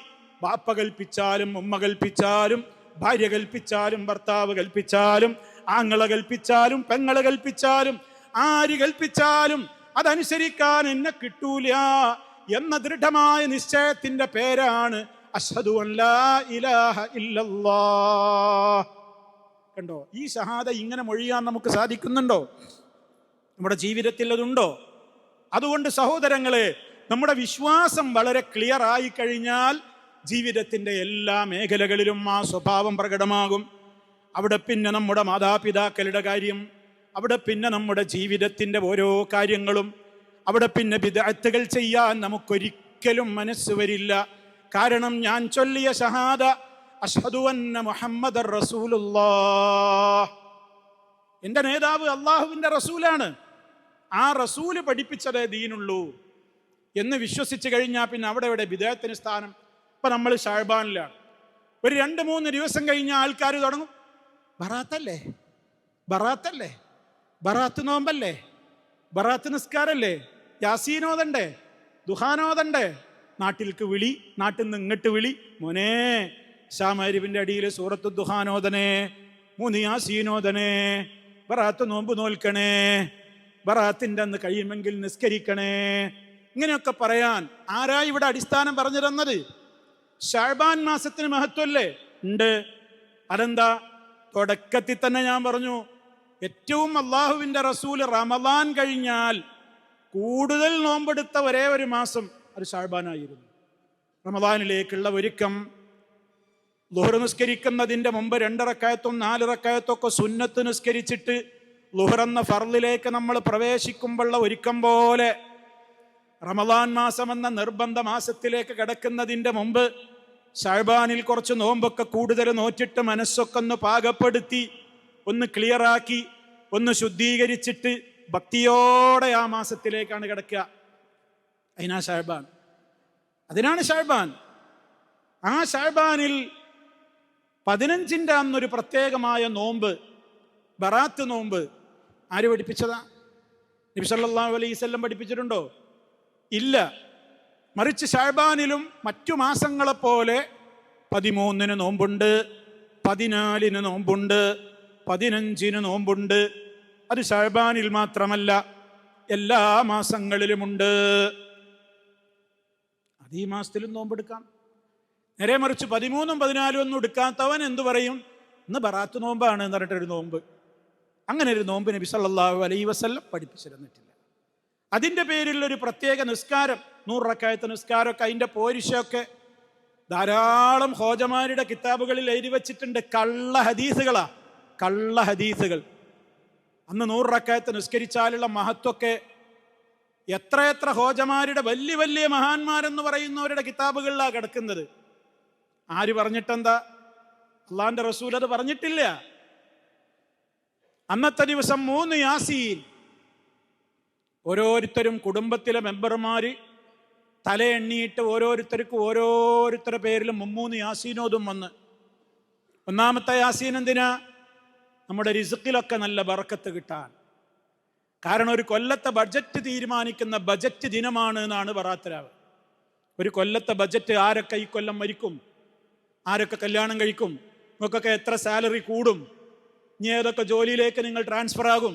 ബാപ്പ കൽപ്പിച്ചാലും ഉമ്മ കൽപ്പിച്ചാലും ഭാര്യ കൽപ്പിച്ചാലും ഭർത്താവ് കൽപ്പിച്ചാലും ആങ്ങള കൽപ്പിച്ചാലും പെങ്ങള് കൽപ്പിച്ചാലും ആര് കൽപ്പിച്ചാലും അതനുസരിക്കാൻ എന്നെ കിട്ടൂല എന്ന ദൃഢമായ നിശ്ചയത്തിന്റെ പേരാണ് അശ്ഹദു അൻ ലാ ഇലാഹ ഇല്ലല്ലാഹ്. കണ്ടോ, ഈ ഷഹാദ ഇങ്ങനെ മൊഴിയാൻ നമുക്ക് സാധിക്കുന്നുണ്ടോ? നമ്മുടെ ജീവിതത്തിൽ അതുണ്ടോ? അതുകൊണ്ട് സഹോദരങ്ങളെ, നമ്മുടെ വിശ്വാസം വളരെ ക്ലിയർ ആയി കഴിഞ്ഞാൽ ജീവിതത്തിന്റെ എല്ലാ മേഖലകളിലും ആ സ്വഭാവം പ്രകടമാകും. അവിടെ പിന്നെ നമ്മുടെ മാതാപിതാക്കളുടെ കാര്യം, അവിടെ പിന്നെ നമ്മുടെ ജീവിതത്തിന്റെ ഓരോ കാര്യങ്ങളും, അവിടെ പിന്നെ ബിദ്അത്തുകൾ ചെയ്യാൻ നമുക്കൊരിക്കലും മനസ്സ് വരില്ല. കാരണം ഞാൻ ചൊല്ലിയ ഷഹാദ അശ്ഹദു അന്ന മുഹമ്മദർ റസൂലുള്ളാഹ്, എന്റെ നേതാവ് അള്ളാഹുവിന്റെ റസൂലാണ്, ആ റസൂല് പഠിപ്പിച്ചതേ ദീനുള്ളൂ എന്ന് വിശ്വസിച്ച് കഴിഞ്ഞാൽ പിന്നെ അവിടെ ഇവിടെ ബിദ്അത്തിന് സ്ഥാനം. ഇപ്പൊ നമ്മൾ ഷഅബാനിലാണ്, ഒരു 2-3 ദിവസം കഴിഞ്ഞ ആൾക്കാർ തുടങ്ങും, ബറാത്തല്ലേ, ബറാത്തല്ലേ, ബറാത്ത് നോമ്പല്ലേ, ബറാത്ത് നിസ്കാരല്ലേ, യാസീനോദണ്ടേ, ദുഹാനോദണ്ടേ, നാട്ടിലേക്ക് വിളി, നാട്ടിൽ നിന്ന് ഇങ്ങോട്ട് വിളി, മോനെ ഷാമരിവിന്റെ അടിയിൽ സൂറത്തു ദുഹാനോദനെ, 3 യാസീനോദനേ, ബറാത്ത് നോമ്പ് നോൽക്കണേ, ബറാത്തിന്റെ അന്ന് കഴിയുമെങ്കിൽ നിസ്കരിക്കണേ. ഇങ്ങനെയൊക്കെ പറയാൻ ആരാ ഇവിടെ അടിസ്ഥാനം പറഞ്ഞു തന്നത്? ശഅബാൻ മാസത്തിന് മഹത്വല്ലേ? ഉണ്ട്. അതെന്താ? തുടക്കത്തിൽ തന്നെ ഞാൻ പറഞ്ഞു, ഏറ്റവും അള്ളാഹുവിന്റെ റസൂൽ റമദാൻ കഴിഞ്ഞാൽ കൂടുതൽ നോമ്പെടുത്ത ഒരേ ഒരു മാസം അത് ശഅബാനായിരുന്നു. റമദാനിലേക്കുള്ള ഒരുക്കം, ളുഹർ നിസ്കരിക്കുന്നതിന്റെ മുമ്പ് 2 റക്അത്തും 4 റക്അത്തും ഒക്കെ സുന്നത്ത് നിസ്കരിച്ചിട്ട് ളുഹർ എന്ന ഫർളിലേക്ക് നമ്മൾ പ്രവേശിക്കുമ്പോഴുള്ള ഒരുക്കം പോലെ റമദാൻ മാസം എന്ന നിർബന്ധ മാസത്തിലേക്ക് കിടക്കുന്നതിന്റെ മുമ്പ് ശഅബാനിൽ കുറച്ച് നോമ്പൊക്കെ കൂടുതൽ നോറ്റിട്ട് മനസ്സൊക്കെ ഒന്ന് പാകപ്പെടുത്തി, ഒന്ന് ക്ലിയറാക്കി, ഒന്ന് ശുദ്ധീകരിച്ചിട്ട് ഭക്തിയോടെ ആ മാസത്തിലേക്കാണ് കിടക്കുക. അതിനാ ശഅബാൻ, അതിനാണ് ശഅബാൻ. ആ ശഅബാനിൽ 15ന്റെ അന്നൊരു പ്രത്യേകമായ നോമ്പ്, ബറാത്ത് നോമ്പ് ആര് പഠിപ്പിച്ചതാ? നബി സല്ലല്ലാഹു അലൈഹി വസല്ലം പഠിപ്പിച്ചിട്ടുണ്ടോ? ഇല്ല. മറിച്ച് ശഅബാനിലും മറ്റു മാസങ്ങളെപ്പോലെ 13-ന് നോമ്പുണ്ട്, 14-ന് നോമ്പുണ്ട്, 15-ന് നോമ്പുണ്ട്. അത് ശഅബാനിൽ മാത്രമല്ല, എല്ലാ മാസങ്ങളിലുമുണ്ട്. അത് ഈ മാസത്തിലും നോമ്പെടുക്കാം. നേരെ മറിച്ച് 13ഉം 14ഉം ഒന്നും എടുക്കാത്തവൻ എന്തു പറയും? ഇന്ന് ബറാത്ത് നോമ്പാണ് എന്ന് പറഞ്ഞിട്ടൊരു നോമ്പ്. അങ്ങനെ ഒരു നോമ്പ് നബി സല്ലല്ലാഹു അലൈഹി വസല്ലം പഠിപ്പിച്ചിരുന്നിട്ടില്ല. അതിൻ്റെ പേരിൽ ഒരു പ്രത്യേക നിസ്കാരം, 100 റക്അത്ത് നിസ്കാരമൊക്കെ, അതിൻ്റെ പോരിശയൊക്കെ ധാരാളം ഹോജമാരുടെ കിതാബുകളിൽ എഴുതി വെച്ചിട്ടുണ്ട്. കള്ള ഹദീസുകളാ, കള്ള ഹദീസുകൾ. അന്ന് 100 റക്അത്ത് നിസ്കരിച്ചാലുള്ള മഹത്വമൊക്കെ എത്രയെത്ര ഹോജമാരുടെ, വലിയ വലിയ മഹാന്മാരെന്ന് പറയുന്നവരുടെ കിതാബുകളിലാണ് കിടക്കുന്നത്. ആര് പറഞ്ഞിട്ടെന്താ? അള്ളാന്റെ റസൂൽ അത് പറഞ്ഞിട്ടില്ല. അന്നത്തെ ദിവസം 3 യാസീൻ ഓരോരുത്തരും കുടുംബത്തിലെ മെമ്പർമാര് തല എണ്ണിയിട്ട് ഓരോരുത്തർക്കും ഓരോരുത്തരുടെ പേരിലും 3 യാസീനോതും വന്ന്. ഒന്നാമത്തെ യാസീൻ എന്തിനാ? നമ്മുടെ റിസ്ക്കിലൊക്കെ നല്ല ബർക്കത്ത് കിട്ടാൻ. കാരണം ഒരു കൊല്ലത്തെ ബഡ്ജറ്റ് തീരുമാനിക്കുന്ന ബജറ്റ് ദിനമാണ് എന്നാണ് ബറാത്ത് രാവ്. ഒരു കൊല്ലത്തെ ബജറ്റ്, ആരൊക്കെ ഈ കൊല്ലം മരിക്കും, ആരൊക്കെ കല്യാണം കഴിക്കും, നിങ്ങൾക്കൊക്കെ എത്ര സാലറി കൂടും, ഇനി ഏതൊക്കെ ജോലിയിലേക്ക് നിങ്ങൾ ട്രാൻസ്ഫർ ആകും,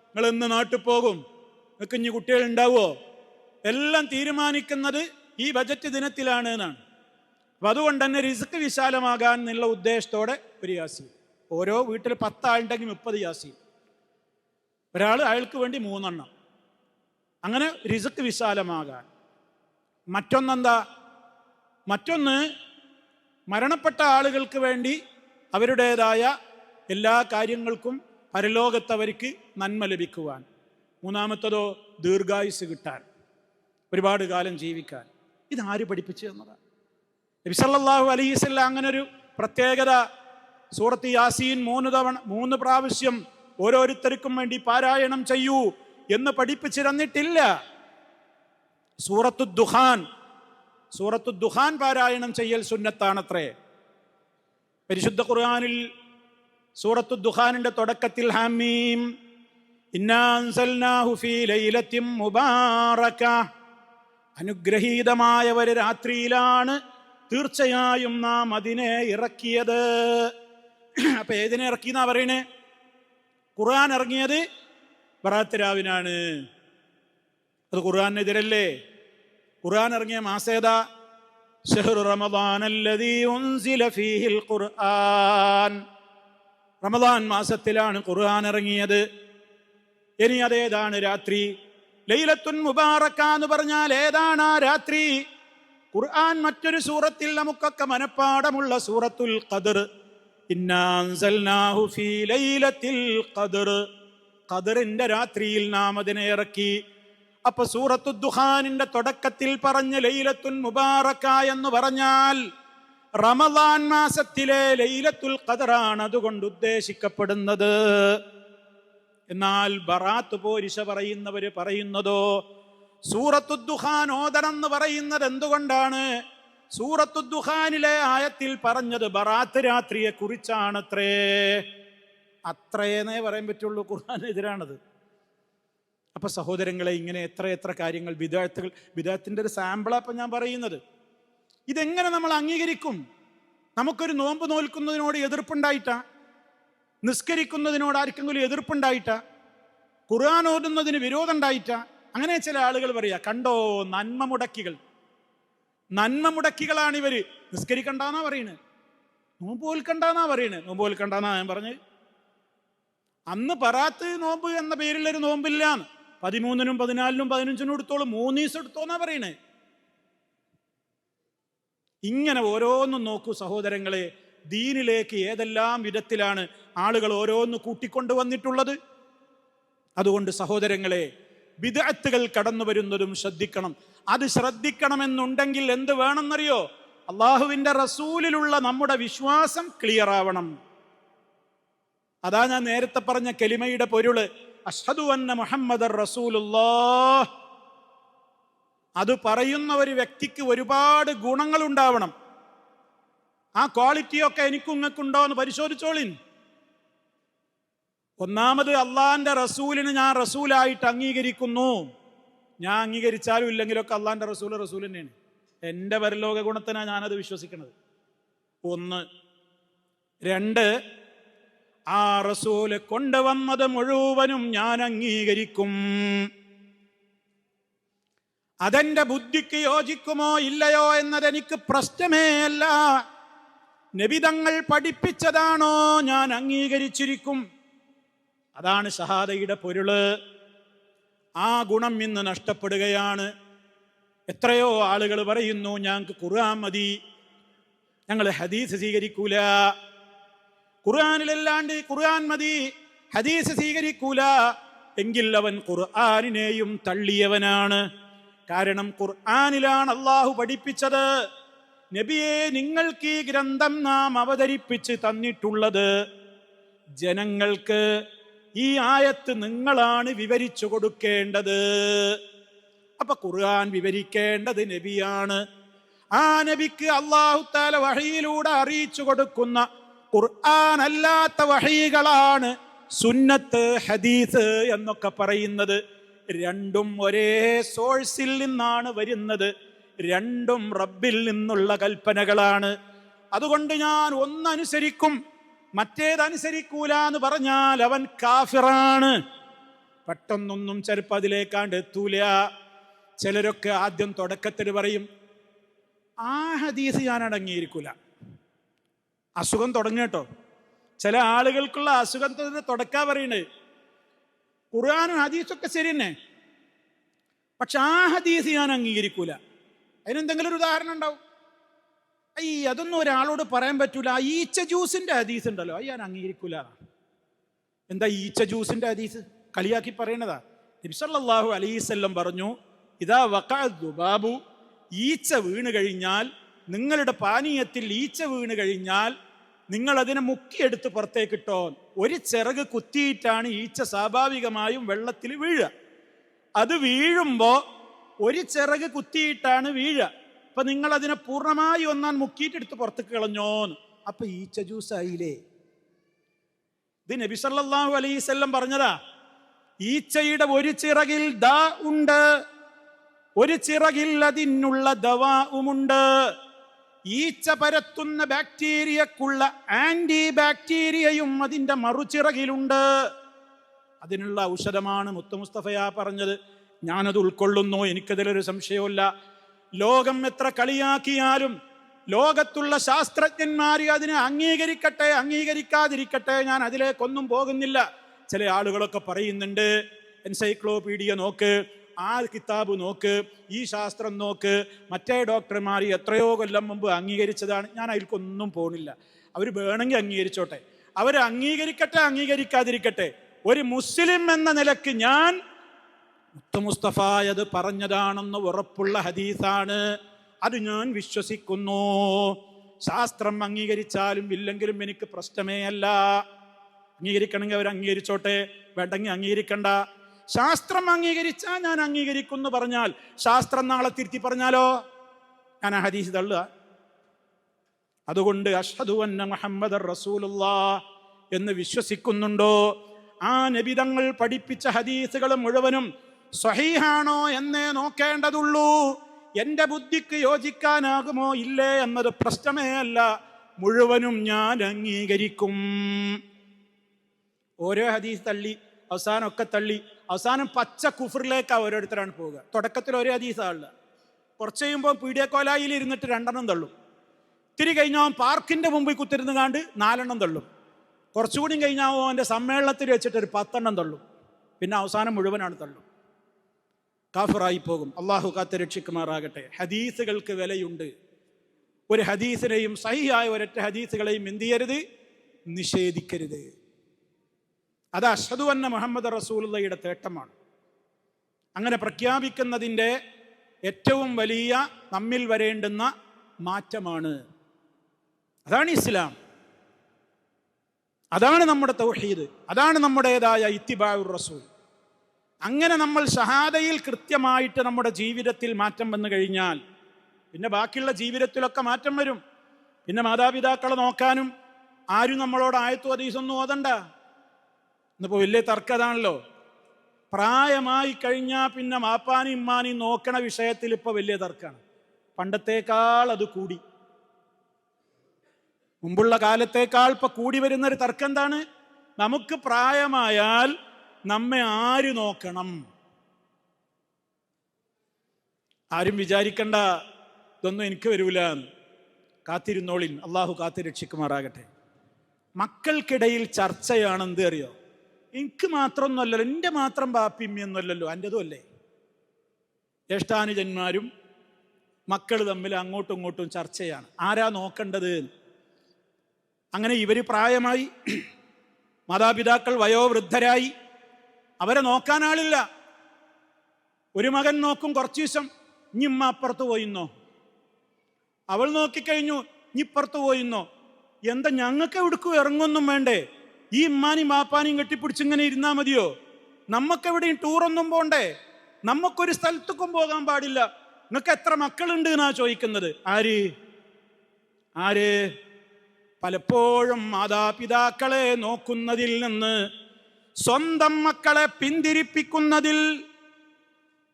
നിങ്ങൾ എന്ന് നാട്ടിൽ പോകും, നിങ്ങൾക്ക് ഇനി കുട്ടികൾ ഉണ്ടാവുമോ, എല്ലാം തീരുമാനിക്കുന്നത് ഈ ബജറ്റ് ദിനത്തിലാണ് എന്നാണ്. അപ്പം അതുകൊണ്ട് തന്നെ റിസ്ക് വിശാലമാകാൻ എന്നുള്ള ഉദ്ദേശത്തോടെ ഒരു യാസീൻ. ഓരോ വീട്ടിൽ 10 ആളുണ്ടെങ്കിൽ 30 യാസീൻ. ഒരാൾ അയാൾക്ക് വേണ്ടി 3 എണ്ണം. അങ്ങനെ റിസ്ക് വിശാലമാകാൻ. മറ്റൊന്നെന്താ? മറ്റൊന്ന് മരണപ്പെട്ട ആളുകൾക്ക് വേണ്ടി അവരുടേതായ എല്ലാ കാര്യങ്ങൾക്കും പരലോകത്തവർക്ക് നന്മ ലഭിക്കുവാൻ. മൂന്നാമത്തതോ ദീർഘായുസ് കിട്ടാൻ, ഒരുപാട് കാലം ജീവിക്കാൻ. ഇതാര് പഠിപ്പിച്ചു തന്നതാണ്? നബി സല്ലല്ലാഹു അലൈഹി വസല്ലം അങ്ങനെ ഒരു പ്രത്യേകത സൂറത്ത് യാസീൻ 3 പ്രാവശ്യം ഓരോരുത്തർക്കും വേണ്ടി പാരായണം ചെയ്യൂ എന്ന് പഠിപ്പിച്ചു തന്നിട്ടില്ല. സൂറത്തു ദുഖാൻ പാരായണം ചെയ്യൽ സുന്നത്താണത്രേ. പരിശുദ്ധ ഖുർആനിൽ സൂറത്തു ദുഖാനിന്റെ തുടക്കത്തിൽ ഹാമീം ഇന്നാ അൻസൽനാഹു ഫീ ലൈലത്തിൻ മുബാറക, അനുഗ്രഹീതമായ ഒരു രാത്രിയിലാണ് തീർച്ചയായും നാം അതിനെ ഇറക്കിയത്. അപ്പൊ ഏതിനെ ഇറക്കിയെന്നാ പറയണേ? ഖുർആൻ ഇറങ്ങിയത് ബറാത്ത് രാവിനാണ്. അത് ഖുർആനെതിരല്ലേ? ഖുർആൻ ഇറങ്ങിയ മാസേതാ? ശഹ്റു റമദാനല്ലദീ ഉൻസില ഫീഹിൽ ഖുർആൻ. റമദാൻ മാസത്തിലാണ് ഖുർആൻ ഇറങ്ങിയത്. ഇനി അതേതാണ് രാത്രി? ലൈലത്തുൻ മുബാറക എന്ന് പറഞ്ഞാൽ ഏതാണ് ആ രാത്രി? ഖുർആൻ മറ്റൊരു സൂറത്തിൽ നമുക്കൊക്കെ മനഃപ്പാടമുള്ള സൂറത്തുൽ ഖദർ. ഇന്നാ അൻസൽനാഹു ഫീ ലൈലത്തിൽ ഖദർ, ഖദറിന്റെ രാത്രിയിൽ നാം അതിനെ ഇറക്കി. അപ്പൊ സൂറത്തു ദുഖാനിന്റെ തുടക്കത്തിൽ പറഞ്ഞ ലൈലത്തുൻ മുബാറക എന്ന് പറഞ്ഞാൽ റമദാൻ മാസത്തിലെ ലൈലത്തുൽ ഖദറാണ് അതുകൊണ്ട് ഉദ്ദേശിക്കപ്പെടുന്നത്. എന്നാൽ ബറാത്ത് പോരിശ പറയുന്നവര് പറയുന്നതോ സൂറത്തു ദുഖാൻ ഓതണം എന്ന് പറയുന്നത് എന്തുകൊണ്ടാണ്? സൂറത്തു ദുഖാനിലെ ആയത്തിൽ പറഞ്ഞത് ബറാത്ത് രാത്രിയെ കുറിച്ചാണത്രേ. അത്രയെന്നേ പറയാൻ പറ്റുള്ളൂ. ഖുർആനെതിരാണത്. അപ്പൊ സഹോദരങ്ങളെ, ഇങ്ങനെ എത്ര കാര്യങ്ങൾ, ബിദഅത്തിന്റെ ഒരു സാമ്പിളാ ഇപ്പൊ ഞാൻ പറയുന്നത്. ഇതെങ്ങനെ നമ്മൾ അംഗീകരിക്കും? നമുക്കൊരു നോമ്പ് നോൽക്കുന്നതിനോട് എതിർപ്പുണ്ടായിട്ടാ? നിസ്കരിക്കുന്നതിനോട് ആർക്കെങ്കിലും എതിർപ്പുണ്ടായിട്ടാ? ഖുർആൻ ഓതുന്നതിന് വിരോധം ഉണ്ടായിട്ടാ? അങ്ങനെ ചില ആളുകൾ പറയാ, കണ്ടോ നന്മ മുടക്കികളാണ് ഇവര്. നിസ്കരിക്കണ്ടെന്നാ പറയുന്നത്, നോമ്പ് പോൽക്കണ്ടെന്നാ പറയുന്നത്. നോമ്പ് പോൽക്കണ്ടെന്നാ ഞാൻ പറഞ്ഞത്. അന്ന് പറാത്ത് നോമ്പ് എന്ന പേരിലൊരു നോമ്പില്ലാന്ന്. 13-നും 14-നും 15-നും എടുത്തോളും, 3 ദിവസം എടുത്തോന്നാ പറയണേ. ഇങ്ങനെ ഓരോന്നും നോക്കൂ സഹോദരങ്ങളെ, ദീനിലേക്ക് ഏതെല്ലാം വിധത്തിലാണ് ആളുകൾ ഓരോന്ന് കൂട്ടിക്കൊണ്ടുവന്നിട്ടുള്ളത്. അതുകൊണ്ട് സഹോദരങ്ങളെ, ബിദ്അത്തുകൾ കടന്നു വരുന്നതും ശ്രദ്ധിക്കണം. അത് ശ്രദ്ധിക്കണമെന്നുണ്ടെങ്കിൽ എന്ത് വേണമെന്നറിയോ? അള്ളാഹുവിന്റെ റസൂലിലുള്ള നമ്മുടെ വിശ്വാസം ക്ലിയർ ആവണം. അതാ ഞാൻ നേരത്തെ പറഞ്ഞ കലിമയുടെ പൊരുള്, അഷ്ഹദു അന്ന മുഹമ്മദർ റസൂലുള്ളാഹ്. അത് പറയുന്ന ഒരു വ്യക്തിക്ക് ഒരുപാട് ഗുണങ്ങൾ ഉണ്ടാവണം. ആ ക്വാളിറ്റിയൊക്കെ എനിക്കും ഇങ്ങക്കുണ്ടോ എന്ന് പരിശോധിച്ചോളിൻ. ഒന്നാമത്, അള്ളാന്റെ റസൂലിന് ഞാൻ റസൂലായിട്ട് അംഗീകരിക്കുന്നു. ഞാൻ അംഗീകരിച്ചാലും ഇല്ലെങ്കിലൊക്കെ അള്ളാന്റെ റസൂൽ തന്നെയാണ്. എൻ്റെ പരലോക ഗുണത്തിനാണ് ഞാനത് വിശ്വസിക്കുന്നത്. 1. 2, ആ റസൂല് കൊണ്ടുവന്നത് മുഴുവനും ഞാൻ അംഗീകരിക്കും. അതെന്റെ ബുദ്ധിക്ക് യോജിക്കുമോ ഇല്ലയോ എന്നതെനിക്ക് പ്രശ്നമേ അല്ല. നബിതങ്ങൾ പഠിപ്പിച്ചതാണോ ഞാൻ അംഗീകരിച്ചിരിക്കും. അതാണ് ഷഹാദയുടെ പൊരുള്. ആ ഗുണം ഇന്ന് നഷ്ടപ്പെടുകയാണ്. എത്രയോ ആളുകൾ പറയുന്നു, ഞങ്ങൾക്ക് ഖുർആൻ മതി, ഞങ്ങൾ ഹദീസ് സ്വീകരിക്കൂല. ഖുർആനിലല്ലാണ്ട് ഖുർആൻ മതി, ഹദീസ് സ്വീകരിക്കൂല എങ്കിൽ അവൻ ഖുർആനിനെയും തള്ളിയവനാണ്. കാരണം ഖുർആനിലാണ് അള്ളാഹു പഠിപ്പിച്ചത്, നബിയെ നിങ്ങൾക്ക് ഈ ഗ്രന്ഥം നാം അവതരിപ്പിച്ച് തന്നിട്ടുള്ളത്, ജനങ്ങൾക്ക് ഈ ആയത്ത് നിങ്ങളാണ് വിവരിച്ചു കൊടുക്കേണ്ടത്. അപ്പൊ ഖുർആൻ വിവരിക്കേണ്ടത് നബിയാണ്. ആ നബിക്ക് അല്ലാഹു തആല വഹയിലൂടെ അറിയിച്ചു കൊടുക്കുന്ന ഖുർആൻ അല്ലാത്ത വഹയികളാണ് സുന്നത്ത്, ഹദീസ് എന്നൊക്കെ പറയുന്നത്. രണ്ടും ഒരേ സോഴ്സിൽ നിന്നാണ് വരുന്നത്, രണ്ടും റബ്ബിൽ നിന്നുള്ള കൽപ്പനകളാണ്. അതുകൊണ്ട് ഞാൻ ഒന്നനുസരിക്കും മറ്റേതനുസരിക്കൂല എന്ന് പറഞ്ഞാൽ അവൻ കാഫിറാണ്. പെട്ടെന്നൊന്നും ചിലപ്പോൾ അതിലേക്കാണ്ട് എത്തൂല. ചിലരൊക്കെ ആദ്യം തുടക്കത്തിൽ പറയും, ആ ഹദീസ് ഞാൻ അടങ്ങിയിരിക്കൂല. അസുഖം തുടങ്ങിട്ടോ, ചില ആളുകൾക്കുള്ള അസുഖത്തിന് തുടക്കാ പറയണേ. ഖുർആനും ഹദീസൊക്കെ ശരി തന്നെ, പക്ഷെ ആ ഹദീസ് ഞാൻ അംഗീകരിക്കൂല. അതിനെന്തെങ്കിലും ഒരു ഉദാഹരണം ഉണ്ടാവും. അതൊന്നും ഒരാളോട് പറയാൻ പറ്റൂല. ഈച്ച ജ്യൂസിന്റെ ഹദീസ് ഉണ്ടല്ലോ, അത് ഞാൻ അംഗീകരിക്കൂല. എന്താ ഈച്ച ജ്യൂസിന്റെ ഹദീസ്? കളിയാക്കി പറയണതാ. നബി സല്ലല്ലാഹു അലൈഹി വസല്ലം പറഞ്ഞു, ഇദാ വഖഅ ദുബാബു, ഈച്ച വീണ് കഴിഞ്ഞാൽ, നിങ്ങളുടെ പാനീയത്തിൽ ഈച്ച വീണ് കഴിഞ്ഞാൽ നിങ്ങൾ അതിനെ മുക്കിയെടുത്ത് പുറത്തേക്കിട്ടോ. ഒരു ചിറക് കുത്തിയിട്ടാണ് ഈച്ച സ്വാഭാവികമായും വെള്ളത്തിൽ വീഴുക. അത് വീഴുമ്പോ ഒരു ചിറക് കുത്തിയിട്ടാണ് വീഴുക. അപ്പൊ നിങ്ങൾ അതിനെ പൂർണ്ണമായി ഒന്നാൻ മുക്കിയിട്ടെടുത്ത് പുറത്തേക്ക് കളഞ്ഞോന്ന്. അപ്പൊ ഈച്ച ജ്യൂസ് ആയില്ലേ? ഇത് നബി സല്ലല്ലാഹു അലൈഹി വസല്ലം പറഞ്ഞതാ. ഈച്ചയുടെ ഒരു ചിറകിൽ ദാ ഉണ്ട്, ഒരു ചിറകിൽ അതിനുള്ള ദവാഉമുണ്ട്. ഈച്ച പരത്തുന്ന ബാക്ടീരിയക്കുള്ള ആന്റി ബാക്ടീരിയയും അതിന്റെ മറുചിറകിലുണ്ട്. അതിനുള്ള ഔഷധമാണ് മുത്ത് മുസ്തഫയാ പറഞ്ഞത്. ഞാനത് ഉൾക്കൊള്ളുന്നു, എനിക്കതിലൊരു സംശയവുമില്ല. ലോകം എത്ര കളിയാക്കിയാലും, ലോകത്തുള്ള ശാസ്ത്രജ്ഞന്മാർ അതിനെ അംഗീകരിക്കട്ടെ അംഗീകരിക്കാതിരിക്കട്ടെ, ഞാൻ അതിലേക്കൊന്നും പോകുന്നില്ല. ചില ആളുകളൊക്കെ പറയുന്നുണ്ട്, എൻസൈക്ലോപീഡിയ നോക്ക്, ആ കിതാബ് നോക്ക്, ഈ ശാസ്ത്രം നോക്ക്, മറ്റേ ഡോക്ടർമാർ എത്രയോ കൊല്ലം മുമ്പ് അംഗീകരിച്ചതാണ്. ഞാൻ അതിൽക്കൊന്നും പോണില്ല. അവർ വേണമെങ്കിൽ അംഗീകരിച്ചോട്ടെ, അവർ അംഗീകരിക്കട്ടെ അംഗീകരിക്കാതിരിക്കട്ടെ. ഒരു മുസ്ലിം എന്ന നിലക്ക് ഞാൻ മുത്ത് മുസ്തഫ അത് പറഞ്ഞതാണെന്ന് ഉറപ്പുള്ള ഹദീസാണ്, അത് ഞാൻ വിശ്വസിക്കുന്നു. ശാസ്ത്രം അംഗീകരിച്ചാലും ഇല്ലെങ്കിലും എനിക്ക് പ്രശ്നമേ അല്ല. അംഗീകരിക്കണമെങ്കിൽ അവർ അംഗീകരിച്ചോട്ടെ, വേണ്ടെങ്കിൽ അംഗീകരിക്കണ്ട. ശാസ്ത്രം അംഗീകരിച്ചാൽ ഞാൻ അംഗീകരിക്കുന്നു പറഞ്ഞാൽ, ശാസ്ത്രം നാളെ തിരുത്തി പറഞ്ഞാലോ ഞാൻ ആ ഹദീസ് തള്ളുക. അതുകൊണ്ട് അഷ്ഹദു അന്ന മുഹമ്മദർ റസൂലുള്ളാഹ് എന്ന് വിശ്വസിക്കുന്നുണ്ടോ? ആ നബിതങ്ങൾ പഠിപ്പിച്ച ഹദീസുകൾ മുഴുവനും സ്വഹീഹാണോ എന്നേ നോക്കേണ്ടതുള്ളൂ. എന്റെ ബുദ്ധിക്ക് യോജിക്കാനാകുമോ ഇല്ലേ എന്നത് പ്രശ്നമേ അല്ല. മുഴുവനും ഞാൻ അംഗീകരിക്കും. ഓരോ ഹദീസ് തള്ളി അവസാനം ഒക്കെ തള്ളി അവസാനം പച്ച കുഫറിലേക്കാണ് ഓരോരുത്തരാണ് പോവുക. തുടക്കത്തിൽ ഒരു ഹദീസാണുള്ള, കുറച്ച് കഴിയുമ്പോൾ പീഡിയക്കോലായിൽ ഇരുന്നിട്ട് 2 തള്ളും. ഇത്തിരി കഴിഞ്ഞാൽ പാർക്കിന്റെ മുമ്പിൽ കുത്തിരുന്ന് കാണ്ട് 4 തള്ളും. കുറച്ചുകൂടി കഴിഞ്ഞാൽ അവൻ്റെ സമ്മേളനത്തിൽ വെച്ചിട്ട് ഒരു 10 തള്ളും. പിന്നെ അവസാനം മുഴുവനാണ് തള്ളും. കാഫിറായി പോകും. അള്ളാഹു കാത്ത് രക്ഷിക്കുമാറാകട്ടെ. ഹദീസുകൾക്ക് വിലയുണ്ട്. ഒരു ഹദീസിനെയും സഹിയായ ഒരൊറ്റ ഹദീസുകളെയും എന്ത് ചെയ്യരുത്, നിഷേധിക്കരുത്. അത് അഷ്ഹദു അന്ന മുഹമ്മദ് റസൂലുള്ളാഹിയുടെ തേട്ടമാണ്. അങ്ങനെ പ്രഖ്യാപിക്കുന്നതിൻ്റെ ഏറ്റവും വലിയ നമ്മിൽ വരേണ്ടുന്ന മാറ്റമാണ്. അതാണ് ഇസ്ലാം, അതാണ് നമ്മുടെ തൗഹീദ്, അതാണ് നമ്മുടേതായ ഇത്തിബാഉർ റസൂൽ. അങ്ങനെ നമ്മൾ ഷഹാദയിൽ കൃത്യമായിട്ട് നമ്മുടെ ജീവിതത്തിൽ മാറ്റം വന്നു കഴിഞ്ഞാൽ പിന്നെ ബാക്കിയുള്ള ജീവിതത്തിലൊക്കെ മാറ്റം വരും. പിന്നെ മാതാപിതാക്കളെ നോക്കാനും ആരും നമ്മളോട് ആയത്തും ഹദീസൊന്നും ഓതണ്ട. ഇന്നിപ്പോൾ വലിയ തർക്കതാണല്ലോ. പ്രായമായി കഴിഞ്ഞാൽ പിന്നെ മാപ്പാനി ഇമ്മാനി നോക്കണ വിഷയത്തിൽ ഇപ്പോൾ വലിയ തർക്കമാണ്. പണ്ടത്തേക്കാൾ അത് കൂടി, മുമ്പുള്ള കാലത്തേക്കാൾ ഇപ്പൊ കൂടി വരുന്നൊരു തർക്കം എന്താണ്? നമുക്ക് പ്രായമായാൽ നമ്മെ ആര് നോക്കണം? ആരും വിചാരിക്കണ്ട ഇതൊന്നും എനിക്ക് വരൂല, കാത്തിരുന്നോളിൻ, അള്ളാഹു കാത്തി രക്ഷിക്കുമാറാകട്ടെ. മക്കൾക്കിടയിൽ ചർച്ചയാണ് എന്ത് അറിയോ? എനിക്ക് മാത്രമൊന്നുമല്ലല്ലോ, എൻ്റെ മാത്രം ബാപ്പിമ്മയൊന്നുമല്ലല്ലോ, എൻ്റെതും അല്ലേ. ജ്യേഷ്ഠാനുജന്മാരും മക്കൾ തമ്മിൽ അങ്ങോട്ടും ഇങ്ങോട്ടും ചർച്ചയാണ്, ആരാ നോക്കേണ്ടത്. അങ്ങനെ ഇവർ പ്രായമായി, മാതാപിതാക്കൾ വയോവൃദ്ധരായി, അവരെ നോക്കാൻ ആളില്ല. ഒരു മകൻ നോക്കും കുറച്ചു ദിവസം, ഇഞ്ഞിമ്മ അപ്പുറത്ത് പോയിന്നോ, അവൾ നോക്കിക്കഴിഞ്ഞു, ഇഞ്ഞിപ്പുറത്ത് പോയിന്നോ. എന്താ ഞങ്ങൾക്ക് എവിടേക്കും ഇറങ്ങൊന്നും വേണ്ടേ? ഈ ഇമ്മാനും മാപ്പാനെയും കെട്ടിപ്പിടിച്ചിങ്ങനെ ഇരുന്നാ മതിയോ? നമുക്കെവിടെയും ടൂറൊന്നും പോണ്ടേ? നമുക്കൊരു സ്ഥലത്തേക്കും പോകാൻ പാടില്ല. നിങ്ങൾക്ക് എത്ര മക്കളുണ്ട് എന്നാ ചോദിക്കുന്നത്. ആര് പലപ്പോഴും മാതാപിതാക്കളെ നോക്കുന്നതിൽ നിന്ന് സ്വന്തം മക്കളെ പിന്തിരിപ്പിക്കുന്നതിൽ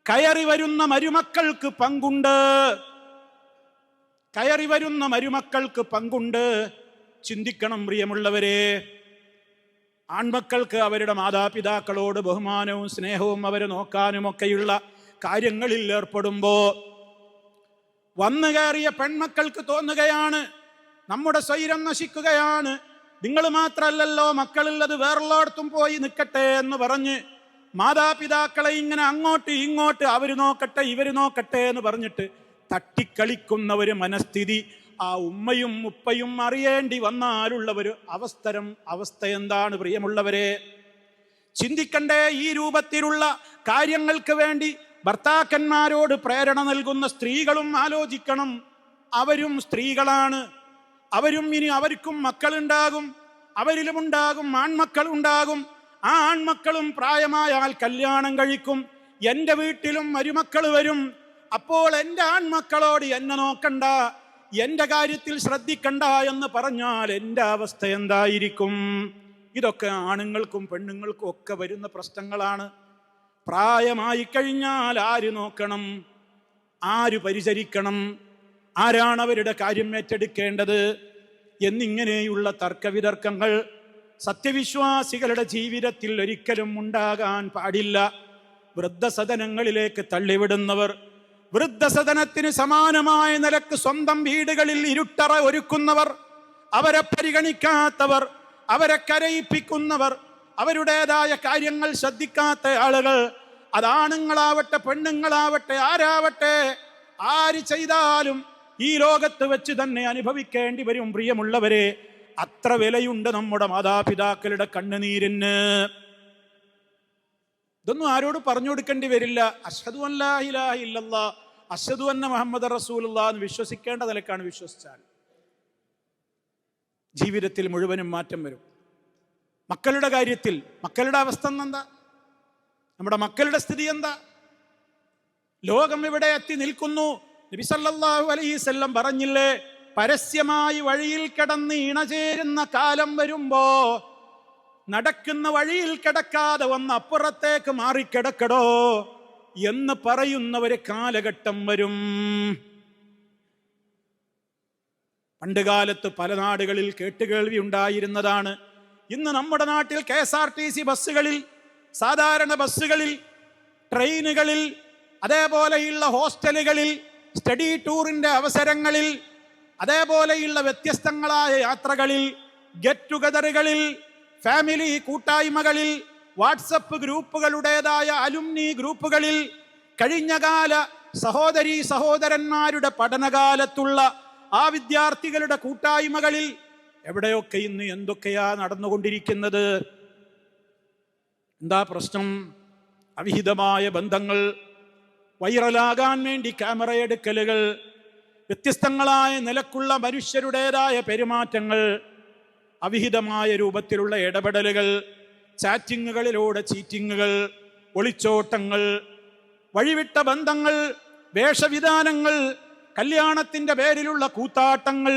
കയറി വരുന്ന മരുമക്കൾക്ക് പങ്കുണ്ട്. കയറി വരുന്ന മരുമക്കൾക്ക് പങ്കുണ്ട്. ചിന്തിക്കണം പ്രിയമുള്ളവരെ. ആൺമക്കൾക്ക് അവരുടെ മാതാപിതാക്കളോട് ബഹുമാനവും സ്നേഹവും അവരെ നോക്കാനും ഒക്കെയുള്ള കാര്യങ്ങളിൽ ഏർപ്പെടുമ്പോ വന്നു കയറിയ പെൺമക്കൾക്ക് തോന്നുകയാണ് നമ്മുടെ സ്വൈരം നശിക്കുകയാണ്, നിങ്ങൾ മാത്രല്ലല്ലോ മക്കളുള്ളത്, വേറുള്ളടത്തും പോയി നിൽക്കട്ടെ എന്ന് പറഞ്ഞ് മാതാപിതാക്കളെ ഇങ്ങനെ അങ്ങോട്ട് ഇങ്ങോട്ട് അവര് നോക്കട്ടെ ഇവര് നോക്കട്ടെ എന്ന് പറഞ്ഞിട്ട് തട്ടിക്കളിക്കുന്ന ഒരു മനസ്ഥിതി ആ ഉമ്മയും ഉപ്പയും അറിയേണ്ടി വന്നാലുള്ള ഒരു അവസ്ഥ എന്താണ് പ്രിയമുള്ളവരെ? ചിന്തിക്കണ്ടേ? ഈ രൂപത്തിലുള്ള കാര്യങ്ങൾക്ക് വേണ്ടി ഭർത്താക്കന്മാരോട് പ്രേരണ നൽകുന്ന സ്ത്രീകളും ആലോചിക്കണം. അവരും സ്ത്രീകളാണ്, അവരും ഇനി അവർക്കും മക്കളുണ്ടാകും, അവരിലുമുണ്ടാകും ആൺമക്കൾ ഉണ്ടാകും. ആ ആൺമക്കളും പ്രായമായാൽ കല്യാണം കഴിക്കും. എൻ്റെ വീട്ടിലും മരുമക്കൾ വരും. അപ്പോൾ എൻ്റെ ആൺമക്കളോട് എന്നെ നോക്കണ്ട, എൻ്റെ കാര്യത്തിൽ ശ്രദ്ധിക്കണ്ട എന്ന് പറഞ്ഞാൽ എൻ്റെ അവസ്ഥ എന്തായിരിക്കും? ഇതൊക്കെ ആണുങ്ങൾക്കും പെണ്ണുങ്ങൾക്കും ഒക്കെ വരുന്ന പ്രശ്നങ്ങളാണ്. പ്രായമായി കഴിഞ്ഞാൽ ആര് നോക്കണം? ആര് പരിചരിക്കണം? ആരാണ് അവരുടെ കാര്യം ഏറ്റെടുക്കേണ്ടത്? എന്നിങ്ങനെയുള്ള തർക്കവിതർക്കങ്ങൾ സത്യവിശ്വാസികളുടെ ജീവിതത്തിൽ ഒരിക്കലും ഉണ്ടാകാൻ പാടില്ല. വൃദ്ധസദനങ്ങളിലേക്ക് തള്ളിവിടുന്നവർ, വൃദ്ധസദനത്തിന് സമാനമായ നിലക്ക് സ്വന്തം വീടുകളിൽ ഇരുട്ടറ ഒരുക്കുന്നവർ, അവരെ പരിഗണിക്കാത്തവർ, അവരെ കരയിപ്പിക്കുന്നവർ, അവരുടേതായ കാര്യങ്ങൾ ശ്രദ്ധിക്കാത്ത ആളുകൾ, അതാണുങ്ങളാവട്ടെ പെണ്ണുങ്ങളാവട്ടെ ആരാവട്ടെ, ആര് ചെയ്താലും ഈ ലോകത്ത് വെച്ച് തന്നെ അനുഭവിക്കേണ്ടി വരും. പ്രിയമുള്ളവരെ, അത്ര വിലയുണ്ട് നമ്മുടെ മാതാപിതാക്കളുടെ കണ്ണുനീരിന്. ഇതൊന്നും ആരോട് പറഞ്ഞു കൊടുക്കേണ്ടി വരില്ല. അഷ്ഹദു അൻ ലാ ഇലാഹ ഇല്ലല്ലാഹ് അഷ്ഹദു അന്ന മുഹമ്മദ് റസൂലുള്ളാഹ് എന്ന് വിശ്വസിക്കേണ്ട നിലക്കാണ് വിശ്വസിച്ചാൽ ജീവിതത്തിൽ മുഴുവനും മാറ്റം വരും. മക്കളുടെ കാര്യത്തിൽ മക്കളുടെ അവസ്ഥ എന്താ? നമ്മുടെ മക്കളുടെ സ്ഥിതി എന്താ? ലോകം ഇവിടെ എത്തി നിൽക്കുന്നു. നബി സല്ലല്ലാഹു അലൈഹി വസല്ലം പറഞ്ഞില്ലേ, പരസ്യമായി വഴിയിൽ കിടന്ന് ഇണചേരുന്ന കാലം വരുമ്പോ നടക്കുന്ന വഴിയിൽ കിടക്കാതെ വന്ന് അപ്പുറത്തേക്ക് മാറിക്കിടക്കടോ എന്ന് പറയുന്ന ഒരു കാലഘട്ടം വരും. പണ്ടുകാലത്ത് പല നാടുകളിൽ കേട്ടുകേൾവി ഉണ്ടായിരുന്നതാണ്. ഇന്ന് നമ്മുടെ നാട്ടിൽ KSRTC ബസ്സുകളിൽ, സാധാരണ ബസ്സുകളിൽ, ട്രെയിനുകളിൽ, അതേപോലെയുള്ള ഹോസ്റ്റലുകളിൽ, സ്റ്റഡി ടൂറിന്റെ അവസരങ്ങളിൽ, അതേപോലെയുള്ള വ്യത്യസ്തങ്ങളായ യാത്രകളിൽ, ഗെറ്റ് ടുഗദറുകളിൽ, ഫാമിലി കൂട്ടായ്മകളിൽ, വാട്സപ്പ് ഗ്രൂപ്പുകളുടേതായ അലുമിനി ഗ്രൂപ്പുകളിൽ, കഴിഞ്ഞകാല സഹോദരീ സഹോദരന്മാരുടെ പഠനകാലത്തുള്ള ആ വിദ്യാർത്ഥികളുടെ കൂട്ടായ്മകളിൽ എവിടെയൊക്കെ ഇന്ന് എന്തൊക്കെയാ നടന്നുകൊണ്ടിരിക്കുന്നത്? എന്താ പ്രശ്നം? അവിഹിതമായ ബന്ധങ്ങൾ, വൈറലാകാൻ വേണ്ടി ക്യാമറ എടുക്കലുകൾ, വ്യത്യസ്തങ്ങളായ നിലക്കുള്ള മനുഷ്യരുടേതായ പെരുമാറ്റങ്ങൾ, അവിഹിതമായ രൂപത്തിലുള്ള ഇടപെടലുകൾ, ചാറ്റിങ്ങുകളിലൂടെ ചീറ്റിങ്ങുകൾ, ഒളിച്ചോട്ടങ്ങൾ, വഴിവിട്ട ബന്ധങ്ങൾ, വേഷവിധാനങ്ങൾ, കല്യാണത്തിന്റെ പേരിലുള്ള കൂത്താട്ടങ്ങൾ.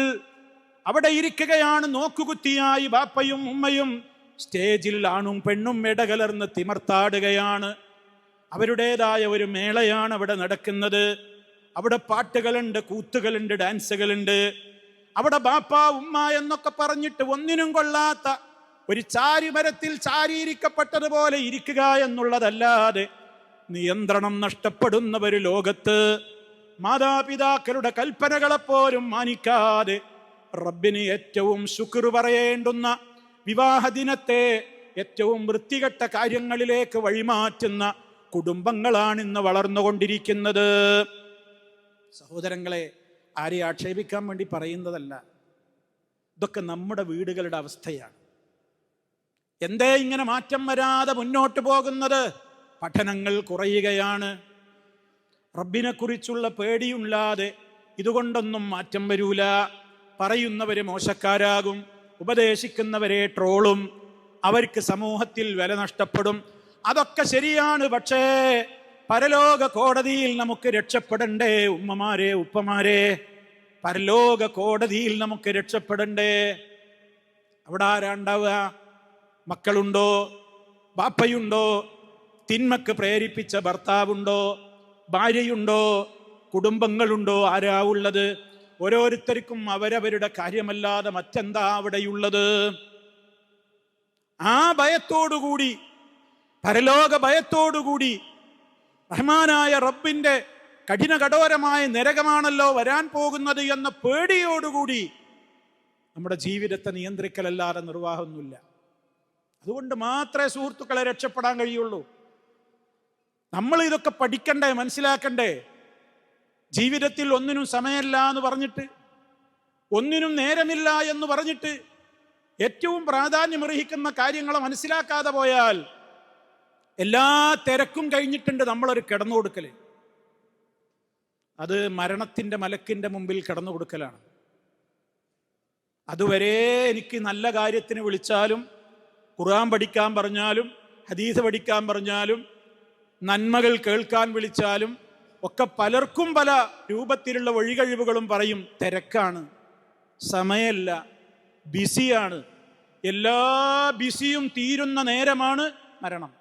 അവിടെ ഇരിക്കുകയാണ് നോക്കുകുത്തിയായി ബാപ്പയും ഉമ്മയും. സ്റ്റേജിൽ ആണും പെണ്ണും ഇടകലർന്ന് തിമർത്താടുകയാണ്. അവരുടേതായ ഒരു മേളയാണ് അവിടെ നടക്കുന്നത്. അവിടെ പാട്ടുകളുണ്ട്, കൂത്തുകളുണ്ട്, ഡാൻസുകളുണ്ട്. അവിടെ ബാപ്പ ഉമ്മ എന്നൊക്കെ പറഞ്ഞിട്ട് ഒന്നിനും കൊള്ളാത്ത ഒരു ചാരിമരത്തിൽ ചാരിയിരിക്കപ്പെട്ടതുപോലെ ഇരിക്കുക എന്നുള്ളതല്ലാതെ നിയന്ത്രണം നഷ്ടപ്പെടുന്ന ഒരു ലോകത്ത് മാതാപിതാക്കളുടെ കൽപ്പനകളെപ്പോലും മാനിക്കാതെ റബ്ബിന് ഏറ്റവും ശുക്ർ പറയേണ്ടുന്ന വിവാഹ ദിനത്തെ ഏറ്റവും വൃത്തികെട്ട കാര്യങ്ങളിലേക്ക് വഴിമാറ്റുന്ന കുടുംബങ്ങളാണ് ഇന്ന് വളർന്നുകൊണ്ടിരിക്കുന്നത്. സഹോദരങ്ങളെ, ആരെ ആക്ഷേപിക്കാൻ വേണ്ടി പറയുന്നതല്ല. ഇതൊക്കെ നമ്മുടെ വീടുകളുടെ അവസ്ഥയാണ്. എന്തേ ഇങ്ങനെ മാറ്റം വരാതെ മുന്നോട്ട് പോകുന്നത്? പഠനങ്ങൾ കുറയുകയാണ്. റബ്ബിനെ കുറിച്ചുള്ള പേടിയില്ലാതെ ഇതുകൊണ്ടൊന്നും മാറ്റം വരൂല. പറയുന്നവര് മോശക്കാരാകും, ഉപദേശിക്കുന്നവരെ ട്രോളും, അവർക്ക് സമൂഹത്തിൽ വില നഷ്ടപ്പെടും. അതൊക്കെ ശരിയാണ്. പക്ഷേ പരലോക കോടതിയിൽ നമുക്ക് രക്ഷപ്പെടണ്ടേ ഉമ്മമാരെ, ഉപ്പമാരെ? പരലോക കോടതിയിൽ നമുക്ക് രക്ഷപ്പെടണ്ടേ? അവിടെ ആരാണ്ടാവുക? മക്കളുണ്ടോ? ബാപ്പയുണ്ടോ? തിന്മക്ക് പ്രേരിപ്പിച്ച ഭർത്താവുണ്ടോ? ഭാര്യയുണ്ടോ? കുടുംബങ്ങളുണ്ടോ? ആരാ ഉള്ളത്? ഓരോരുത്തർക്കും അവരവരുടെ കാര്യമല്ലാതെ മറ്റെന്താ അവിടെയുള്ളത്? ആ ഭയത്തോടുകൂടി, പരലോക ഭയത്തോടുകൂടി, റഹ്മാനായ റബ്ബിന്റെ കഠിന കഠോരമായ നരകമാണല്ലോ വരാൻ പോകുന്നത് എന്ന പേടിയോടുകൂടി നമ്മുടെ ജീവിതത്തെ നിയന്ത്രിക്കലല്ലാതെ നിർവാഹമൊന്നുമില്ല. അതുകൊണ്ട് മാത്രമേ സുഹൃത്തുക്കളെ രക്ഷപ്പെടാൻ കഴിയുള്ളൂ. നമ്മൾ ഇതൊക്കെ പഠിക്കണ്ടേ, മനസ്സിലാക്കണ്ടേ? ജീവിതത്തിൽ ഒന്നിനും സമയമില്ല എന്ന് പറഞ്ഞിട്ട്, ഒന്നിനും നേരമില്ല എന്ന് പറഞ്ഞിട്ട് ഏറ്റവും പ്രാധാന്യമർഹിക്കുന്ന കാര്യങ്ങളെ മനസ്സിലാക്കാതെ പോയാൽ എല്ലാ തിരക്കും കഴിഞ്ഞിട്ടുണ്ട് നമ്മളൊരു കിടന്നു കൊടുക്കല്. അത് മരണത്തിന്റെ മലക്കിന്റെ മുമ്പിൽ കിടന്നു കൊടുക്കലാണ്. അതുവരെ എനിക്ക് നല്ല കാര്യത്തിന് വിളിച്ചാലും, ഖുർആൻ പഠിക്കാൻ പറഞ്ഞാലും, ഹദീസ് പഠിക്കാൻ പറഞ്ഞാലും, നന്മകൾ കേൾക്കാൻ വിളിച്ചാലും ഒക്കെ പലർക്കും പല രൂപത്തിലുള്ള വഴികഴിവുകളും പറയും. തിരക്കാണ്, സമയമല്ല, ബിസിയാണ്. എല്ലാ ബിസിയും തീരുന്ന നേരമാണ് മരണം.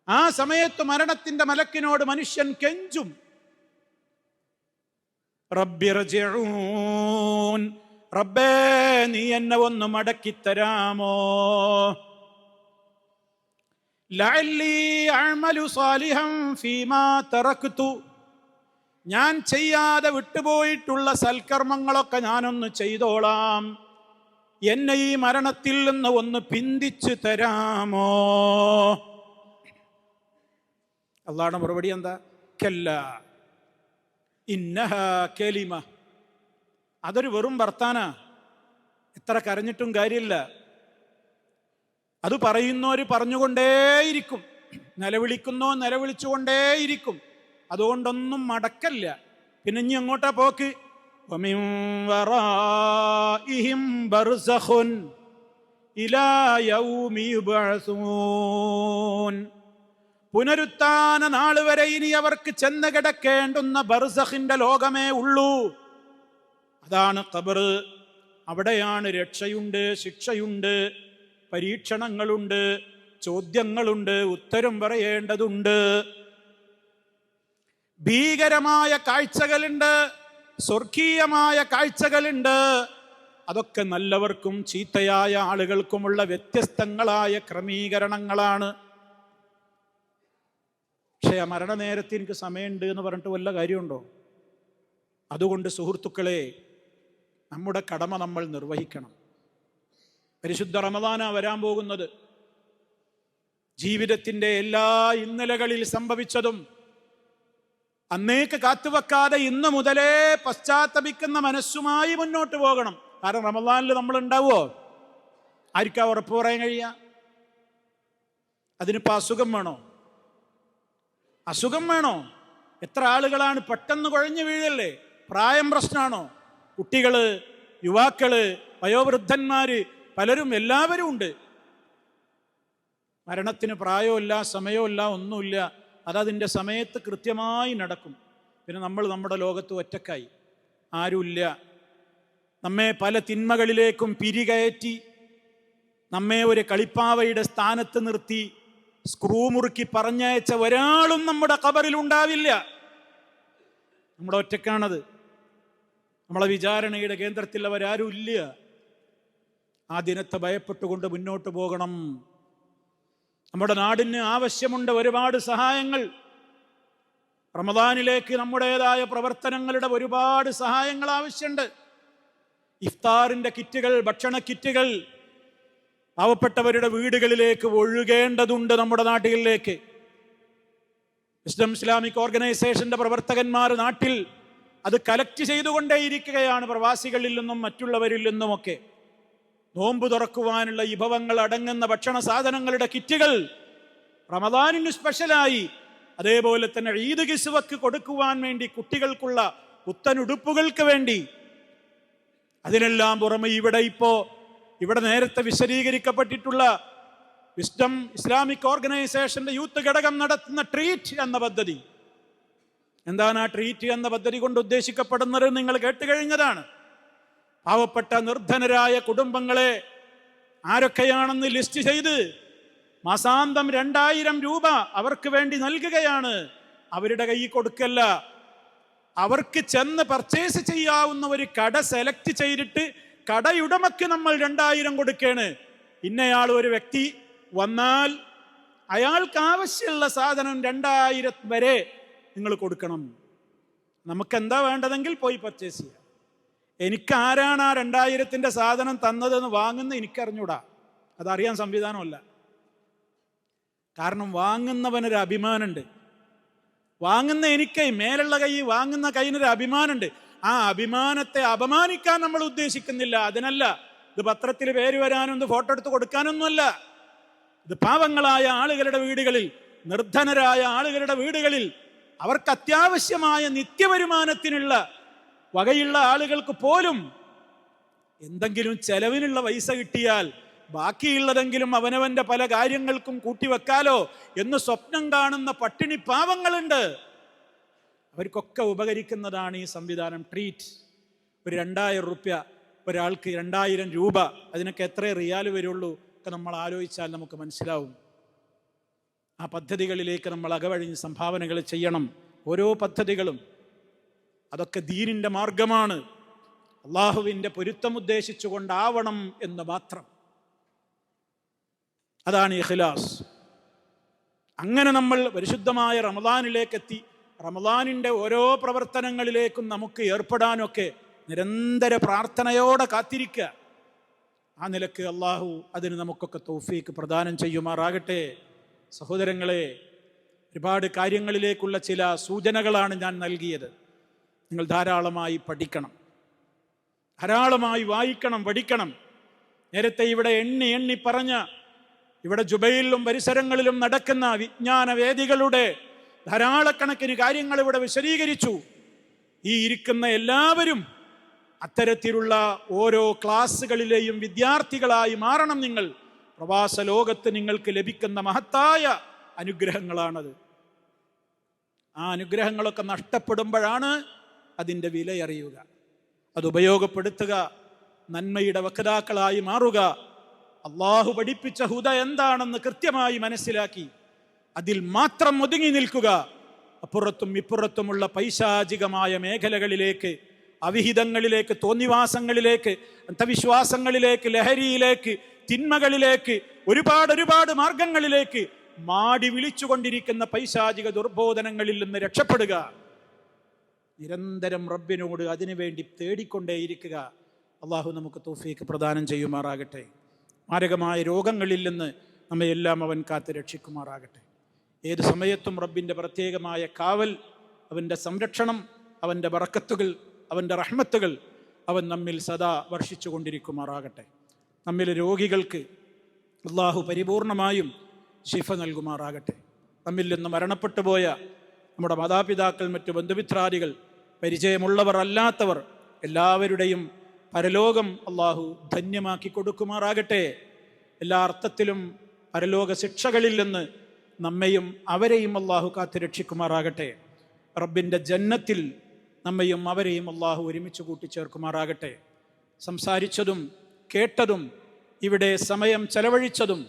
ആ സമയത്ത് മരണത്തിന്റെ മലക്കിനോട് മനുഷ്യൻ കെഞ്ചും, റബ്ബിർജിഊൻ, റബ്ബേ നീ എന്നെ ഒന്ന് മടക്കിത്തരാമോ? ലഅല്ലി അഅമലു സാലിഹൻ ഫീമാ തറക്തു, ഞാൻ ചെയ്യാതെ വിട്ടുപോയിട്ടുള്ള സൽക്കർമ്മങ്ങളൊക്കെ ഞാനൊന്ന് ചെയ്തോളാം, എന്നെ ഈ മരണത്തിൽ നിന്ന് ഒന്ന് പിന്തിച്ചു തരാമോ? അല്ലാഹുവിന്റെ മറുപടി എന്താ? കല്ലാ ഇന്നഹാ കലിമ, അതൊരു വെറും വർത്താനാ. എത്ര കരഞ്ഞിട്ടും കാര്യമില്ല. അത് പറയുന്നവര് പറഞ്ഞുകൊണ്ടേയിരിക്കും, നിലവിളിക്കുന്നോ നിലവിളിച്ചുകൊണ്ടേയിരിക്കും. അതുകൊണ്ടൊന്നും മടക്കല്ല. പിന്നെ ഇനി എങ്ങോട്ടാ പോക്ക്? വമിൻ വറാഇഹിം ബർസഖുൻ ഇലാ യൗമി യുബ്അസൂൻ, പുനരുത്ഥാന നാൾ വരെ ഇനി അവർക്ക് ചെന്ന് കിടക്കേണ്ടുന്ന ബർസഖിന്റെ ലോകമേ ഉള്ളൂ. അതാണ് ഖബർ. അവിടെയാണ് രക്ഷയുണ്ട്, ശിക്ഷയുണ്ട്, പരീക്ഷണങ്ങളുണ്ട്, ചോദ്യങ്ങളുണ്ട്, ഉത്തരം പറയേണ്ടതുണ്ട്. ഭീകരമായ കാഴ്ചകളുണ്ട്, സ്വർഗീയമായ കാഴ്ചകളുണ്ട്. അതൊക്കെ നല്ലവർക്കും ചീത്തയായ ആളുകൾക്കുമുള്ള വ്യത്യസ്തങ്ങളായ ക്രമീകരണങ്ങളാണ്. പക്ഷേ ആ മരണനേരത്ത് എനിക്ക് സമയമുണ്ട് എന്ന് പറഞ്ഞിട്ട് വല്ല കാര്യമുണ്ടോ? അതുകൊണ്ട് സുഹൃത്തുക്കളെ, നമ്മുടെ കടമ നമ്മൾ നിർവഹിക്കണം. പരിശുദ്ധ റമദാനാ വരാൻ പോകുന്നത്. ജീവിതത്തിൻ്റെ എല്ലാ ഇന്നലകളിൽ സംഭവിച്ചതും അന്നേക്ക് കാത്തുവെക്കാതെ ഇന്ന് മുതലേ പശ്ചാത്തപിക്കുന്ന മനസ്സുമായി മുന്നോട്ട് പോകണം. കാരണം റമദാനിൽ നമ്മൾ ഉണ്ടാവുമോ? ആർക്കാ ഉറപ്പ് പറയാൻ കഴിയുക? അതിനിപ്പോൾ അസുഖം വേണോ? അസുഖം വേണോ? എത്ര ആളുകളാണ് പെട്ടെന്ന് കുഴഞ്ഞു വീഴല്ലേ? പ്രായം പ്രശ്നമാണോ? കുട്ടികള്, യുവാക്കള്, വയോവൃദ്ധന്മാര്, പലരും, എല്ലാവരും ഉണ്ട്. മരണത്തിന് പ്രായമില്ല, സമയമില്ല, ഒന്നുമില്ല. അതതിൻ്റെ സമയത്ത് കൃത്യമായി നടക്കും. പിന്നെ നമ്മൾ നമ്മുടെ ലോകത്ത് ഒറ്റക്കായി, ആരുമില്ല. നമ്മെ പല തിന്മകളിലേക്കും പിരികയറ്റി നമ്മെ ഒരു കളിപ്പാവയുടെ സ്ഥാനത്ത് നിർത്തി സ്ക്രൂ മുറുക്കി പറഞ്ഞയച്ച ഒരാളും നമ്മുടെ ഖബറിൽ ഉണ്ടാവില്ല. നമ്മുടെ ഒറ്റക്കാണത്. നമ്മളെ വിചാരണയുടെ കേന്ദ്രത്തിൽ അവരാരും ഇല്ല. ആ ദിനത്തെ ഭയപ്പെട്ടുകൊണ്ട് മുന്നോട്ട് പോകണം. നമ്മുടെ നാടിന് ആവശ്യമുണ്ട് ഒരുപാട് സഹായങ്ങൾ. റമദാനിലേക്ക് നമ്മുടേതായ പ്രവർത്തനങ്ങളുടെ ഒരുപാട് സഹായങ്ങൾ ആവശ്യമുണ്ട്. ഇഫ്താറിന്റെ കിറ്റുകൾ, ഭക്ഷണ കിറ്റുകൾ പാവപ്പെട്ടവരുടെ വീടുകളിലേക്ക് ഒഴുകേണ്ടതുണ്ട്. നമ്മുടെ നാട്ടിലേക്ക് വിസ്ഡം ഇസ്ലാമിക് ഓർഗനൈസേഷന്റെ പ്രവർത്തകന്മാർ നാട്ടിൽ അത് കലക്ട് ചെയ്തുകൊണ്ടേയിരിക്കുകയാണ്, പ്രവാസികളിൽ നിന്നും മറ്റുള്ളവരിൽ നിന്നുമൊക്കെ. നോമ്പ് തുറക്കുവാനുള്ള വിഭവങ്ങൾ അടങ്ങുന്ന ഭക്ഷണ സാധനങ്ങളുടെ കിറ്റുകൾ റമദാനിന് സ്പെഷ്യലായി, അതേപോലെ തന്നെ ഈദ് കിസ്വക്ക് കൊടുക്കുവാൻ വേണ്ടി, കുട്ടികൾക്കുള്ള പുത്തനുടുപ്പുകൾക്ക് വേണ്ടി. അതിനെല്ലാം പുറമെ ഇവിടെ നേരത്തെ വിശദീകരിക്കപ്പെട്ടിട്ടുള്ള വിസ്ഡം ഇസ്ലാമിക് ഓർഗനൈസേഷന്റെ യൂത്ത് ഘടകം നടത്തുന്ന ട്രീറ്റ് എന്ന പദ്ധതി. എന്താണ് ആ ട്രീറ്റ് എന്ന പദ്ധതി കൊണ്ട് ഉദ്ദേശിക്കപ്പെടുന്നത്? നിങ്ങൾ കേട്ടുകഴിഞ്ഞതാണ്. പാവപ്പെട്ട നിർധനരായ കുടുംബങ്ങളെ ആരൊക്കെയാണെന്ന് ലിസ്റ്റ് ചെയ്ത് മാസാന്തം 2000 രൂപ അവർക്ക് വേണ്ടി നൽകുകയാണ്. അവരുടെ കയ്യിൽ കൊടുക്കല്ല, അവർക്ക് ചെന്ന് പർച്ചേസ് ചെയ്യാവുന്ന ഒരു കട സെലക്ട് ചെയ്തിട്ട് കടയുടമയ്ക്ക് നമ്മൾ 2000 കൊടുക്കുകയാണ്. ഇന്നയാൾ ഒരു വ്യക്തി വന്നാൽ അയാൾക്ക് ആവശ്യമുള്ള സാധനം 2000 വരെ നിങ്ങൾ കൊടുക്കണം. നമുക്കെന്താ വേണ്ടതെങ്കിൽ പോയി പർച്ചേസ് ചെയ്യാം. എനിക്കാരാണ് ആ 2000ന്റെ സാധനം തന്നതെന്ന് വാങ്ങുന്ന എനിക്കറിഞ്ഞൂടാ, അതറിയാൻ സംവിധാനമല്ല. കാരണം വാങ്ങുന്നവനൊരു അഭിമാനമുണ്ട്. വാങ്ങുന്ന എനിക്ക്, മേലുള്ള കൈ വാങ്ങുന്ന കൈയിനൊരു അഭിമാനമുണ്ട്. ആ അഭിമാനത്തെ അപമാനിക്കാൻ നമ്മൾ ഉദ്ദേശിക്കുന്നില്ല. അതിനല്ല, ഇത് പത്രത്തിൽ പേര് വരാനും ഇത് ഫോട്ടോ എടുത്ത് കൊടുക്കാനൊന്നുമല്ല. ഇത് പാവങ്ങളായ ആളുകളുടെ വീടുകളിൽ, നിർധനരായ ആളുകളുടെ വീടുകളിൽ, അവർക്ക് അത്യാവശ്യമായ നിത്യവരുമാനത്തിനുള്ള വകയുള്ള ആളുകൾക്ക് പോലും എന്തെങ്കിലും ചെലവിനുള്ള പൈസ കിട്ടിയാൽ ബാക്കിയുള്ളതെങ്കിലും അവനവന്റെ പല കാര്യങ്ങൾക്കും കൂട്ടിവെക്കാലോ എന്ന് സ്വപ്നം കാണുന്ന പട്ടിണി പാവങ്ങളുണ്ട്. അവർക്കൊക്കെ ഉപകരിക്കുന്നതാണ് ഈ സംവിധാനം ട്രീറ്റ്. ഒരു 2000 രൂപ ഒരാൾക്ക്, 2000 രൂപ, അതിനൊക്കെ എത്ര റിയാൽ വരുള്ളൂ ഒക്കെ നമ്മൾ ആലോചിച്ചാൽ നമുക്ക് മനസ്സിലാവും. ആ പദ്ധതികളിലേക്ക് നമ്മൾ അകവഴിഞ്ഞ് സംഭാവനകൾ ചെയ്യണം. ഓരോ പദ്ധതികളും അതൊക്കെ ദീനിന്റെ മാർഗമാണ്, അള്ളാഹുവിൻ്റെ പൊരുത്തം ഉദ്ദേശിച്ചുകൊണ്ടാവണം എന്ന് മാത്രം. അതാണ് ഇഖ്ലാസ്. അങ്ങനെ നമ്മൾ പരിശുദ്ധമായ റമദാനിലേക്കെത്തി റമദാനിൻ്റെ ഓരോ പ്രവർത്തനങ്ങളിലേക്കും നമുക്ക് ഏർപ്പെടാനൊക്കെ നിരന്തര പ്രാർത്ഥനയോടെ കാത്തിരിക്കുക. ആ നിലക്ക് അള്ളാഹു അതിന് നമുക്കൊക്കെ തൗഫീക്ക് പ്രദാനം ചെയ്യുമാറാകട്ടെ. സഹോദരങ്ങളെ, ഒരുപാട് കാര്യങ്ങളിലേക്കുള്ള ചില സൂചനകളാണ് ഞാൻ നൽകിയത്. നിങ്ങൾ ധാരാളമായി പഠിക്കണം, ധാരാളമായി വായിക്കണം, പഠിക്കണം. നേരത്തെ ഇവിടെ എണ്ണി പറഞ്ഞ, ഇവിടെ ജുബൈലിലും പരിസരങ്ങളിലും നടക്കുന്ന വിജ്ഞാന വേദികളുടെ ധാരാളക്കണക്കിന് കാര്യങ്ങൾ ഇവിടെ വിശദീകരിച്ചു. ഈ ഇരിക്കുന്ന എല്ലാവരും അത്തരത്തിലുള്ള ഓരോ ക്ലാസ്സുകളിലെയും വിദ്യാർത്ഥികളായി മാറണം. നിങ്ങൾ പ്രവാസ ലോകത്ത് നിങ്ങൾക്ക് ലഭിക്കുന്ന മഹത്തായ അനുഗ്രഹങ്ങളാണത്. ആ അനുഗ്രഹങ്ങളൊക്കെ നഷ്ടപ്പെടുമ്പോഴാണ് അതിൻ്റെ വിലയറിയുക. അത് ഉപയോഗപ്പെടുത്തുക, നന്മയുടെ വക്താക്കളായി മാറുക, അള്ളാഹു പഠിപ്പിച്ച ഹുദ എന്താണെന്ന് കൃത്യമായി മനസ്സിലാക്കി അതിൽ മാത്രം ഒതുങ്ങി നിൽക്കുക. അപ്പുറത്തും ഇപ്പുറത്തുമുള്ള പൈശാചികമായ മേഖലകളിലേക്ക് അവിഹിതങ്ങളിലേക്ക്, തോന്നിവാസങ്ങളിലേക്ക്, അന്ധവിശ്വാസങ്ങളിലേക്ക്, ലഹരിയിലേക്ക്, തിന്മകളിലേക്ക്, ഒരുപാട് മാർഗങ്ങളിലേക്ക് മാടി വിളിച്ചുകൊണ്ടിരിക്കുന്ന പൈശാചിക ദുർബോധനങ്ങളിൽ നിന്ന് രക്ഷപ്പെടുക. നിരന്തരം റബ്ബിനോട് അതിനുവേണ്ടി തേടിക്കൊണ്ടേയിരിക്കുക. അള്ളാഹു നമുക്ക് തൗഫീഖ് പ്രദാനം ചെയ്യുമാറാകട്ടെ. മാരകമായ രോഗങ്ങളിൽ നിന്ന് നമ്മയെല്ലാം അവൻ കാത്ത് രക്ഷിക്കുമാറാകട്ടെ. ഏത് സമയത്തും റബ്ബിൻ്റെ പ്രത്യേകമായ കാവൽ, അവൻ്റെ സംരക്ഷണം, അവൻ്റെ ബറക്കത്തുകൾ, അവൻ്റെ റഹ്മത്തുകൾ അവൻ നമ്മിൽ സദാ വർഷിച്ചു കൊണ്ടിരിക്കുമാറാകട്ടെ. നമ്മിലെ രോഗികൾക്ക് അള്ളാഹു പരിപൂർണമായും ശിഫ നൽകുമാറാകട്ടെ. നമ്മിൽ നിന്ന് മരണപ്പെട്ടു പോയ നമ്മുടെ മാതാപിതാക്കൾ, മറ്റു ബന്ധുമിത്രാദികൾ, പരിചയമുള്ളവർ അല്ലാത്തവർ എല്ലാവരുടെയും പരലോകം അള്ളാഹു ധന്യമാക്കി കൊടുക്കുമാറാകട്ടെ. എല്ലാ അർത്ഥത്തിലും പരലോക ശിക്ഷകളിൽ നിന്ന് നമ്മയും അവരെയും അള്ളാഹു കാത്ത് രക്ഷിക്കുമാറാകട്ടെ. റബ്ബിൻ്റെ ജന്നത്തിൽ നമ്മയും അവരെയും അള്ളാഹു ഒരുമിച്ച് കൂട്ടിച്ചേർക്കുമാറാകട്ടെ. സംസാരിച്ചതും കേട്ടതും ഇവിടെ സമയം ചെലവഴിച്ചതും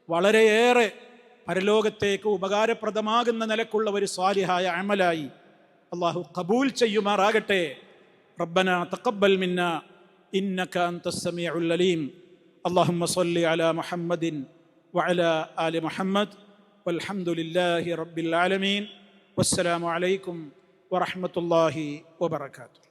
വളരെയേറെ പരലോകത്തേക്ക് ഉപകാരപ്രദമാകുന്ന നിലക്കുള്ള ഒരു സ്വാലിഹായ അമലായി അള്ളാഹു ഖബൂൽ ചെയ്യുമാറാകട്ടെ. റബ്ബനാ തഖബ്ബൽ മിന്നാ ഇന്നക അൻതസ് സമീഉൽ അലീം. അല്ലാഹുമ്മ സ്വല്ലി അലാ മുഹമ്മദിൻ വഅലാ ആലി മുഹമ്മദ് വൽഹംദുലില്ലാഹി റബ്ബിൽ ആലമീൻ. വസ്സലാമു അലൈക്കും വറഹ്മത്തുള്ളാഹി വബറകാതുഹു.